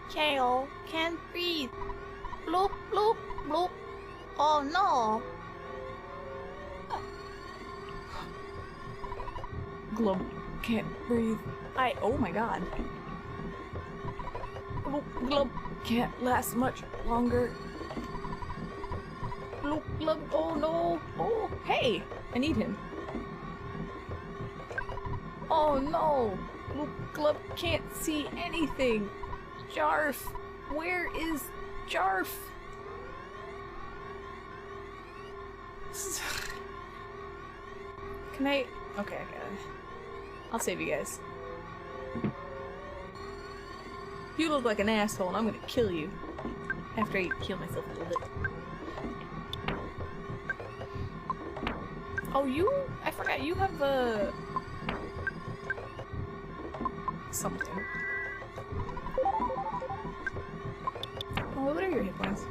Kale, can't breathe. Bloop, bloop, bloop. Oh no. Glub can't breathe. Oh my god. Glub, glub can't last much longer. Glub, glub, oh no. Oh, hey, I need him. Oh no. Glub, glub can't see anything. Jarf, where is Jarf? Can I? Okay, I got it. I'll save you guys. You look like an asshole and I'm gonna kill you. After I heal myself a little bit. Oh, I forgot, you have something. Oh, what are your hit points?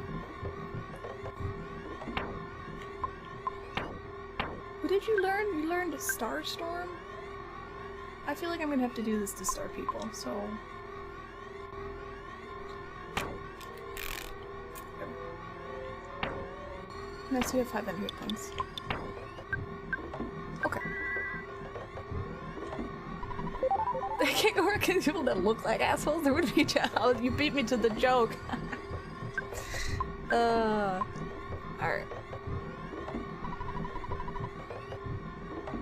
What did you learn? You learned Starstorm? I feel like I'm gonna have to do this to star people, so... Nice, you have 500 hit points. Okay. I can't go work with people that look like assholes. There would be you beat me to the joke. Alright.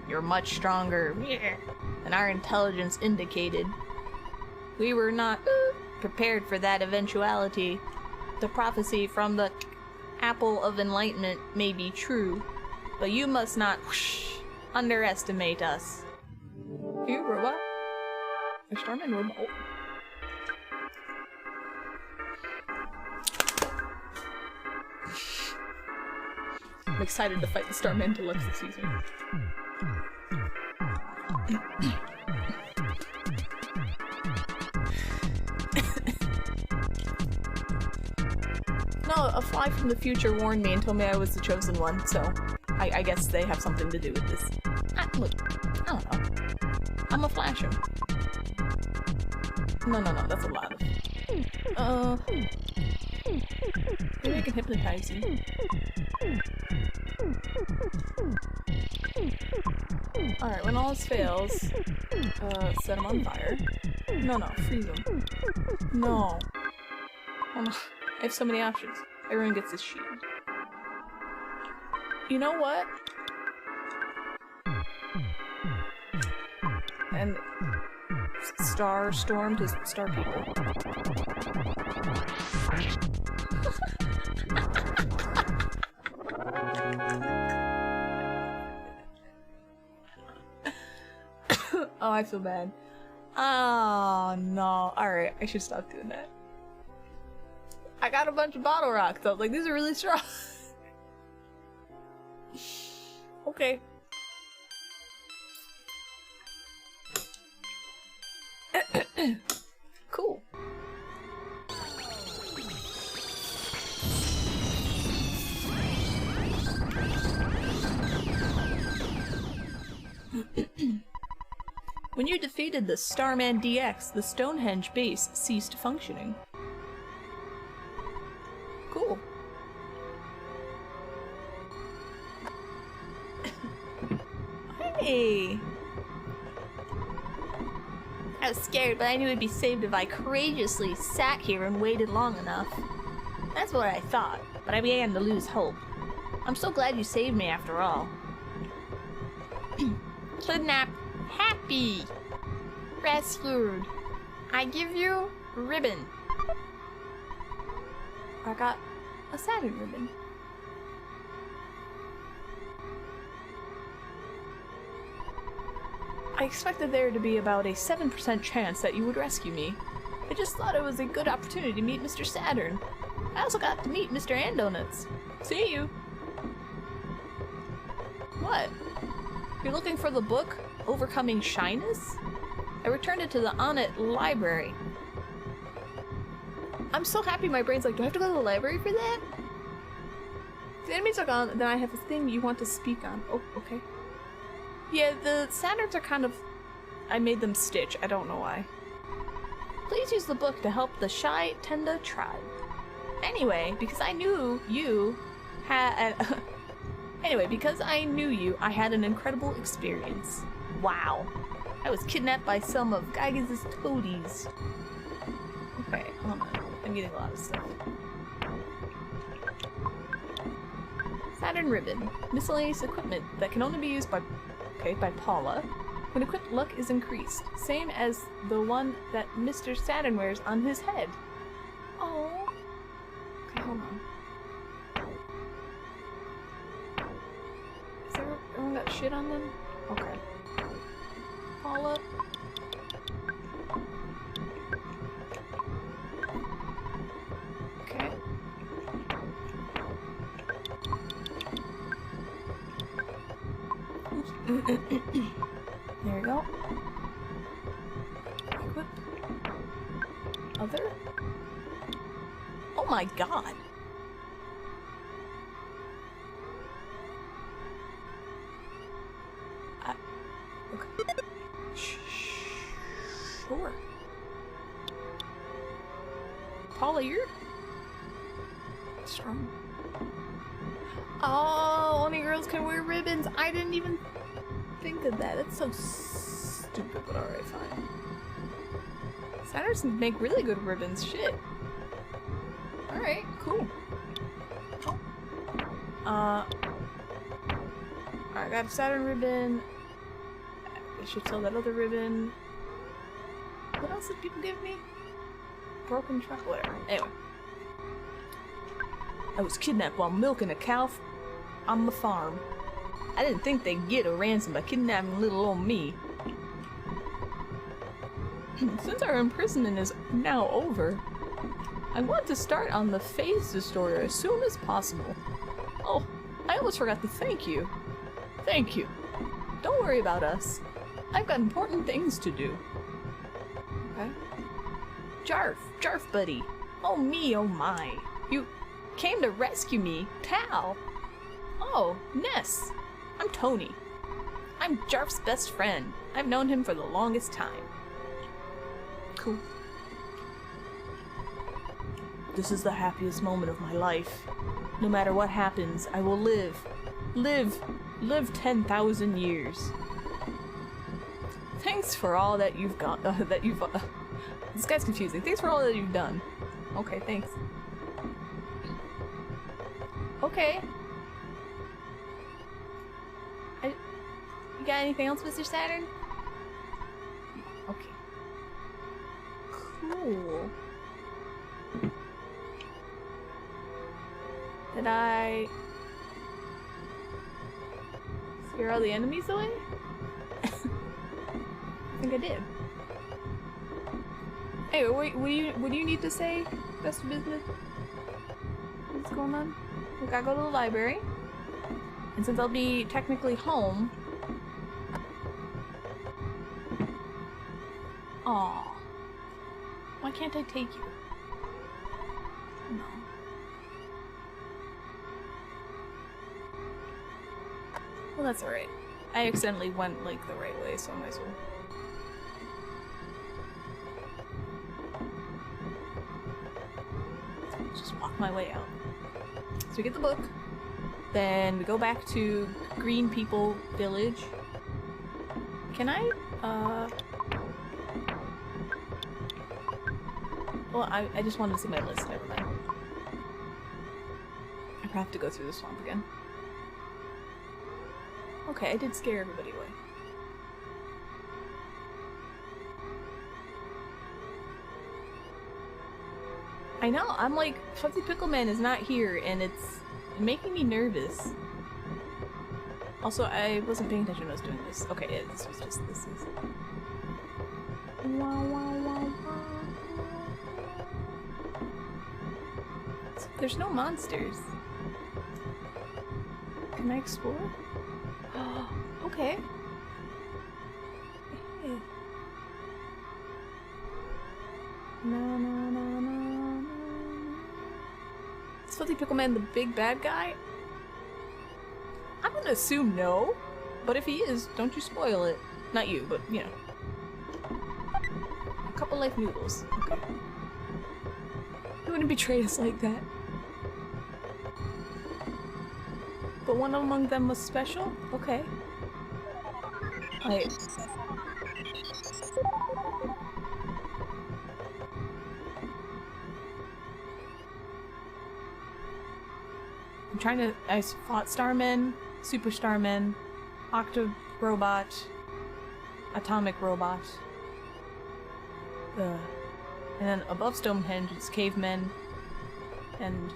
You're much stronger than our intelligence indicated. We were not prepared for that eventuality. The prophecy from the Apple of Enlightenment may be true, but you must not underestimate us. You robot? A Starman robot. Oh. I'm excited to fight the Starman Deluxe this season. No, a fly from the future warned me and told me I was the chosen one, so I guess they have something to do with this. Look, I don't know. I'm a flasher. No, that's a lot of... maybe I can hypnotize you. Alright, when all else fails, set him on fire. No, freeze him. No. Oh no. I have so many options. Everyone gets this shield. You know what? And Star Storm to Star People. Oh, I feel bad. Oh no. Alright, I should stop doing that. I got a bunch of bottle rocks. I was like, these are really strong. Okay. Cool. When you defeated the Starman DX, the Stonehenge base ceased functioning. Cool. Hey! I was scared, but I knew it'd be saved if I courageously sat here and waited long enough. That's what I thought, but I began to lose hope. I'm so glad you saved me after all. Kidnapped. Happy. Rescued. I give you ribbon. I got a Saturn Ribbon. I expected there to be about a 7% chance that you would rescue me. I just thought it was a good opportunity to meet Mr. Saturn. I also got to meet Mr. Andonuts. See you. What? You're looking for the book, Overcoming Shyness? I returned it to the Onit library. I'm so happy my brain's like, do I have to go to the library for that? If the enemies are gone, then I have a thing you want to speak on. Oh, okay. Yeah, the Saturns are kind of... I made them Stitch. I don't know why. Please use the book to help the Shy Tenda tribe. Anyway, because I knew you had... because I knew you, I had an incredible experience. Wow. I was kidnapped by some of Gygas' toadies. Okay, hold on. I'm getting a lot of stuff. Saturn Ribbon. Miscellaneous equipment that can only be used by Paula when equipped luck is increased. Same as the one that Mr. Saturn wears on his head. Oh. Okay, hold on. Is everyone got shit on them? Okay. Paula. Okay. There we go. Equip. Other. Oh my god. Okay. Sure. Paula, you're strong. Oh, only girls can wear ribbons. I didn't even think of that. That's so stupid, but alright, fine. Saturns make really good ribbons. Shit. Alright, cool. I got a Saturn ribbon. I should sell that other ribbon. What else did people give me? Broken truck, whatever. Anyway. I was kidnapped while milking a cow on the farm. I didn't think they'd get a ransom by kidnapping little old me. Since our imprisonment is now over, I want to start on the phase destroyer as soon as possible. Oh, I almost forgot to thank you. Thank you. Don't worry about us. I've got important things to do. Okay. Jarf buddy. Oh me, oh my. You came to rescue me, pal. Oh, Ness. I'm Tony. I'm Jarf's best friend. I've known him for the longest time. Cool. This is the happiest moment of my life. No matter what happens, I will live 10,000 years. Thanks for all that you've got, this guy's confusing. Thanks for all that you've done. Okay, thanks. Okay. You got anything else, Mr. Saturn? Okay. Cool. Did I scare all the enemies away? I think I did. Hey, wait, what do you need to say? Best of business? What's going on? We gotta go to the library. And since I'll be technically home... Aw. Why can't I take you? No. Well, that's alright. I accidentally went, like, the right way, so I might as well. Just walk my way out. So we get the book, then we go back to Green People Village. Can I, well, I just wanted to see my list, never mind. I have to go through the swamp again. Okay, I did scare everybody away. I know, I'm like, Fuzzy Pickle Man is not here, and it's making me nervous. Also, I wasn't paying attention when I was doing this. Okay, yeah, this was just, this is... There's no monsters. Can I explore? Okay. Hey. No, no, no, no, no. Is Fuzzy Pickle Man the big bad guy? I'm gonna assume no, but if he is, don't you spoil it. Not you, but you know. A couple life noodles. Okay. He wouldn't betray us like that. But one among them was special? Okay. I'm trying to... I fought Starman, Super Starman, Octo Robot, Atomic Robot. And then above Stonehenge it's Cavemen, and...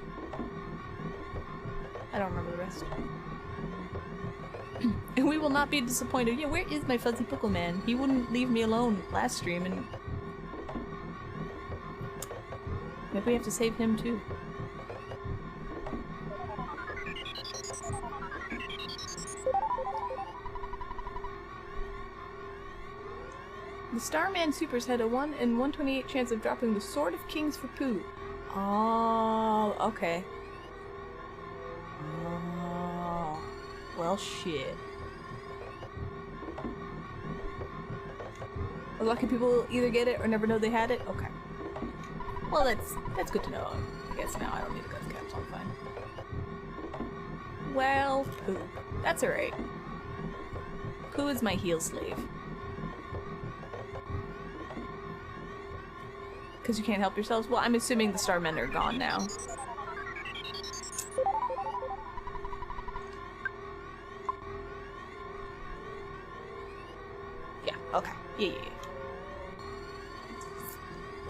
I don't remember the rest. And we will not be disappointed. Yeah, where is my Fuzzy Pickle Man? He wouldn't leave me alone last stream, and... maybe we have to save him too. The Starman Supers had a 1 in 128 chance of dropping the Sword of Kings for Pooh. Oh, okay. Oh, well, shit. The lucky people will either get it or never know they had it? Okay. Well, that's good to know. I guess now I don't need a gun cap, so I'm fine. Well, Pooh. That's alright. Pooh is my heel slave. Because you can't help yourselves? Well, I'm assuming the Starmen are gone now. Yeah, okay. Yeah.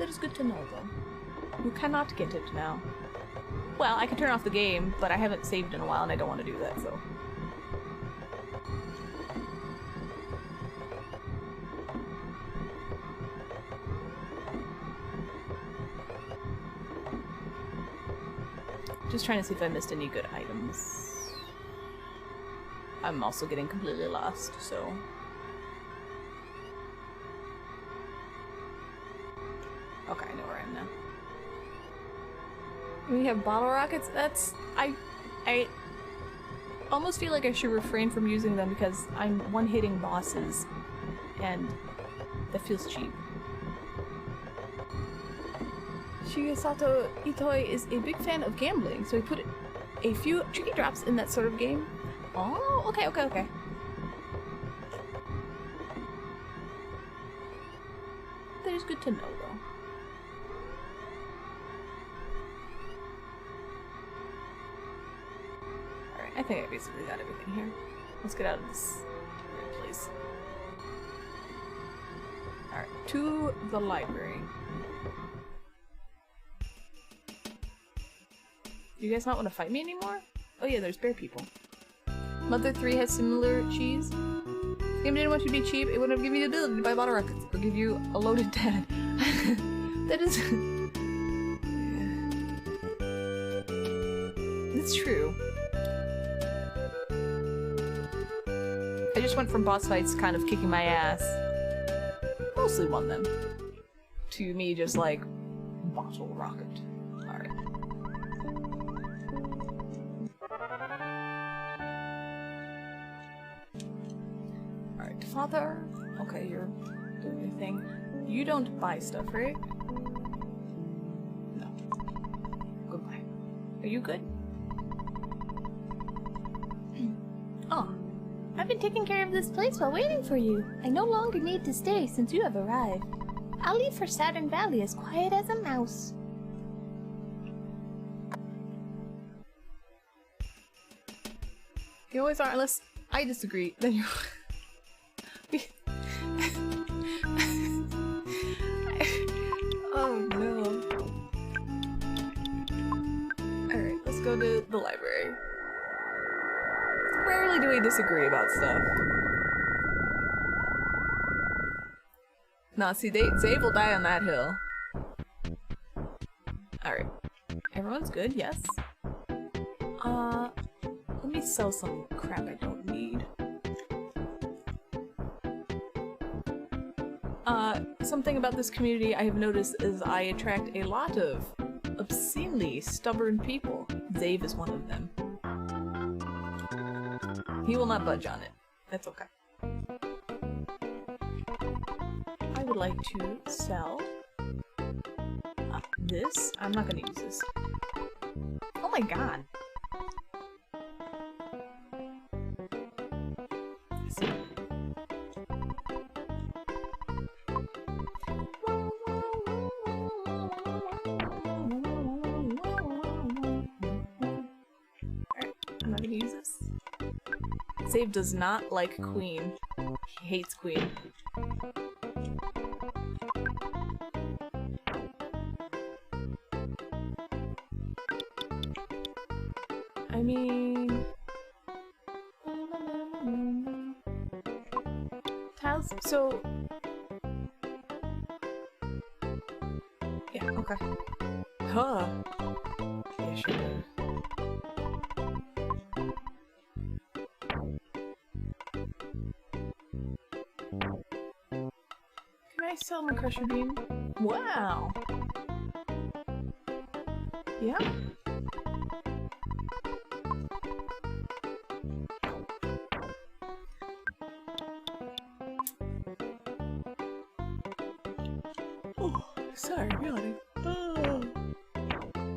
That is good to know, though. You cannot get it now. Well, I can turn off the game, but I haven't saved in a while and I don't want to do that, so... Just trying to see if I missed any good items. I'm also getting completely lost, so... Okay, I know where I am now. We have bottle rockets? That's... I almost feel like I should refrain from using them because I'm one-hitting bosses, and that feels cheap. Shigesato Itoi is a big fan of gambling, so he put a few tricky drops in that sort of game. Oh, okay. That is good to know, though. Alright, I think I basically got everything here. Let's get out of this weird place. Alright, to the library. Do you guys not want to fight me anymore? Oh yeah, there's bear people. Mother 3 has similar cheese. If the game didn't want you to be cheap, it wouldn't have given you the ability to buy bottle rockets or give you a loaded dad. That is... It's true. I just went from boss fights kind of kicking my ass. Mostly won them. To me just like, bottle rocket. Alright. Alright, father. Okay, you're doing your thing. You don't buy stuff, right? No. Goodbye. Are you good? Oh, I've been taking care of this place while waiting for you. I no longer need to stay since you have arrived. I'll leave for Saturn Valley as quiet as a mouse. You always are, unless I disagree, then you... Oh no. Alright, let's go to the library. Rarely do we disagree about stuff. Nah, see, Zave will die on that hill. Alright. Everyone's good, yes? Let me sell some crap I don't need. Something about this community I have noticed is I attract a lot of obscenely stubborn people. Zave is one of them. He will not budge on it. That's okay. I would like to sell this. I'm not gonna use this. Oh my god. Let's see. Alright, I'm not gonna use this. Save does not like Queen. He hates Queen. I mean... Tiles, so... Yeah, okay. Huh. Yeah, sure. Can I sell my crusher beam? Wow! Yeah? Oh, sorry, I'm yawning. Oh.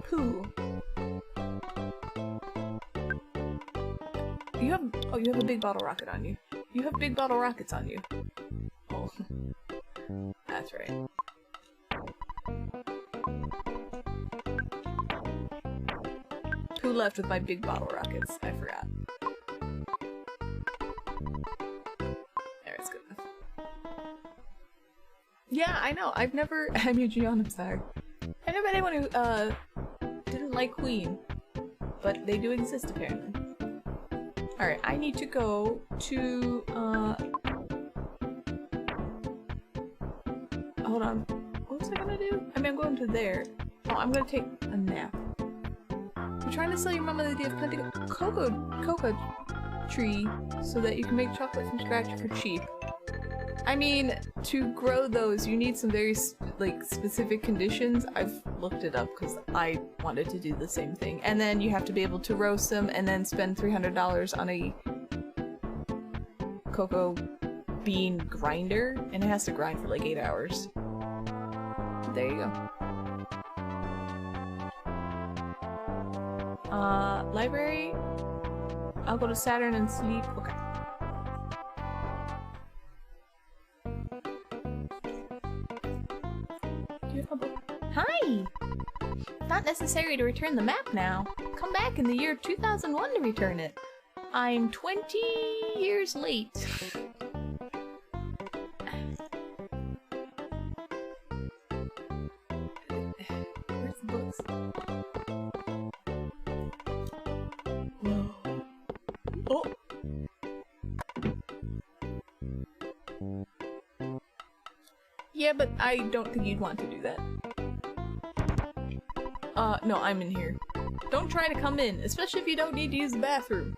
Poo. You have- oh, you have a big bottle rocket on you. You have big bottle rockets on you. Oh. That's right. Who left with my big bottle rockets? I forgot. There, it's good enough. Yeah, I know. I've never- I'm Eugene, I'm sorry. I've never met anyone who, didn't like Queen. But they do exist, apparently. Alright, I need to go to, hold on. What was I gonna do? I mean, I'm going to there. Oh, I'm gonna take a nap. I'm trying to sell your mama the idea of planting a cocoa tree so that you can make chocolate from scratch for cheap. I mean, to grow those, you need some very specific conditions. I've looked it up because I wanted to do the same thing. And then you have to be able to roast them and then spend $300 on a cocoa bean grinder, and it has to grind for like 8 hours. There you go. Library? I'll go to Saturn and sleep. Okay. Do you have a book? Hi! Not necessary to return the map now. Come back in the year 2001 to return it. I'm 20 years late. Where's the books? Oh! Yeah, but I don't think you'd want to do that. No, I'm in here. Don't try to come in, especially if you don't need to use the bathroom.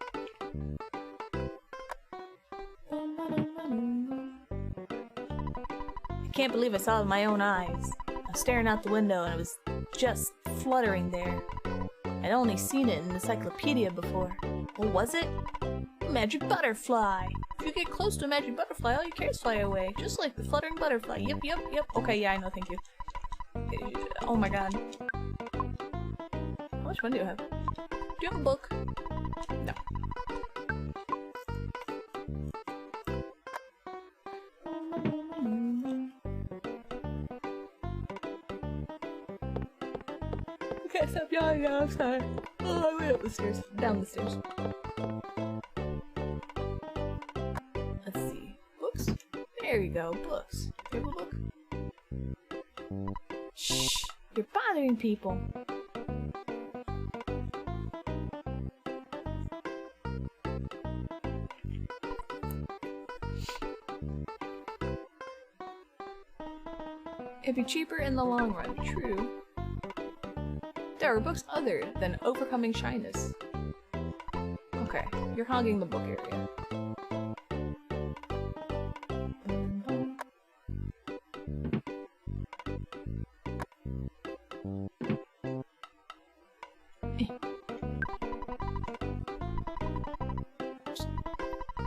I can't believe I saw it with my own eyes. I was staring out the window and it was just fluttering there. I'd only seen it in an encyclopedia before. What was it? A magic butterfly! If you get close to a magic butterfly, all your cares fly away. Just like the fluttering butterfly. Yep, yep, yep. Okay, yeah, I know, thank you. Oh my god. How much money do I have? Do you have a book? No. I can't stop yawning outside. Oh, I went up the stairs. Down the stairs. Let's see. Books? There you go. Books. Do you have a book? Shh! You're bothering people. It'd be cheaper in the long run, true. There are books other than Overcoming Shyness. Okay, you're hogging the book area.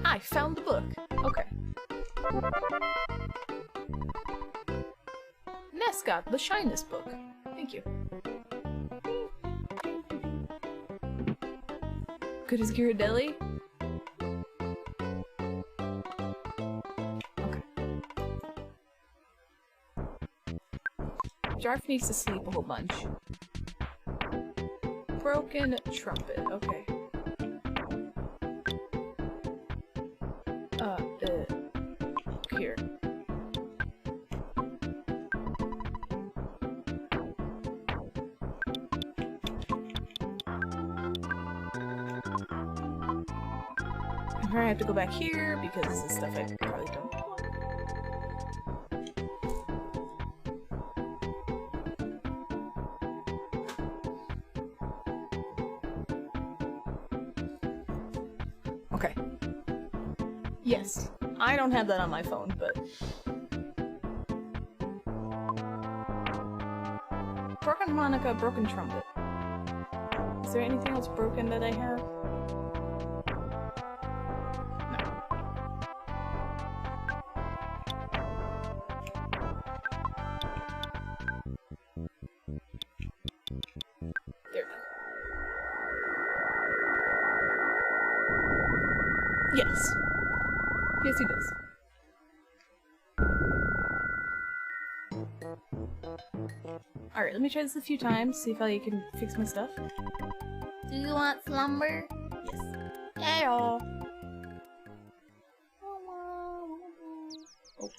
I found the book. Okay. Nescott, the Shyness book. Thank you. Good as Ghirardelli? Okay. Jarf needs to sleep a whole bunch. Broken trumpet. Okay. Here. I have to go back here because this is stuff I probably don't want. Okay. Yes. I don't have that on my phone, but... Broken harmonica, broken trumpet. Is there anything else broken that I have? Yes. Yes, he does. Alright, let me try this a few times, see if I can fix my stuff. Do you want slumber? Yes. Ayo. Oh.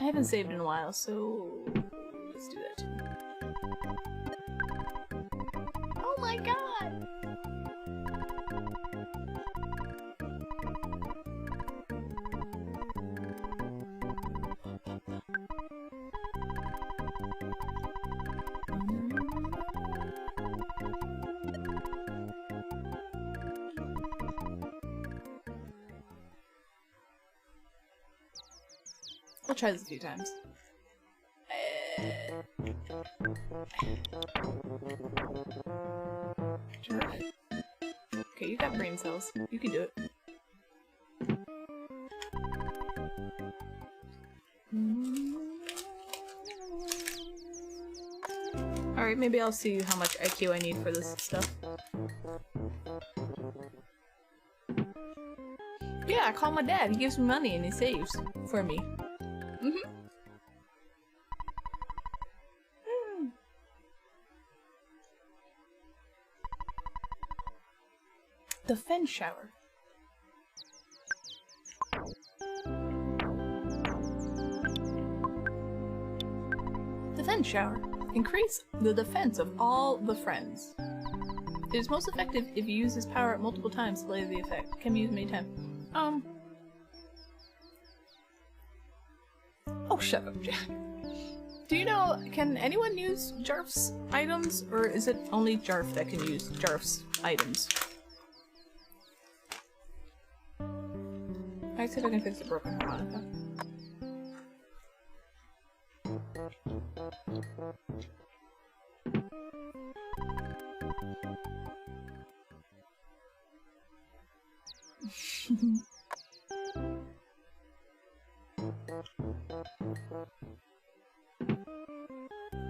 I haven't saved in a while, so let's do that too. Oh my god! We'll try this a few times. Sure. Okay, you got brain cells. You can do it. Alright, maybe I'll see how much IQ I need for this stuff. Yeah, I call my dad. He gives me money and he saves for me. The Fen Shower. The Fen Shower. Increase the defense of all the friends. It is most effective if you use this power multiple times to delay the effect. Can be used many times. Oh, shut up, Jack. Do you know, can anyone use Jarf's items? Or is it only Jarf that can use Jarf's items? I see if I can fix the broken harmonica.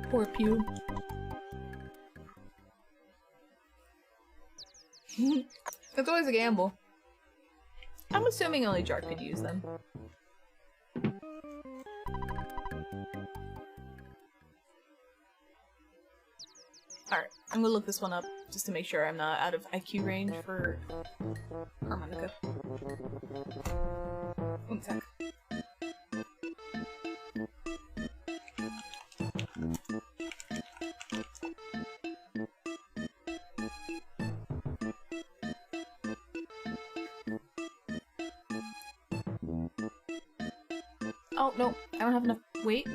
Poor Pew. It's always a gamble. I'm assuming only Jark could use them. Alright, I'm gonna look this one up just to make sure I'm not out of IQ range for harmonica. One sec. Oh, no, I don't have enough weight.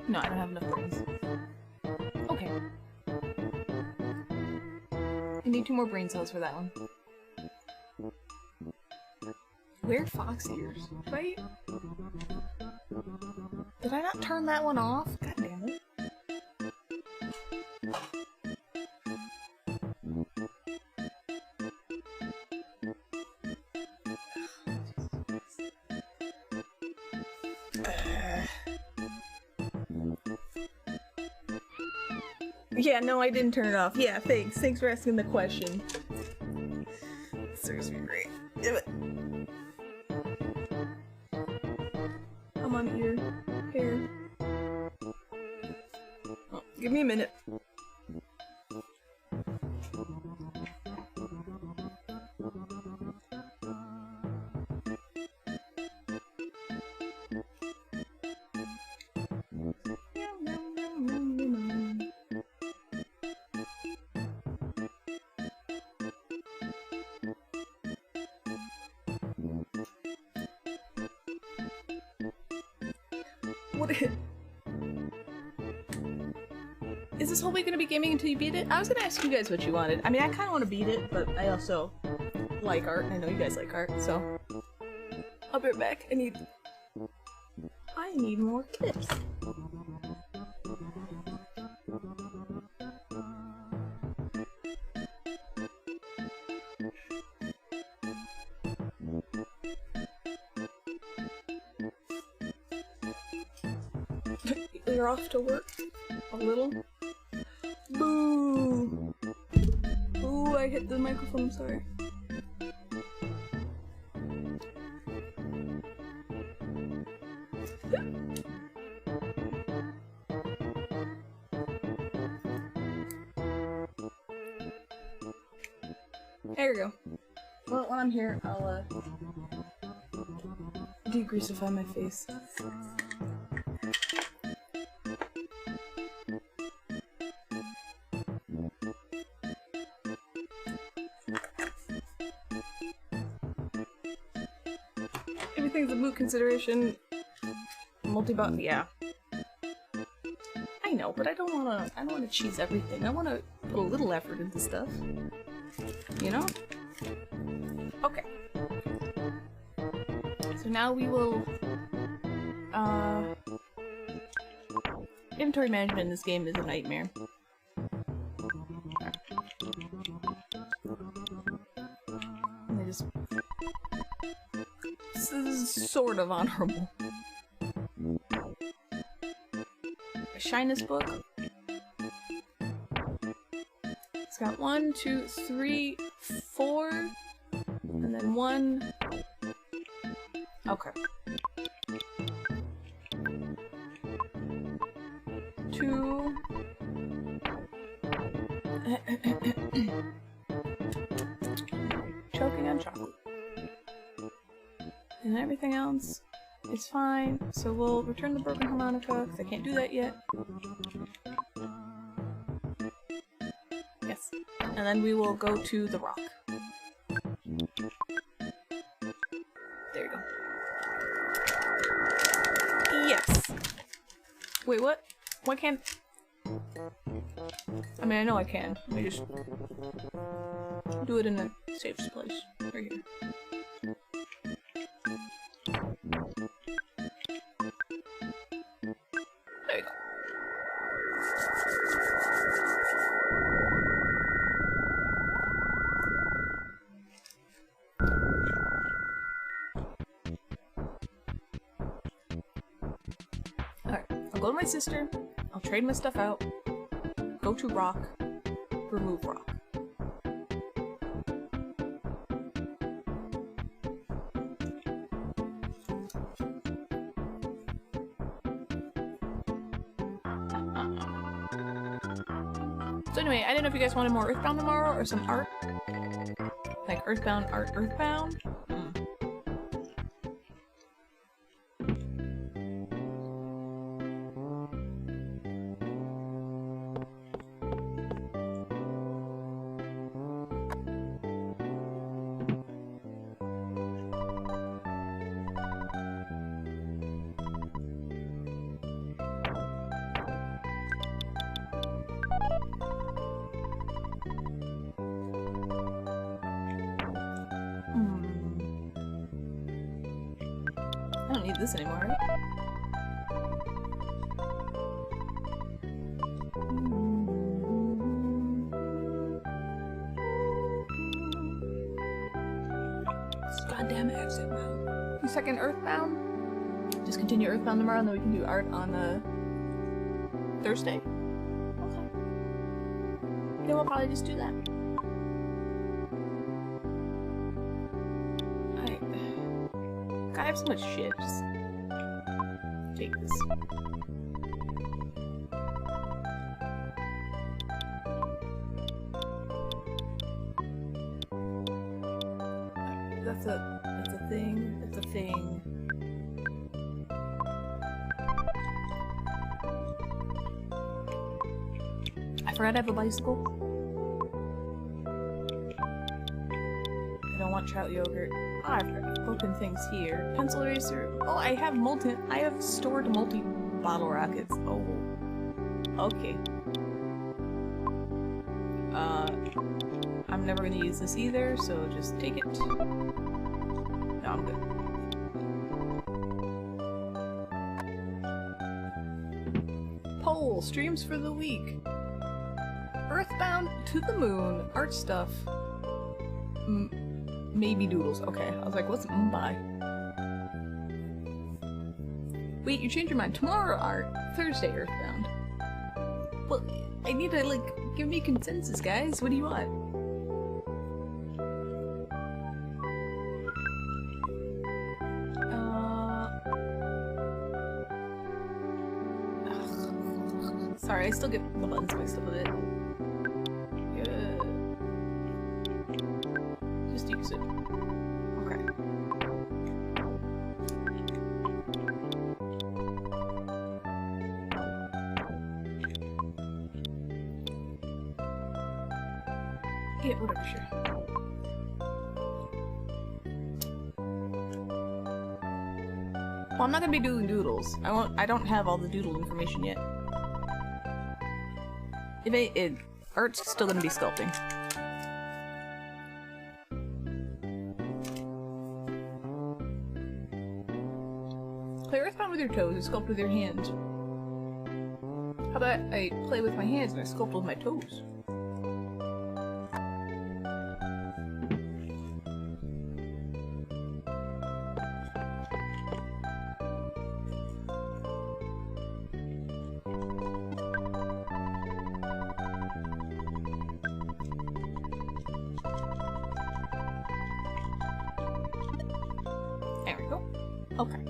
No, I don't have enough brains. Okay. I need 2 more brain cells for that one. Weird fox ears, right? Did I not turn that one off? God damn it. Yeah, no, I didn't turn it off. Yeah, thanks. Thanks for asking the question. Serves me great. Damn it. Come on, ear. Hair. Oh, give me a minute. Is this whole week gonna be gaming until you beat it? I was gonna ask you guys what you wanted. I mean, I kind of want to beat it, but I also like art. I know you guys like art, so I'll be right back. I need more clips. You're off to work a little. Boo! Ooh, I hit the microphone, I'm sorry. There we go. Well, when I'm here, I'll degreasify my face. Everything's a moot consideration. Multi-bot, yeah. I know, but I don't wanna cheese everything. I wanna put a little effort into stuff. You know? Okay. So now we will, inventory management in this game is a nightmare. They just... This is sort of honorable. A shyness book. It's got 1, 2, 3, 4, and then 1. Okay. 2. Choking on chocolate. And everything else is fine. So we'll return the broken harmonica, because I can't do that yet. Yes. And then we will go to the rock. There you go. Yes! Wait, what? Why can't... I mean, I know I can. Let me just... do it in a safe place. Right here. There you go. Alright, I'll go to my sister, I'll trade my stuff out, go to rock, remove rock. So anyway, I didn't know if you guys wanted more EarthBound tomorrow or some art. Like EarthBound art, EarthBound. I don't need this anymore, right? Goddamn exit route. Second EarthBound? Just continue EarthBound tomorrow and then we can do art on Thursday? Okay. Then we'll probably just do that. God, I have so much shit. Just take this. That's a thing. That's a thing. I forgot I have a bicycle. I don't want trout yogurt. Oh, I've broken things here. Pencil eraser. Oh, I have stored multi-bottle rockets. Oh. Okay. I'm never gonna use this either, so just take it. No, I'm good. Poll. Streams for the week. EarthBound to the moon. Art stuff. Maybe doodles. Okay. I was like, what's bye? Wait, you changed your mind. Tomorrow art. Thursday EarthBound. Well, I need to, like, give me consensus, guys. What do you want? Sorry, I still get the buttons mixed up a bit. Just use it. Okay. Yeah, whatever, sure. Well, I'm not gonna be doing doodles. I don't have all the doodle information yet. Art's still gonna be sculpting. your toes or sculpt with your hands? How about I play with my hands and I sculpt with my toes? There we go. Okay.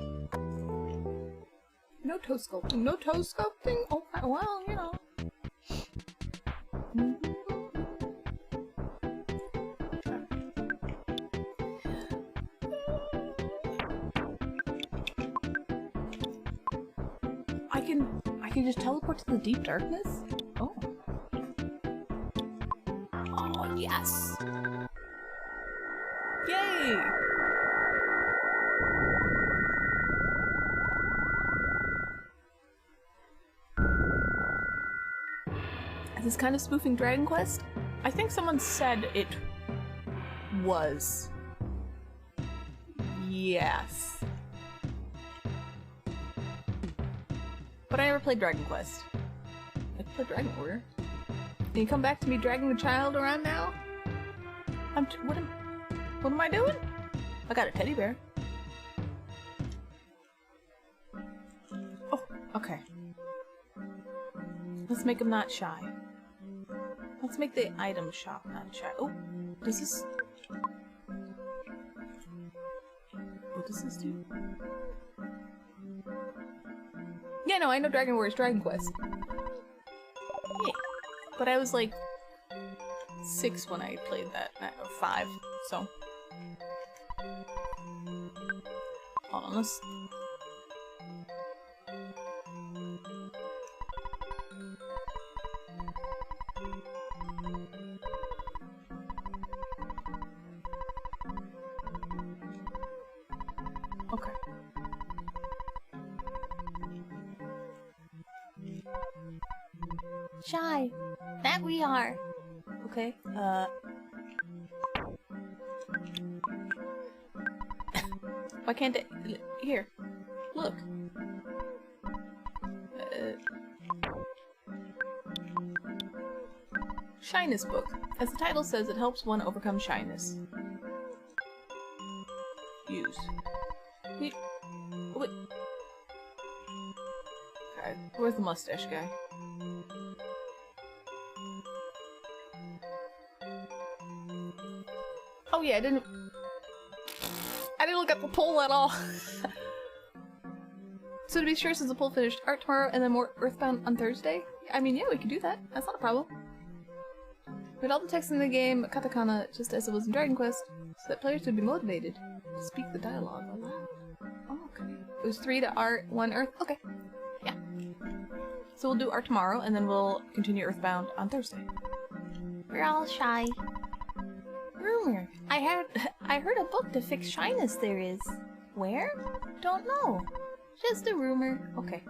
No toe sculpting. No toe sculpting? Oh, well, you know. I can just teleport to the deep darkness? Oh. Oh, yes! Yay! Is this kind of spoofing Dragon Quest? I think someone said it was. Yes. But I never played Dragon Quest. I played Dragon Warrior. Can you come back to me dragging the child around now? What am I doing? I got a teddy bear. Oh, okay. Let's make him not shy. Let's make the item shop not shy. Oh, does this... What does this do? Yeah, no, I know Dragon Warrior's Dragon Quest. Yeah. But I was like 6 when I played that, or 5, so. Hold on, let's... Okay. Shy, that we are. Okay, why can't I... Here, look. Shyness book. As the title says, it helps one overcome shyness. Use. Wait. Wait. Okay, where's the mustache guy? Oh yeah, I didn't look at the poll at all. So to be sure, since the poll finished, art tomorrow and then more EarthBound on Thursday? I mean, yeah, we can do that. That's not a problem. Read all the text in the game, katakana, just as it was in Dragon Quest, so that players would be motivated to speak the dialogue aloud. Oh, okay. It was 3 to art, 1 Earth. Okay. Yeah. So we'll do art tomorrow, and then we'll continue EarthBound on Thursday. We're all shy. Rumor. I heard a book to fix shyness there is. Where? Don't know. Just a rumor. Okay.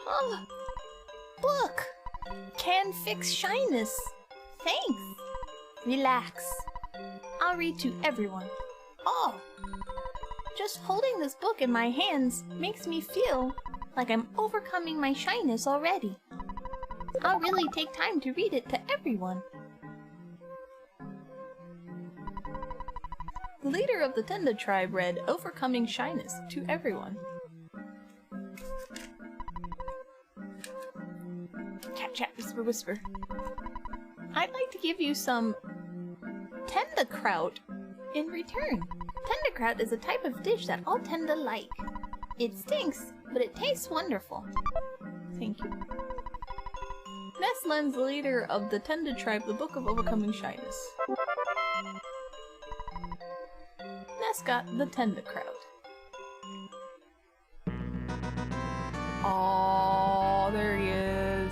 Oh, book! Can fix shyness. Thanks. Relax. I'll read to everyone. Oh! Just holding this book in my hands makes me feel like I'm overcoming my shyness already. I'll really take time to read it to everyone. The leader of the Tenda tribe read Overcoming Shyness to everyone. Chat, chat, whisper, whisper. I'd like to give you some Tenda kraut in return. Tenda kraut is a type of dish that all Tenda like. It stinks, but it tastes wonderful. Thank you. Ness lends the leader of the Tenda tribe the Book of Overcoming Shyness. Ness got the Tenda kraut. Oh, there he is.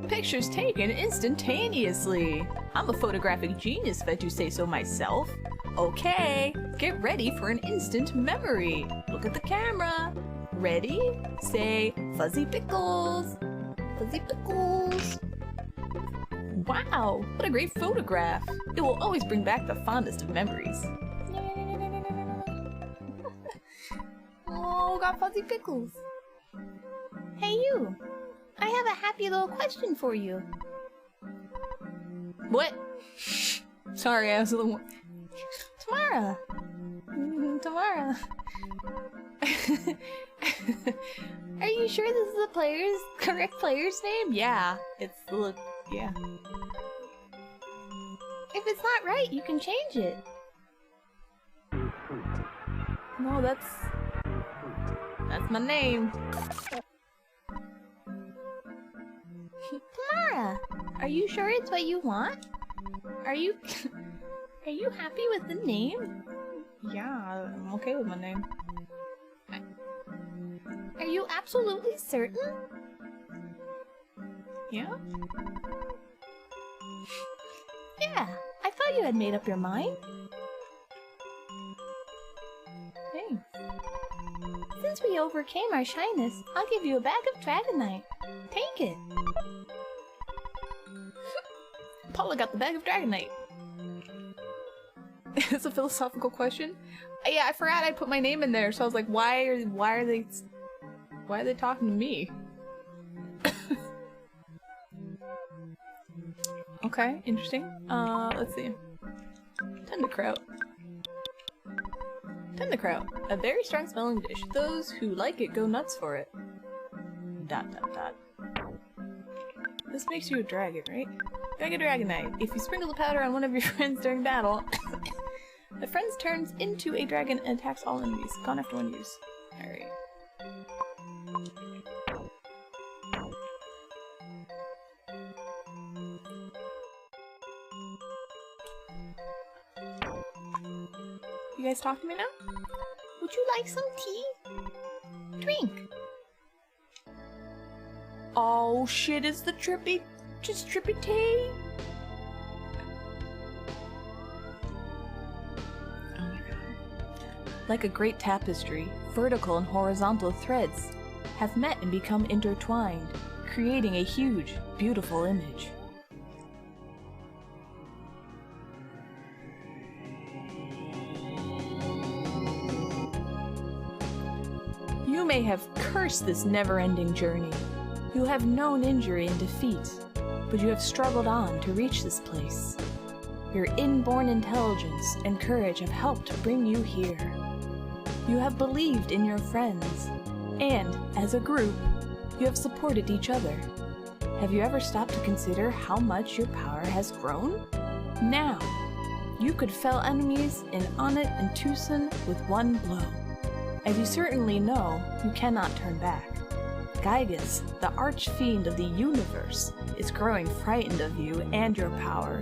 Pictures taken instantaneously. I'm a photographic genius if I do say so myself. Okay, get ready for an instant memory. Look at the camera. Ready? Say, Fuzzy Pickles. Fuzzy Pickles. Wow, what a great photograph. It will always bring back the fondest of memories. Oh, got fuzzy pickles. Hey you, I have a happy little question for you. What? Sorry, I was a little... Tamara. Tamara. Are you sure this is the correct player's name? Yeah, it's the... yeah. If it's not right, you can change it. No, that's my name. Tamara, are you sure it's what you want? Are you happy with the name? Yeah, I'm okay with my name. Are you absolutely certain? Yeah? Yeah, I thought you had made up your mind. Thanks. Since we overcame our shyness, I'll give you a bag of Dragonite. Take it. Paula got the bag of Dragonite. It's a philosophical question. Yeah, I forgot I put my name in there, so I was like, why are they talking to me? Okay, interesting. Let's see. Tenderkraut. Tenderkraut, a very strong smelling dish. Those who like it go nuts for it. ... This makes you a dragon, right? Bag of Dragonite. If you sprinkle the powder on one of your friends during battle, the friend turns into a dragon and attacks all enemies. Gone after one use. Alright. You guys talk to me now? Would you like some tea? Drink. Oh shit, it's the trippy tea! Oh my god. Like a great tapestry, vertical and horizontal threads have met and become intertwined, creating a huge, beautiful image. You may have cursed this never-ending journey. You have known injury and defeat, but you have struggled on to reach this place. Your inborn intelligence and courage have helped bring you here. You have believed in your friends, and, as a group, you have supported each other. Have you ever stopped to consider how much your power has grown? Now, you could fell enemies in Onnet and Tucson with one blow. As you certainly know, you cannot turn back. Gygus, the arch-fiend of the universe, is growing frightened of you and your power.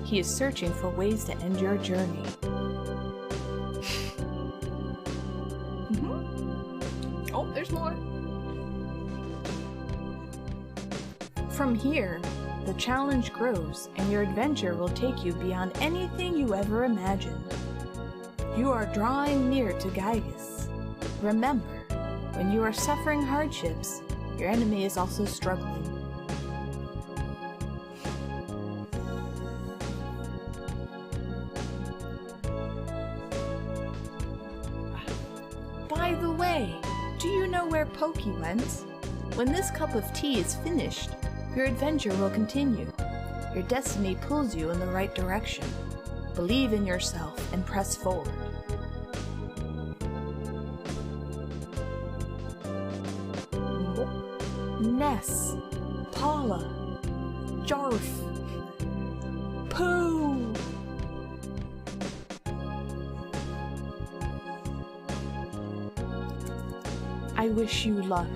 He is searching for ways to end your journey. Oh, there's more. From here, the challenge grows and your adventure will take you beyond anything you ever imagined. You are drawing near to Gygus. Remember, when you are suffering hardships, your enemy is also struggling. By the way, do you know where Pokey went? When this cup of tea is finished, your adventure will continue. Your destiny pulls you in the right direction. Believe in yourself and press forward. Ness, Paula, Jarf, Pooh. I wish you luck.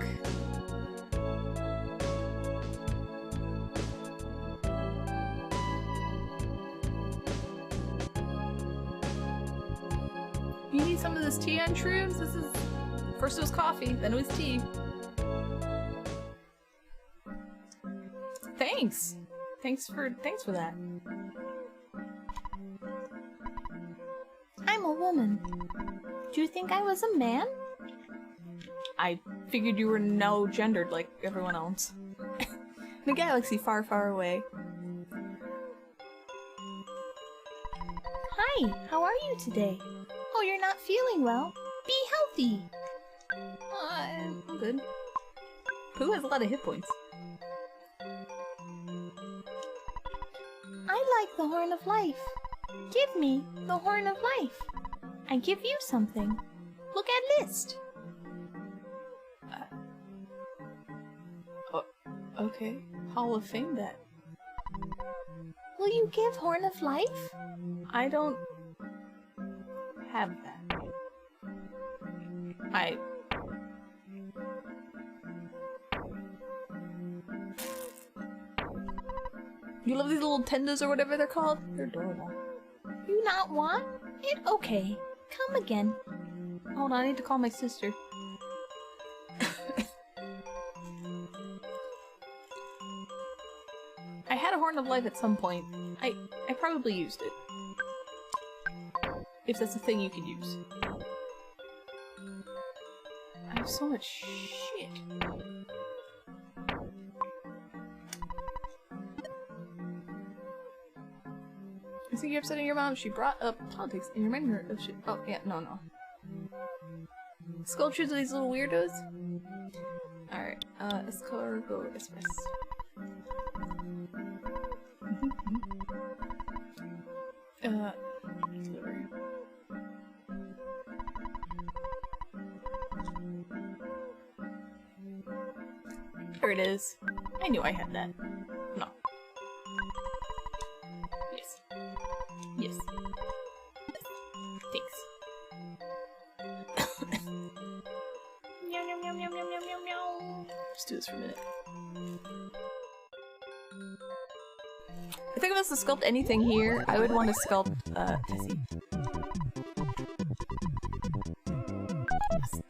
You need some of this tea on shrooms? This is... First it was coffee, then it was tea. Thanks. Thanks for that. I'm a woman. Do you think I was a man? I figured you were no gendered like everyone else. In a galaxy far, far away. Hi, how are you today? Oh, you're not feeling well. Be healthy. I'm good. Pooh has a lot of hit points. I like the Horn of Life. Give me the Horn of Life. I give you something. Look at list. Okay. Hall of Fame that. Will you give Horn of Life? I don't have that. You love these little tendas or whatever they're called? They're adorable. You not want it? Okay. Come again. Hold on, I need to call my sister. I had a Horn of Life at some point. I probably used it. If that's a thing you could use. I have so much shit. I think you're upsetting your mom. She brought up politics and you're reminding her of shit. Oh, yeah, no. Sculptures of these little weirdos? Alright, escargot express. Delivery. There it is. I knew I had that. No. Yes. Yes. Thanks. Meow, meow, meow, meow, meow, meow, meow, meow. Just do this for a minute. I think if I was to sculpt anything here, I would want to sculpt, Tessie. Yes.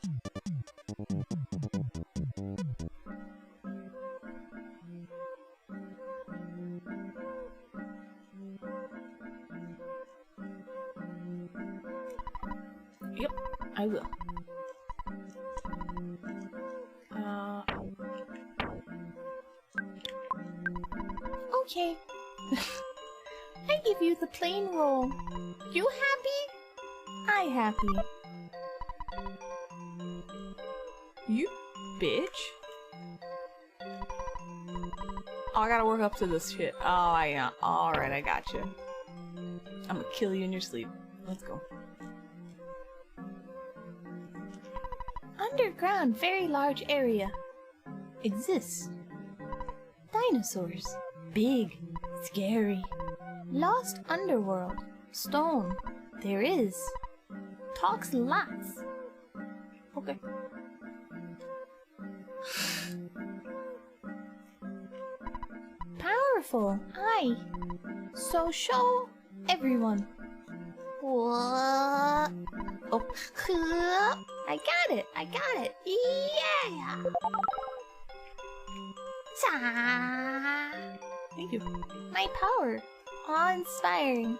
Yep, I will. Okay. I give you the plain roll. You happy? I happy. You bitch. Oh, I gotta work up to this shit. Oh, I am. Alright, I got you. I'm gonna kill you in your sleep. Let's go. Underground, very large area. Exists. Dinosaurs. Big. Scary. Lost underworld. Stone. There is. Talks lots. Okay. Powerful. Aye. So show everyone. What? Oh. I got it. I got it. Yeah. Ta. Thank you. My power. Awe-inspiring.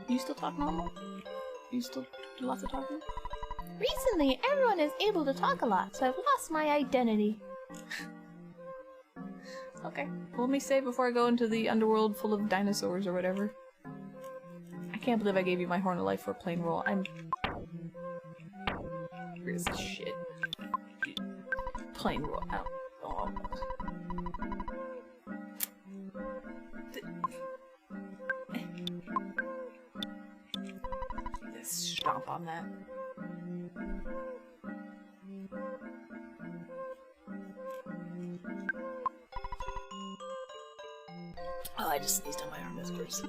You still talk normal? You still do lots of talking? Recently, everyone is able to talk a lot, so I've lost my identity. Okay. Well, let me say before I go into the underworld full of dinosaurs or whatever. I can't believe I gave you my Horn of Life for a plain roll. I'm... Where's this shit? Plain roll. Ow. Oh. Just stomp on that. Oh, I just sneezed on my arm, that's gross.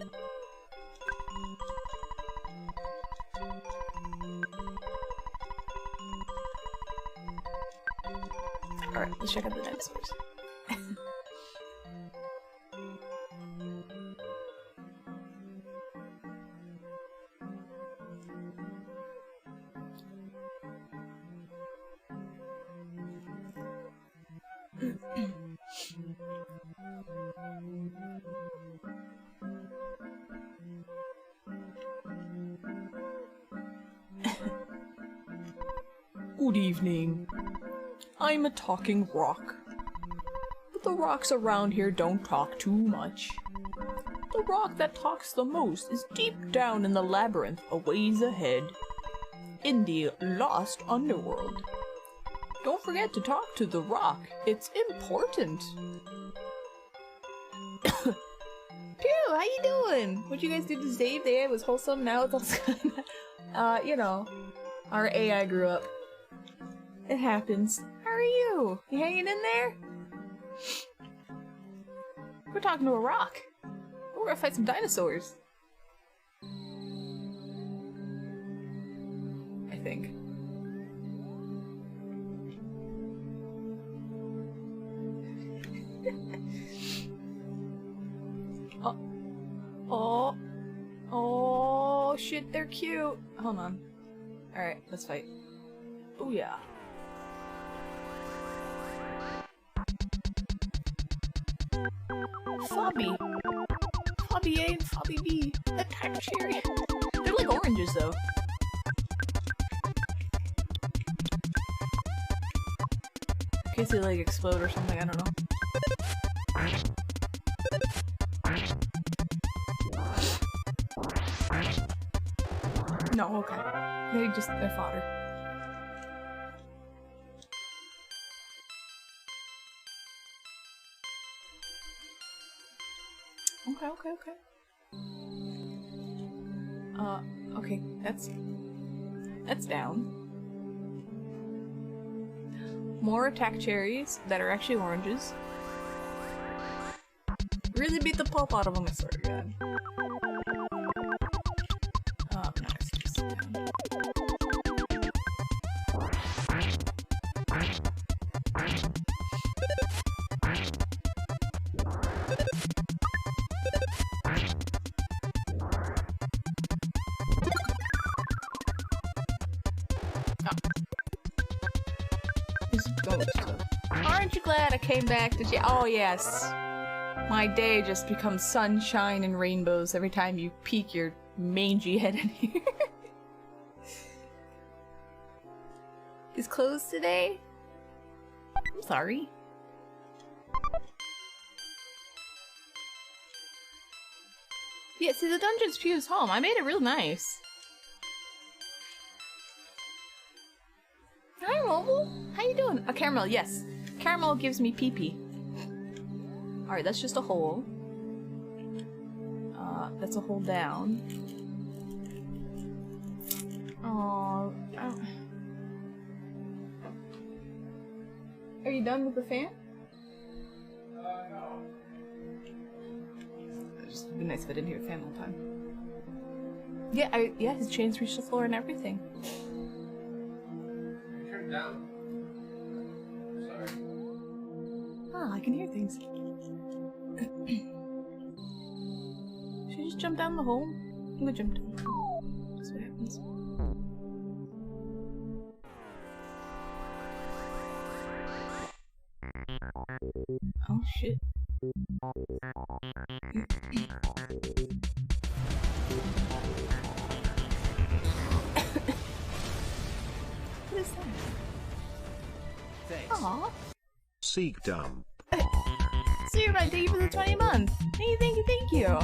Alright, let's check out the dinosaurs. Good evening. I'm a talking rock. But the rocks around here don't talk too much. The rock that talks the most is deep down in the labyrinth a ways ahead. In the lost underworld. Don't forget to talk to the rock. It's important. Pew, how you doing? What'd you guys do to save? The AI was wholesome, now it's all kinda... you know, our AI grew up. It happens. How are you? You hanging in there? We're talking to a rock. We're gonna fight some dinosaurs. I think. Oh, shit, they're cute. Hold on. Alright, let's fight. Oh yeah. Fobby. Fobby A and Fobby B. That type of cherry. They're like oranges though. In case they like explode or something, I don't know. No, okay. They're fodder. Okay. Okay, that's down. More attack cherries that are actually oranges. Really beat the pulp out of them, I swear to God. Nice. Just down. Aren't you glad I came back to you? Oh yes. My day just becomes sunshine and rainbows every time you peek your mangy head in here. Is closed today? I'm sorry. Yeah, see, the dungeon's Pew's home. I made it real nice. Hi, Mobile. How you doing? A caramel, yes. Caramel gives me pee-pee. Alright, that's just a hole. That's a hole down. Oh. Are you done with the fan? No. It'd just be nice if I didn't hear the fan all the time. Yeah, his chains reach the floor and everything. Turn it down. Sorry. Ah, I can hear things. Should I just jump down the hole? I'm gonna jump down the hole. That's what happens. Oh shit. What is that? Thanks. Aww. Seek dump. So you're right, thank you for the 20 months. Thank you.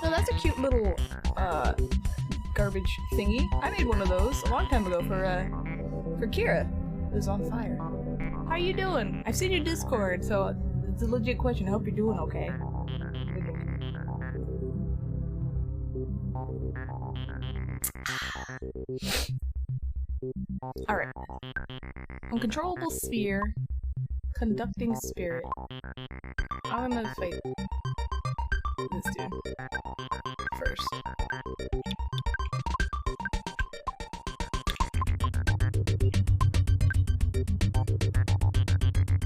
So that's a cute little, garbage thingy. I made one of those a long time ago for Kira, who's on fire. How you doing? I've seen your Discord, so it's a legit question. I hope you're doing okay. Alright. Uncontrollable sphere. Conducting spirit. I'm gonna fight this dude first.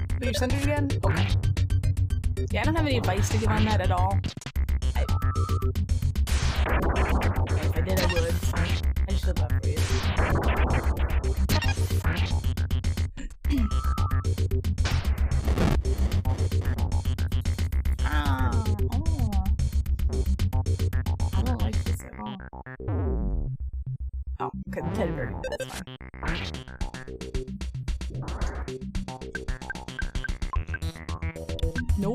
But you're centered again? Okay. Yeah, I don't have any advice to give on that at all. If I did, I would. I just feel bad for you. I don't like this at all. Oh, okay, the teddy bear. That's fine. No,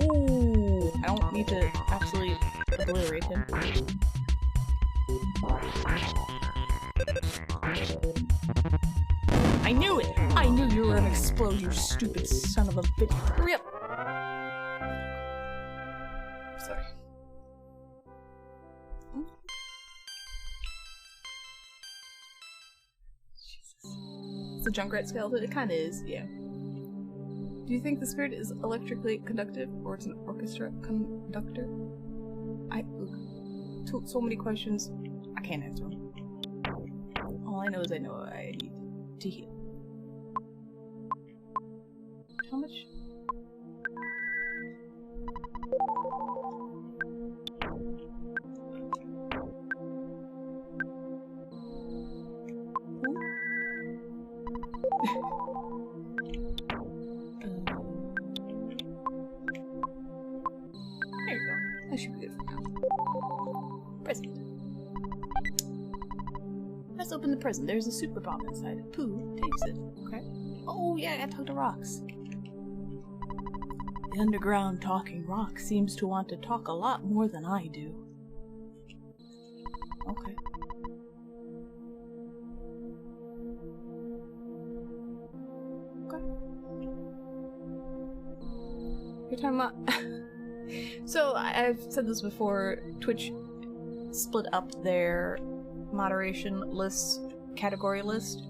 I don't need to actually obliterate him. I knew it! I knew you were gonna explode, you stupid son of a bitch. Hurry up! Sorry. Jesus. It's a Junkrat skeleton? It kinda is, yeah. Do you think the spirit is electrically conductive, or it's an orchestra conductor? Look, so many questions, I can't answer them. All I know is I know I need to heal. How much? There you go. That should be good for now. Present. Let's open the present. There's a super bomb inside it. Pooh takes it. Okay. Oh yeah, I gotta talk to rocks. The underground talking rock seems to want to talk a lot more than I do. Okay. Okay. You're talking about... So, I've said this before, Twitch split up their moderation list, category list.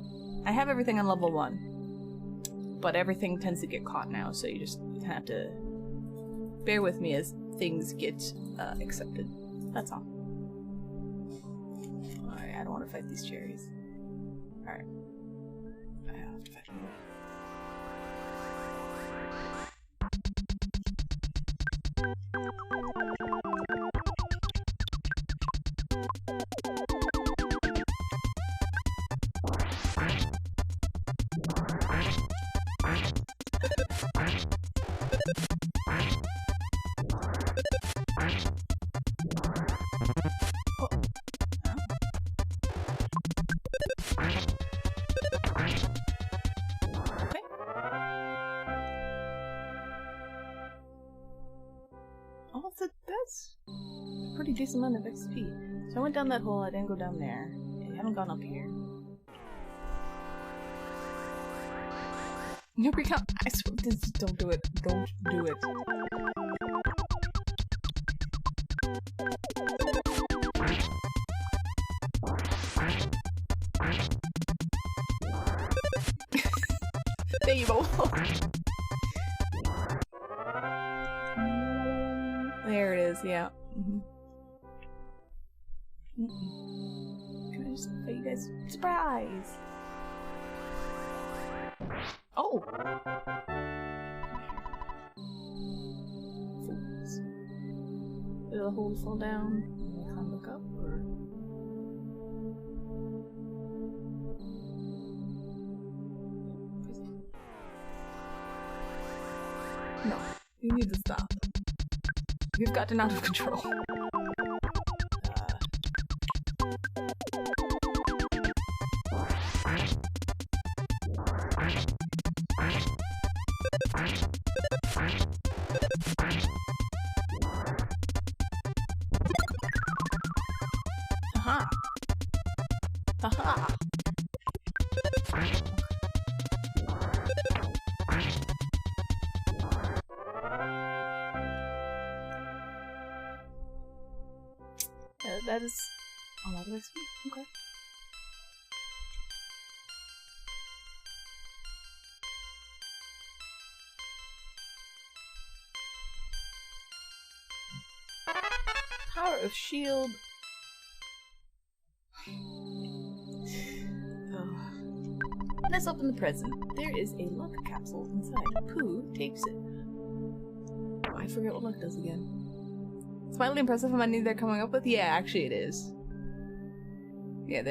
I have everything on level 1, but everything tends to get caught now, so you just have to bear with me as things get accepted. That's all. Alright, I don't want to fight these cherries. Alright. I have to fight them. That's a pretty decent amount of XP. So I went down that hole, I didn't go down there. I haven't gone up here. No recount. I swear, don't do it. Don't do it. There you go. There it is, yeah. Can I just show you guys? Surprise! Oh! Fools. Did the hole fall down? Can I look up, or...? No. You need to stop. You've gotten out of control. Aha! Aha! That is a lot of XP. Okay. Power of shield. Let's open the present. There is a luck capsule inside. Pooh takes it. Oh, I forget what luck does again. It's mildly impressive how many they're coming up with. Yeah, actually it is. Yeah,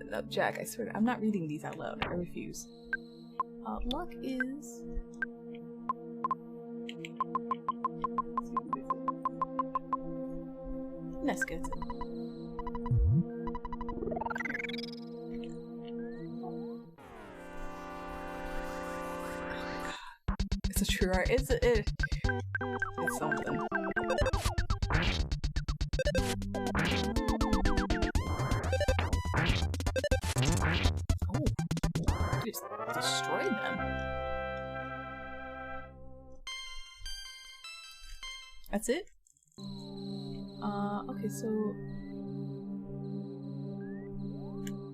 no, Jack, I swear, I'm not reading these out loud. I refuse. Luck is... Ness gets it. It's a true art. It's something. destroy them. That's it? Okay, so...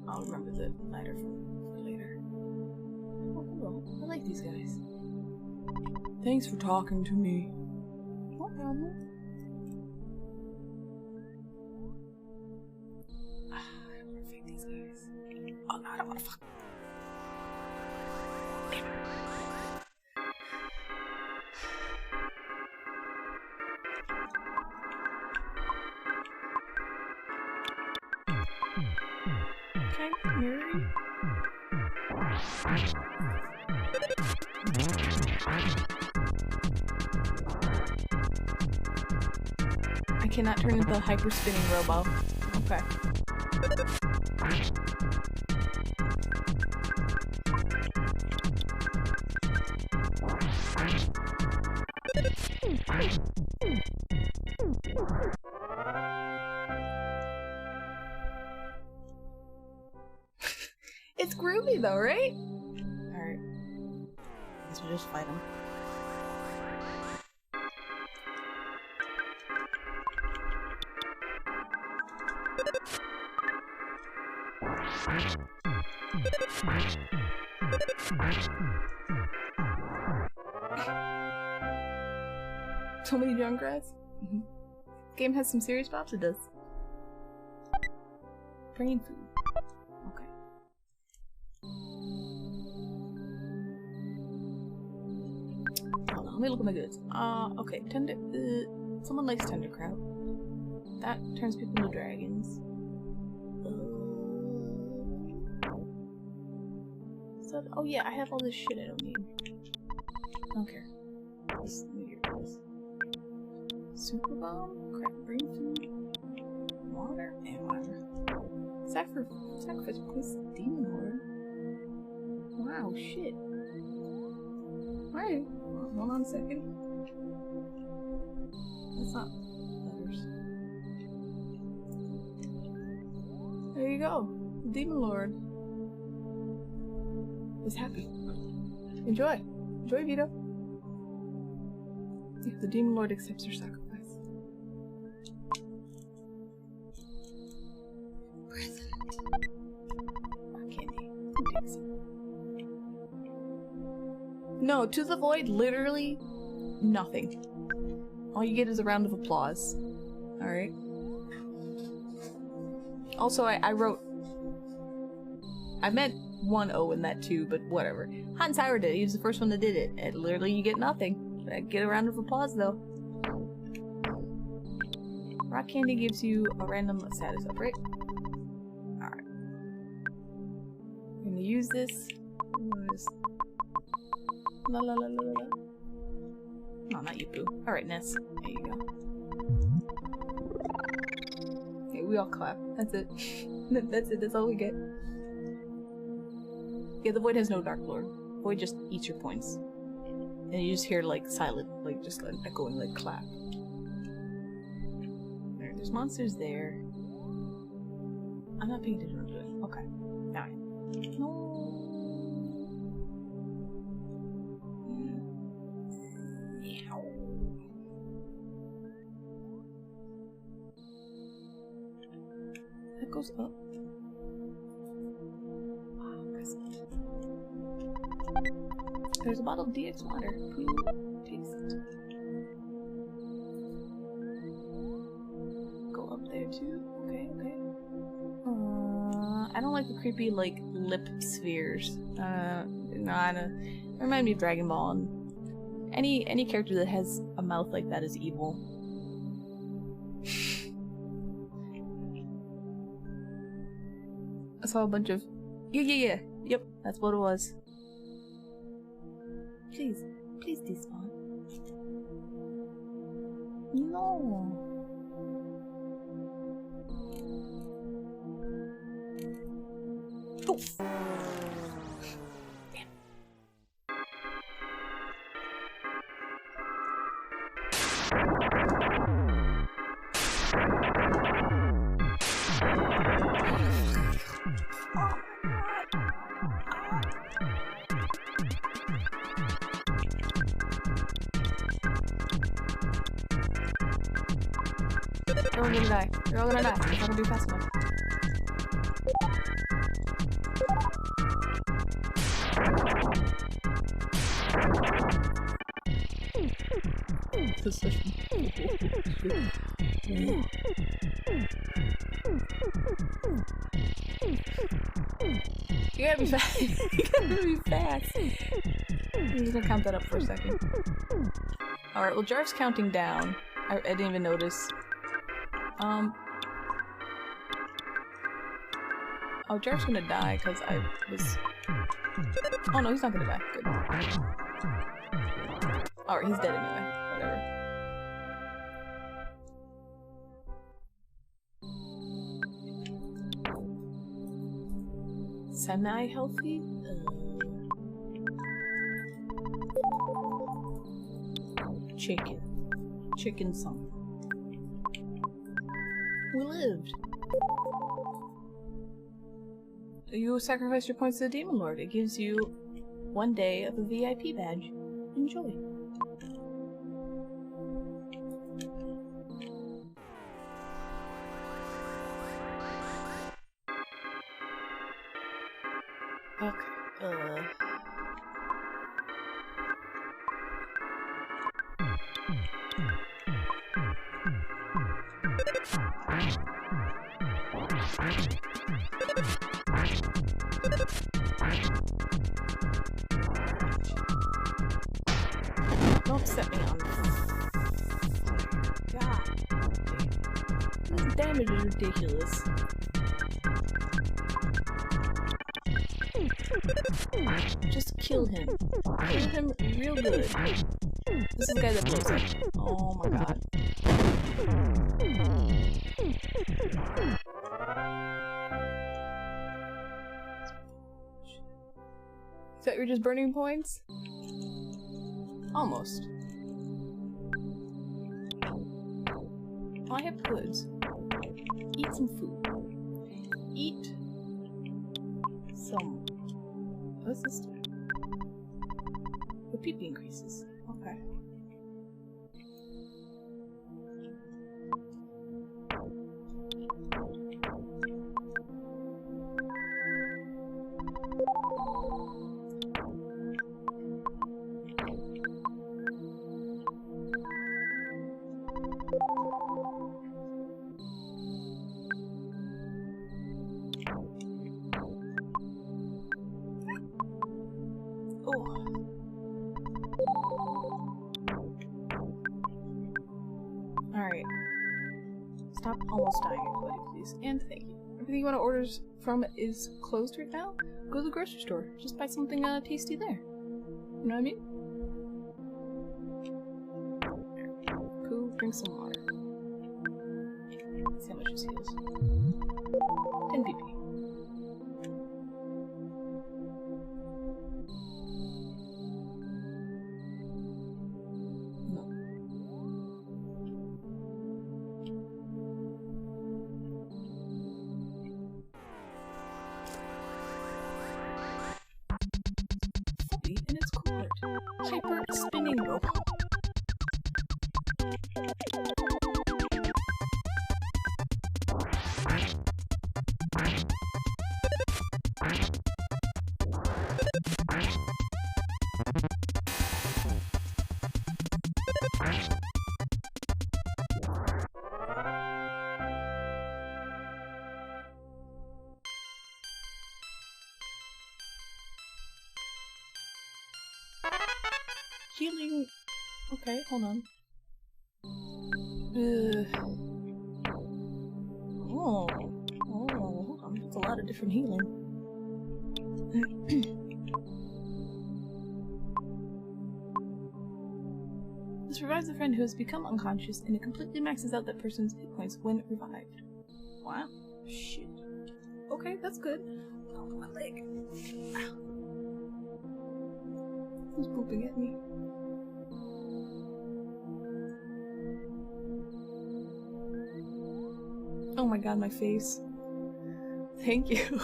I'll remember the ladder for later. Oh, hello. I like these guys. Thanks for talking to me. No problem. I wanna fight these guys. Oh no, I don't wanna fuck. Okay, mirroring. I cannot turn into a hyper spinning robo. Okay. It's groovy though, right? Alright. Guess we'll just fight him. So many Junkrats? Game has some serious props, it does. Brain food. Okay. Hold on, let me look at my goods. Okay, someone likes tender kraut. That turns people into dragons. Oh yeah, I have all this shit I don't need. I don't care. Just let me get rid of this. Super bomb? Crap, brain food? Water? And whatever. Sacrifice place demon lord. Wow, shit. Alright, hold on a second. That's not letters. There you go. The demon lord is happy. Enjoy. Enjoy, Vito. If the demon lord accepts your sacrifice. President. Candy. Who takes it? No, to the void, literally nothing. All you get is a round of applause. Alright. Also, I wrote... I meant 1-0 in that too, but whatever. Hot and Sour did it. He was the first one that did it. And literally, you get nothing. I get a round of applause, though. Rock candy gives you a random status up, right? Alright. I'm gonna use this. La la la la la. No, not you, boo. Alright, Ness. There you go. Okay, we all clap. That's it. That's it. That's all we get. Yeah, the void has no Dark Lord. Void just eats your points. And you just hear, like, silent, like, just like echoing, like, clap. There's monsters there. I'm not paying attention to it. Okay. Alright. No. Meow. That goes up. Wow, present. There's a bottle of DX water. Please taste it. Go up there too. Okay, okay. I don't like the creepy, like, lip spheres. No, I don't. They remind me of Dragon Ball, and any character that has a mouth like that is evil. I saw a bunch of... Yeah. Yep, that's what it was. Please despawn. No. Oh. Damn. You're all gonna die. You're all gonna die. It's not gonna be fast enough. You gotta be fast. You gotta be fast. I'm just gonna count that up for a second. Alright, well, Jarf's counting down. I didn't even notice. Oh, Jarf's gonna die because I was... Oh no, he's not gonna die. Good. Alright, he's dead anyway. Whatever. Semi-healthy? Chicken. Chicken something. We lived. You sacrifice your points to the Demon Lord. It gives you 1 day of a VIP badge. Enjoy. Okay, don't set me on God damn. This damage is ridiculous. Just kill him. Kill him real good. This is the guy that blows up. Oh my god. Is that you're just burning points? Almost. Oh, I have goods. Eat some food. Eat some... What's this do? The PP increases. Okay. Alright. Stop almost dying, everybody, please. And thank you. Everything you want to order from is closed right now? Go to the grocery store. Just buy something tasty there. You know what I mean? Poo, drink some water. Let's see how much this heals. 10 PP. And it's cooler. Hyper spinning rope. Healing. Okay, hold on. Oh, hold on. That's a lot of different healing. This revives a friend who has become unconscious, and it completely maxes out that person's hit points when revived. Wow. Shit. Okay, that's good. Oh, my leg. Ow. Who's pooping at me? Oh my god, my face. Thank you.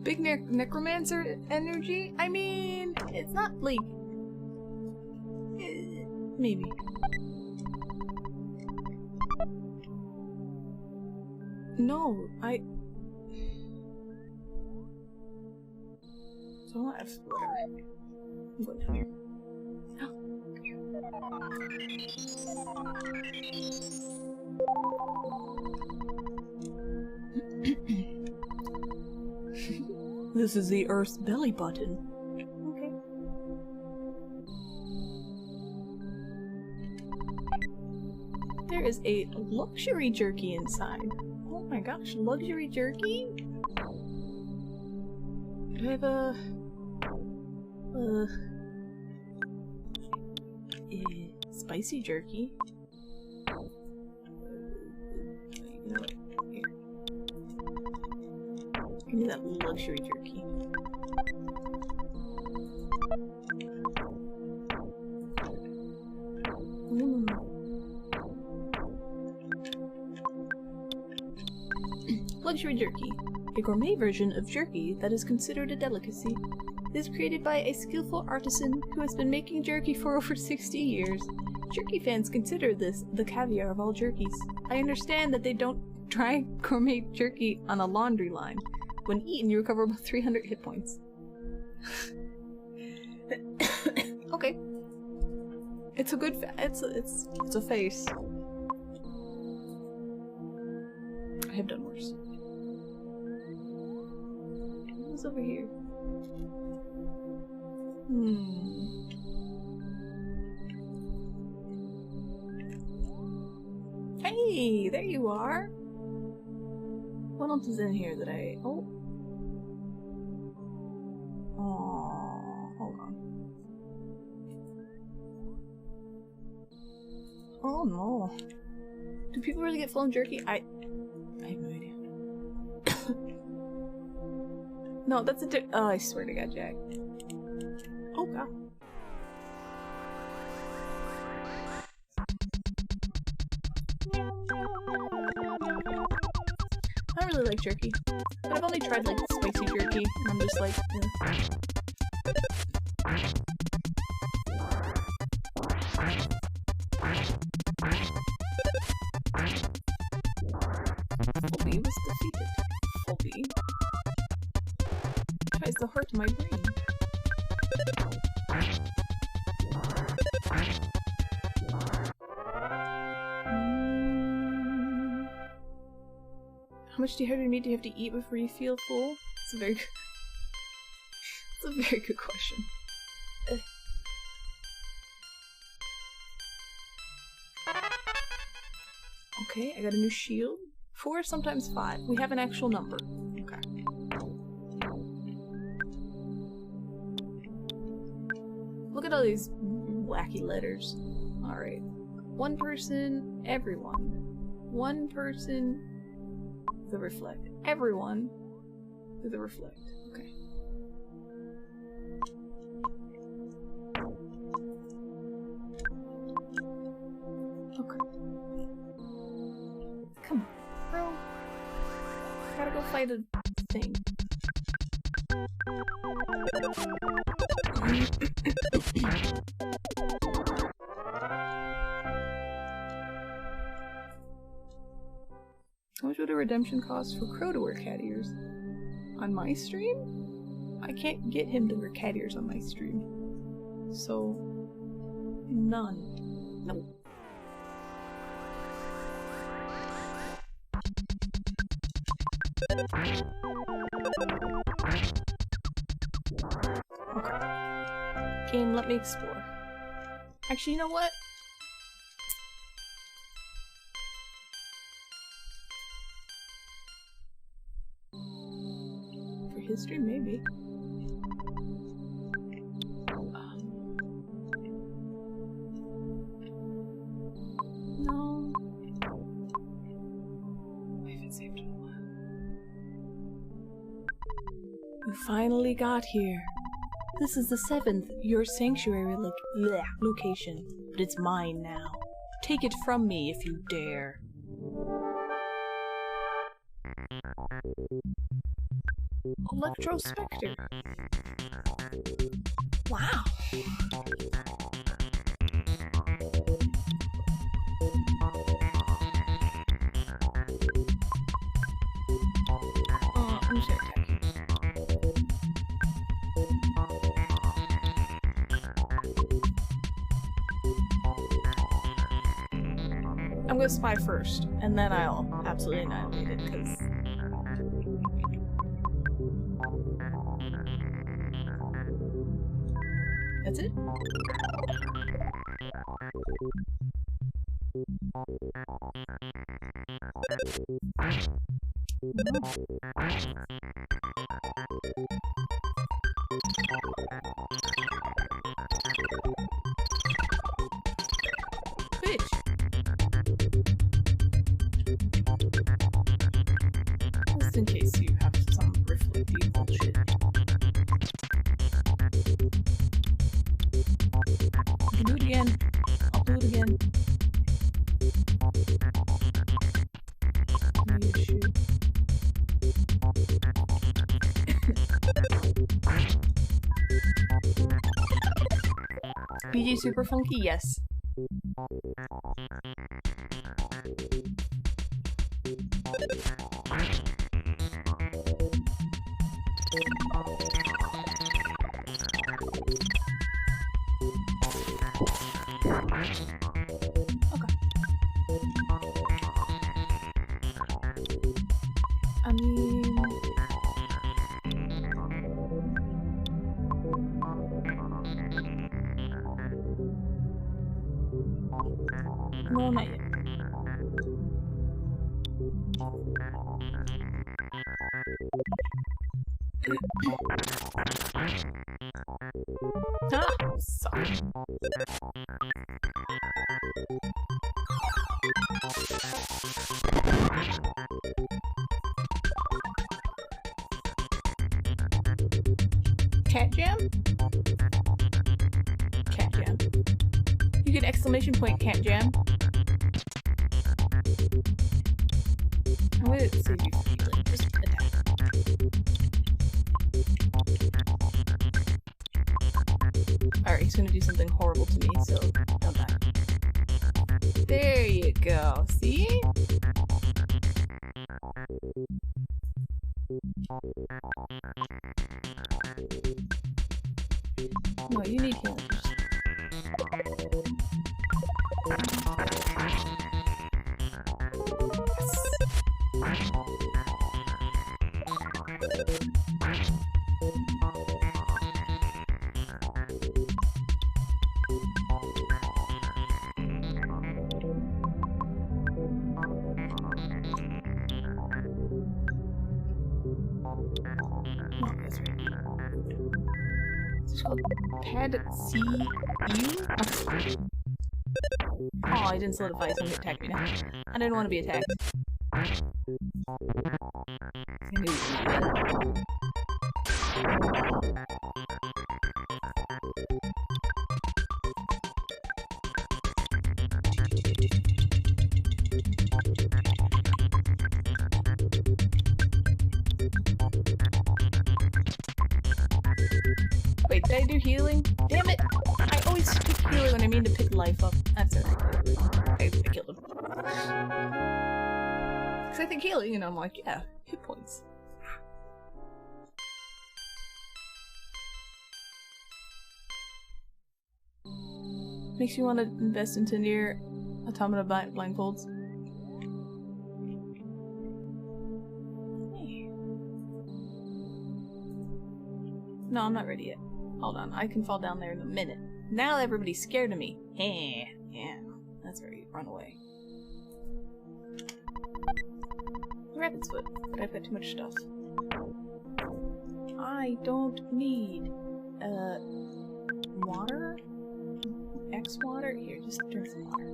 Big necromancer energy? I mean, it's not like... maybe. No, I don't have whatever. I'm going down here. This is the Earth's belly button. Okay. There is a luxury jerky inside. Oh my gosh, luxury jerky? Do I have a... spicy jerky? You know what? Here. Give me that luxury jerky. Luxury jerky. A gourmet version of jerky that is considered a delicacy. It is created by a skillful artisan who has been making jerky for over 60 years. Jerky fans consider this the caviar of all jerkies. I understand that they don't try gourmet jerky on a laundry line. When eaten, you recover about 300 hit points. Okay. It's a good it's a face. I have done worse. What's over here? Hey, there you are. What else is in here that I... Oh, hold on. Oh no. Do people really get full on jerky? I have no idea. No, that's a oh, I swear to God, Jack. Oh god. I really like jerky, but I've only tried like spicy jerky, and I'm just like, Phoebe was defeated. Phoebe tries to hurt my brain. How much dehydrated meat do you have to eat before you feel full? It's a very good... it's a very good question. Okay, I got a new shield. 4, sometimes 5. We have an actual number. Okay. Look at all these wacky letters. Alright. One person, everyone. One person, the reflect. Everyone, the reflect. Okay. Okay. Come on, bro. Gotta go fight a thing. How much would a redemption cost for Crow to wear cat ears? On my stream? I can't get him to wear cat ears on my stream. So... none. Nope. Okay. Game, let me explore. Actually, you know what? For history, maybe. No. I haven't saved in a while. You finally got here. This is the 7th, your sanctuary location, but it's mine now. Take it from me if you dare. Electrospectre. Wow. go spy first, and then I'll absolutely annihilate it, because... That's it? Bitch! Just in case you have some riffly bullshit. I can do it again. I'll do it again. I need to shoot. BG super funky? Yes. I mean... No, not yet. Ah! Sorry. Cat jam? Cat jam. You get exclamation point cat jam. I'm gonna save you from healing. Just attack. Alright, he's gonna do something horrible to me, so don't die. There you go. See? No, you need healing. Pad C U? Oh, I didn't solidify, so he attacked me now. I didn't want to be attacked. Wait, did I do healing? Damn it! I always pick healing when I mean to pick life up. That's it. I killed him. Because I think healing, and I'm like, yeah, hit points. Makes you want to invest into near automata blindfolds. Hey. No, I'm not ready yet. Hold on, I can fall down there in a minute. Now everybody's scared of me. Yeah, that's right. Run away. Rabbit's foot, but I've got too much stuff. I don't need water? X water? Here, just drink some water.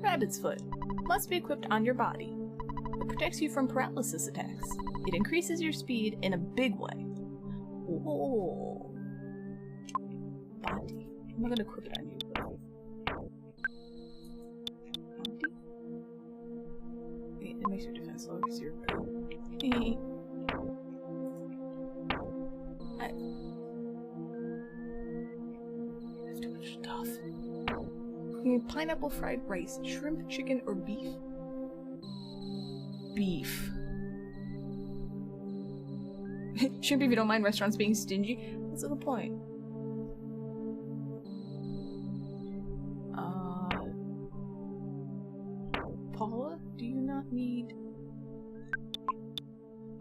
Rabbit's foot. Must be equipped on your body. It protects you from paralysis attacks. It increases your speed in a big way. Oh. Body. I'm not gonna equip it on you. It makes your defense lower because you're I have too much stuff. Pineapple fried rice, shrimp, chicken, or beef? Beef. Shrimp if you don't mind restaurants being stingy. What's the point? Paula, do you not need...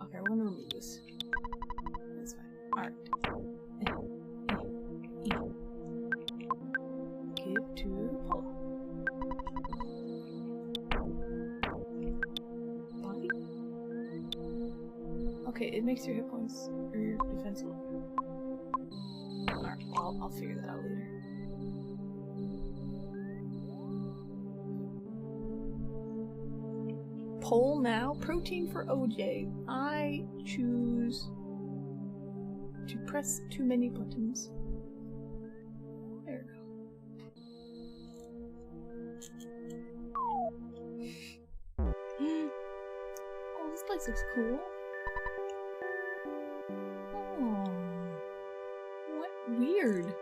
Okay, we're gonna remove this. That's fine. Alright. Give to Paula. Body? Okay, it makes your hit points or your defense low. Alright, I'll figure that out later. Poll now. Protein for OJ. I choose to press too many buttons. There we go. Oh, this place looks cool. Oh, what weird.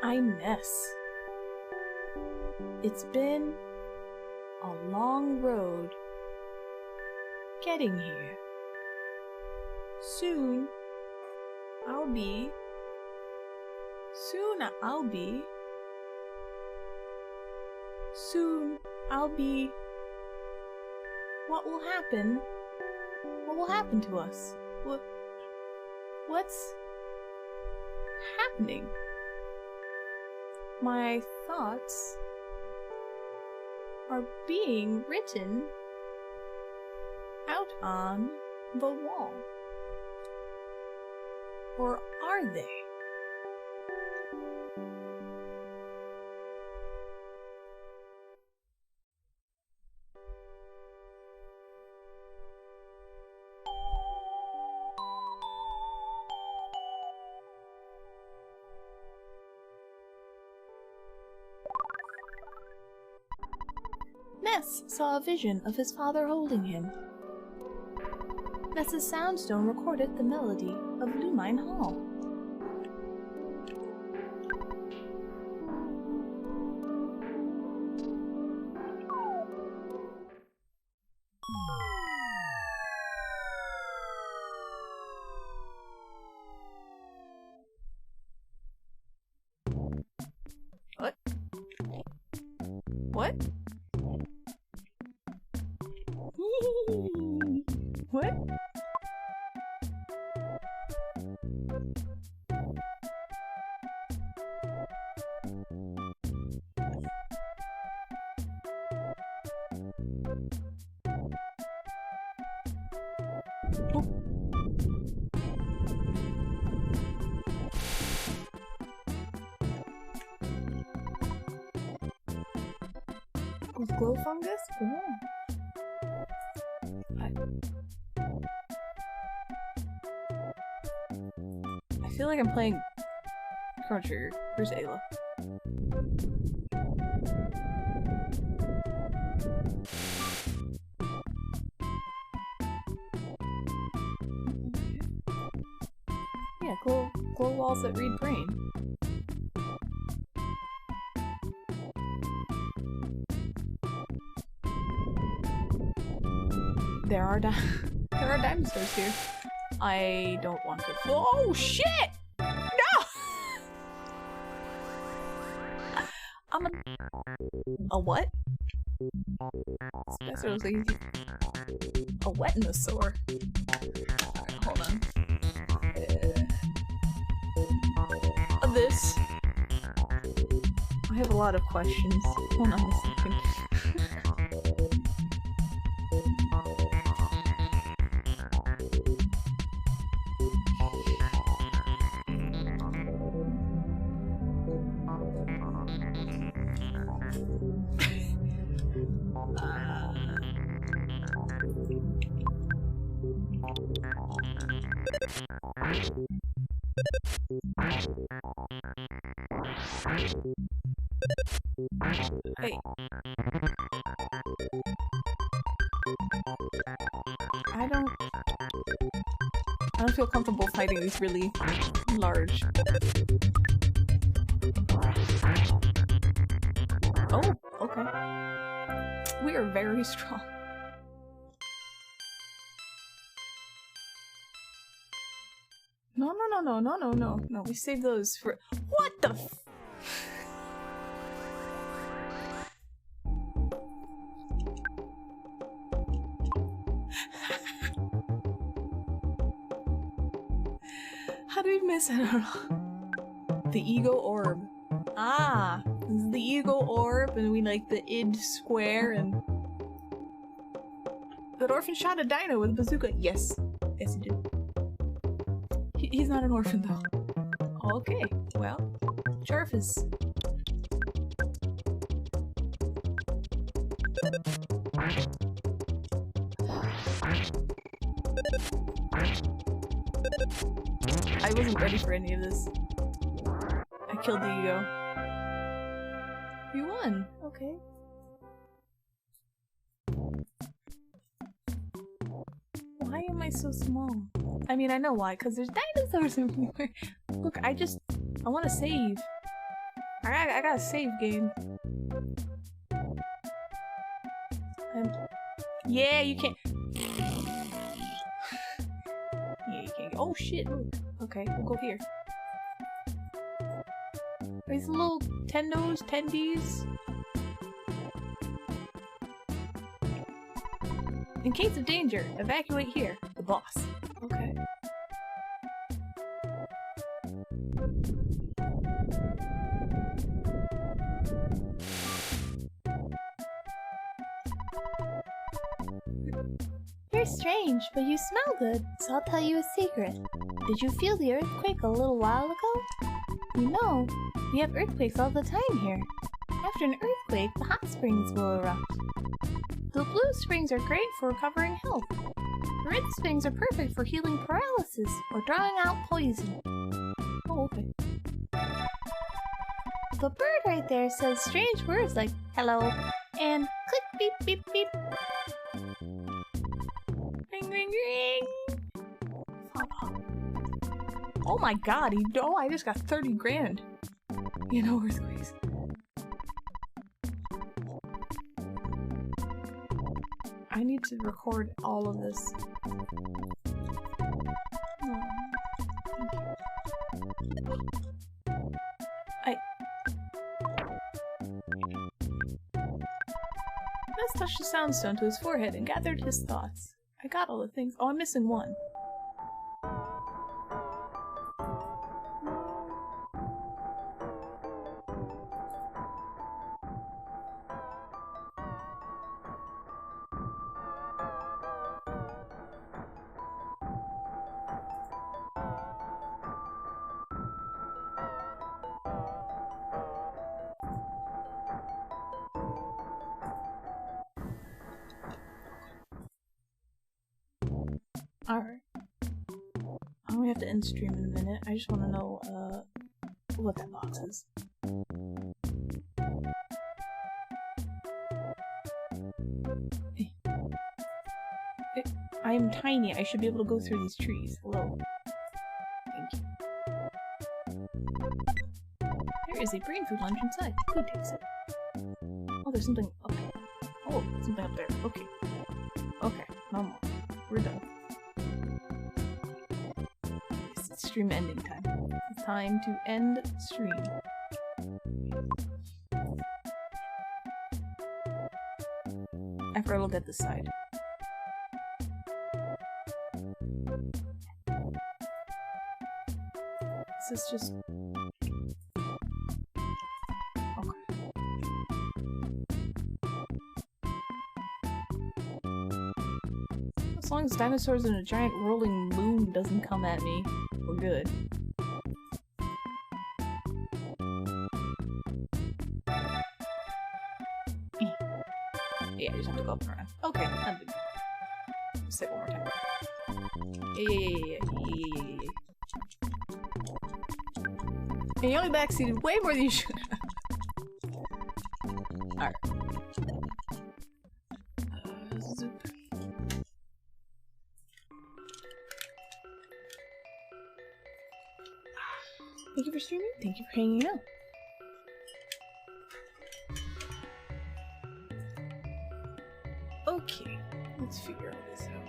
I miss. It's been a long road getting here. Soon I'll be what will happen? What will happen to us? What's happening? My thoughts are being written out on the wall. Or are they? Ness saw a vision of his father holding him. Ness's soundstone recorded the melody of Lumine Hall. What? What? What? With glow fungus? Ooh. I feel like I'm playing Chrono Trigger. Where's Ayla? Yeah, glow walls that read brain. There are dinosaurs here. I don't want to. Oh shit! No! I'm a what? This guy looks like he's a wetinosaur. Alright, hold on. This. I have a lot of questions. Hold on a second. Hey. I don't... I don't feel comfortable fighting these really large. Oh, okay. We are very strong. No. We saved those for— What the f— How did we miss it? I don't know. The ego orb. Ah! This is the ego orb, and we like the id square, and... That orphan shot a dino with a bazooka. Yes. Yes, he did. He's not an orphan, though. Okay, well, Truffles. I wasn't ready for any of this. I killed the ego. You won. Okay. Why am I so small? I mean, I know why, because there's dinosaurs everywhere. Look, I want to save. I got a save game. And yeah, you can't. Yeah, you can't. Oh shit! Look. Okay, we'll go here. These little tendies. In case of danger, evacuate here. The boss. Okay. You're strange, but you smell good, so I'll tell you a secret. Did you feel the earthquake a little while ago? You know, we have earthquakes all the time here. After an earthquake, the hot springs will erupt. The blue springs are great for recovering health. The red springs are perfect for healing paralysis or drawing out poison. Oh, okay. The bird right there says strange words like hello and click beep beep beep. Ring ring ring. Oh my god, I just got 30 grand. You know, earthquakes. I need to record all of this. Oh, Let's touch the soundstone to his forehead and gathered his thoughts. I got all the things. Oh, I'm missing one. Alright. I'm gonna have to end stream in a minute. I just want to know, what that box is. I am tiny. I should be able to go through these trees. Hello. Thank you. There is a brain food lunch inside. Who takes it? Oh, there's something up there. Oh, something up there. Okay. Okay, no more. We're done. It's stream ending time. It's time to end stream. After I look at this side. This is just... As long as dinosaurs and a giant rolling moon doesn't come at me, we're good. Yeah, I just have to go up and around. Okay, I'm good. Say it one more time. Yeah. And you only backseated way more than you should have. Alright. Zoop. Thank you for streaming. Thank you for hanging out. Okay, let's figure all this out.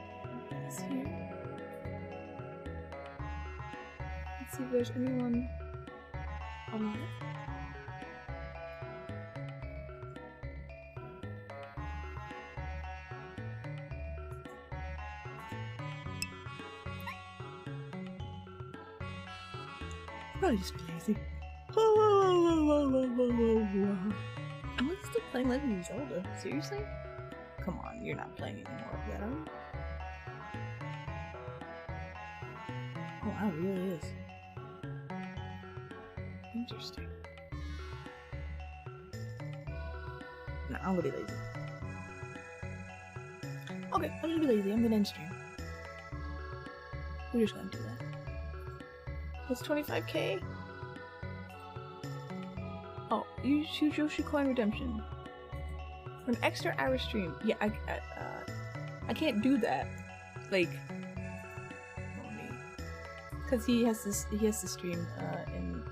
Let's see. Let's see if there's anyone on there. Probably just be lazy. Am I still playing Legend of Zelda? Seriously? Come on, you're not playing anymore of that, are you? Oh wow, it really is. Interesting. No, I'm gonna be lazy. Okay, I'm gonna be lazy. I'm gonna end stream. We're just gonna do that. What's 25k? Oh, you choose Yoshi Coin Redemption. For an extra hour stream. Yeah, I can't do that. Like, because he has to stream in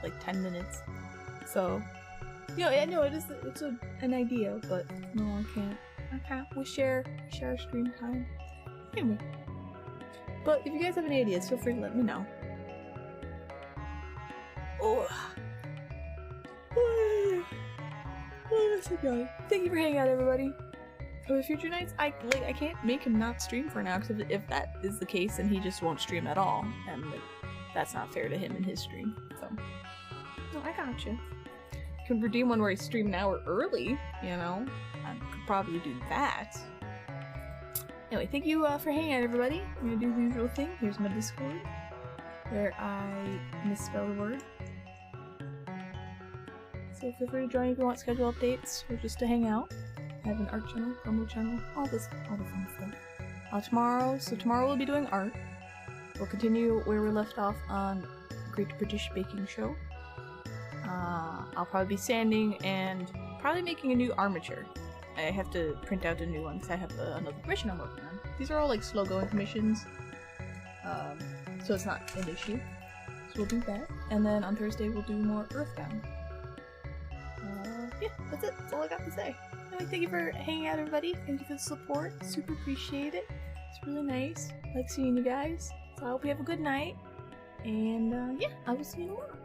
like 10 minutes. So, you know, I know it's an idea, but no, I can't. Okay, we share stream time. Anyway, but if you guys have any ideas, feel free to let me know. Oh. Thank you for hanging out, everybody. For the future nights, I can't make him not stream for now, because if that is the case, then he just won't stream at all, and like that's not fair to him and his stream. So, no, I gotcha. You can redeem one where he streamed an hour early. You know, I could probably do that. Anyway, thank you for hanging out, everybody. I'm gonna do the usual thing. Here's my Discord, where I misspell the word. So feel free to join if you want schedule updates or just to hang out. I have an art channel, promo channel, all the fun stuff. Tomorrow we'll be doing art. We'll continue where we left off on Great British Baking Show. I'll probably be sanding and probably making a new armature. I have to print out a new one because I have another commission I'm working on. These are all like slow going commissions, so it's not an issue. So we'll do that, and then on Thursday we'll do more EarthBound. Yeah, that's it. That's all I got to say. Anyway, thank you for hanging out, everybody. Thank you for the support. Super appreciate it. It's really nice. I like seeing you guys. So I hope you have a good night. And yeah, I will see you tomorrow.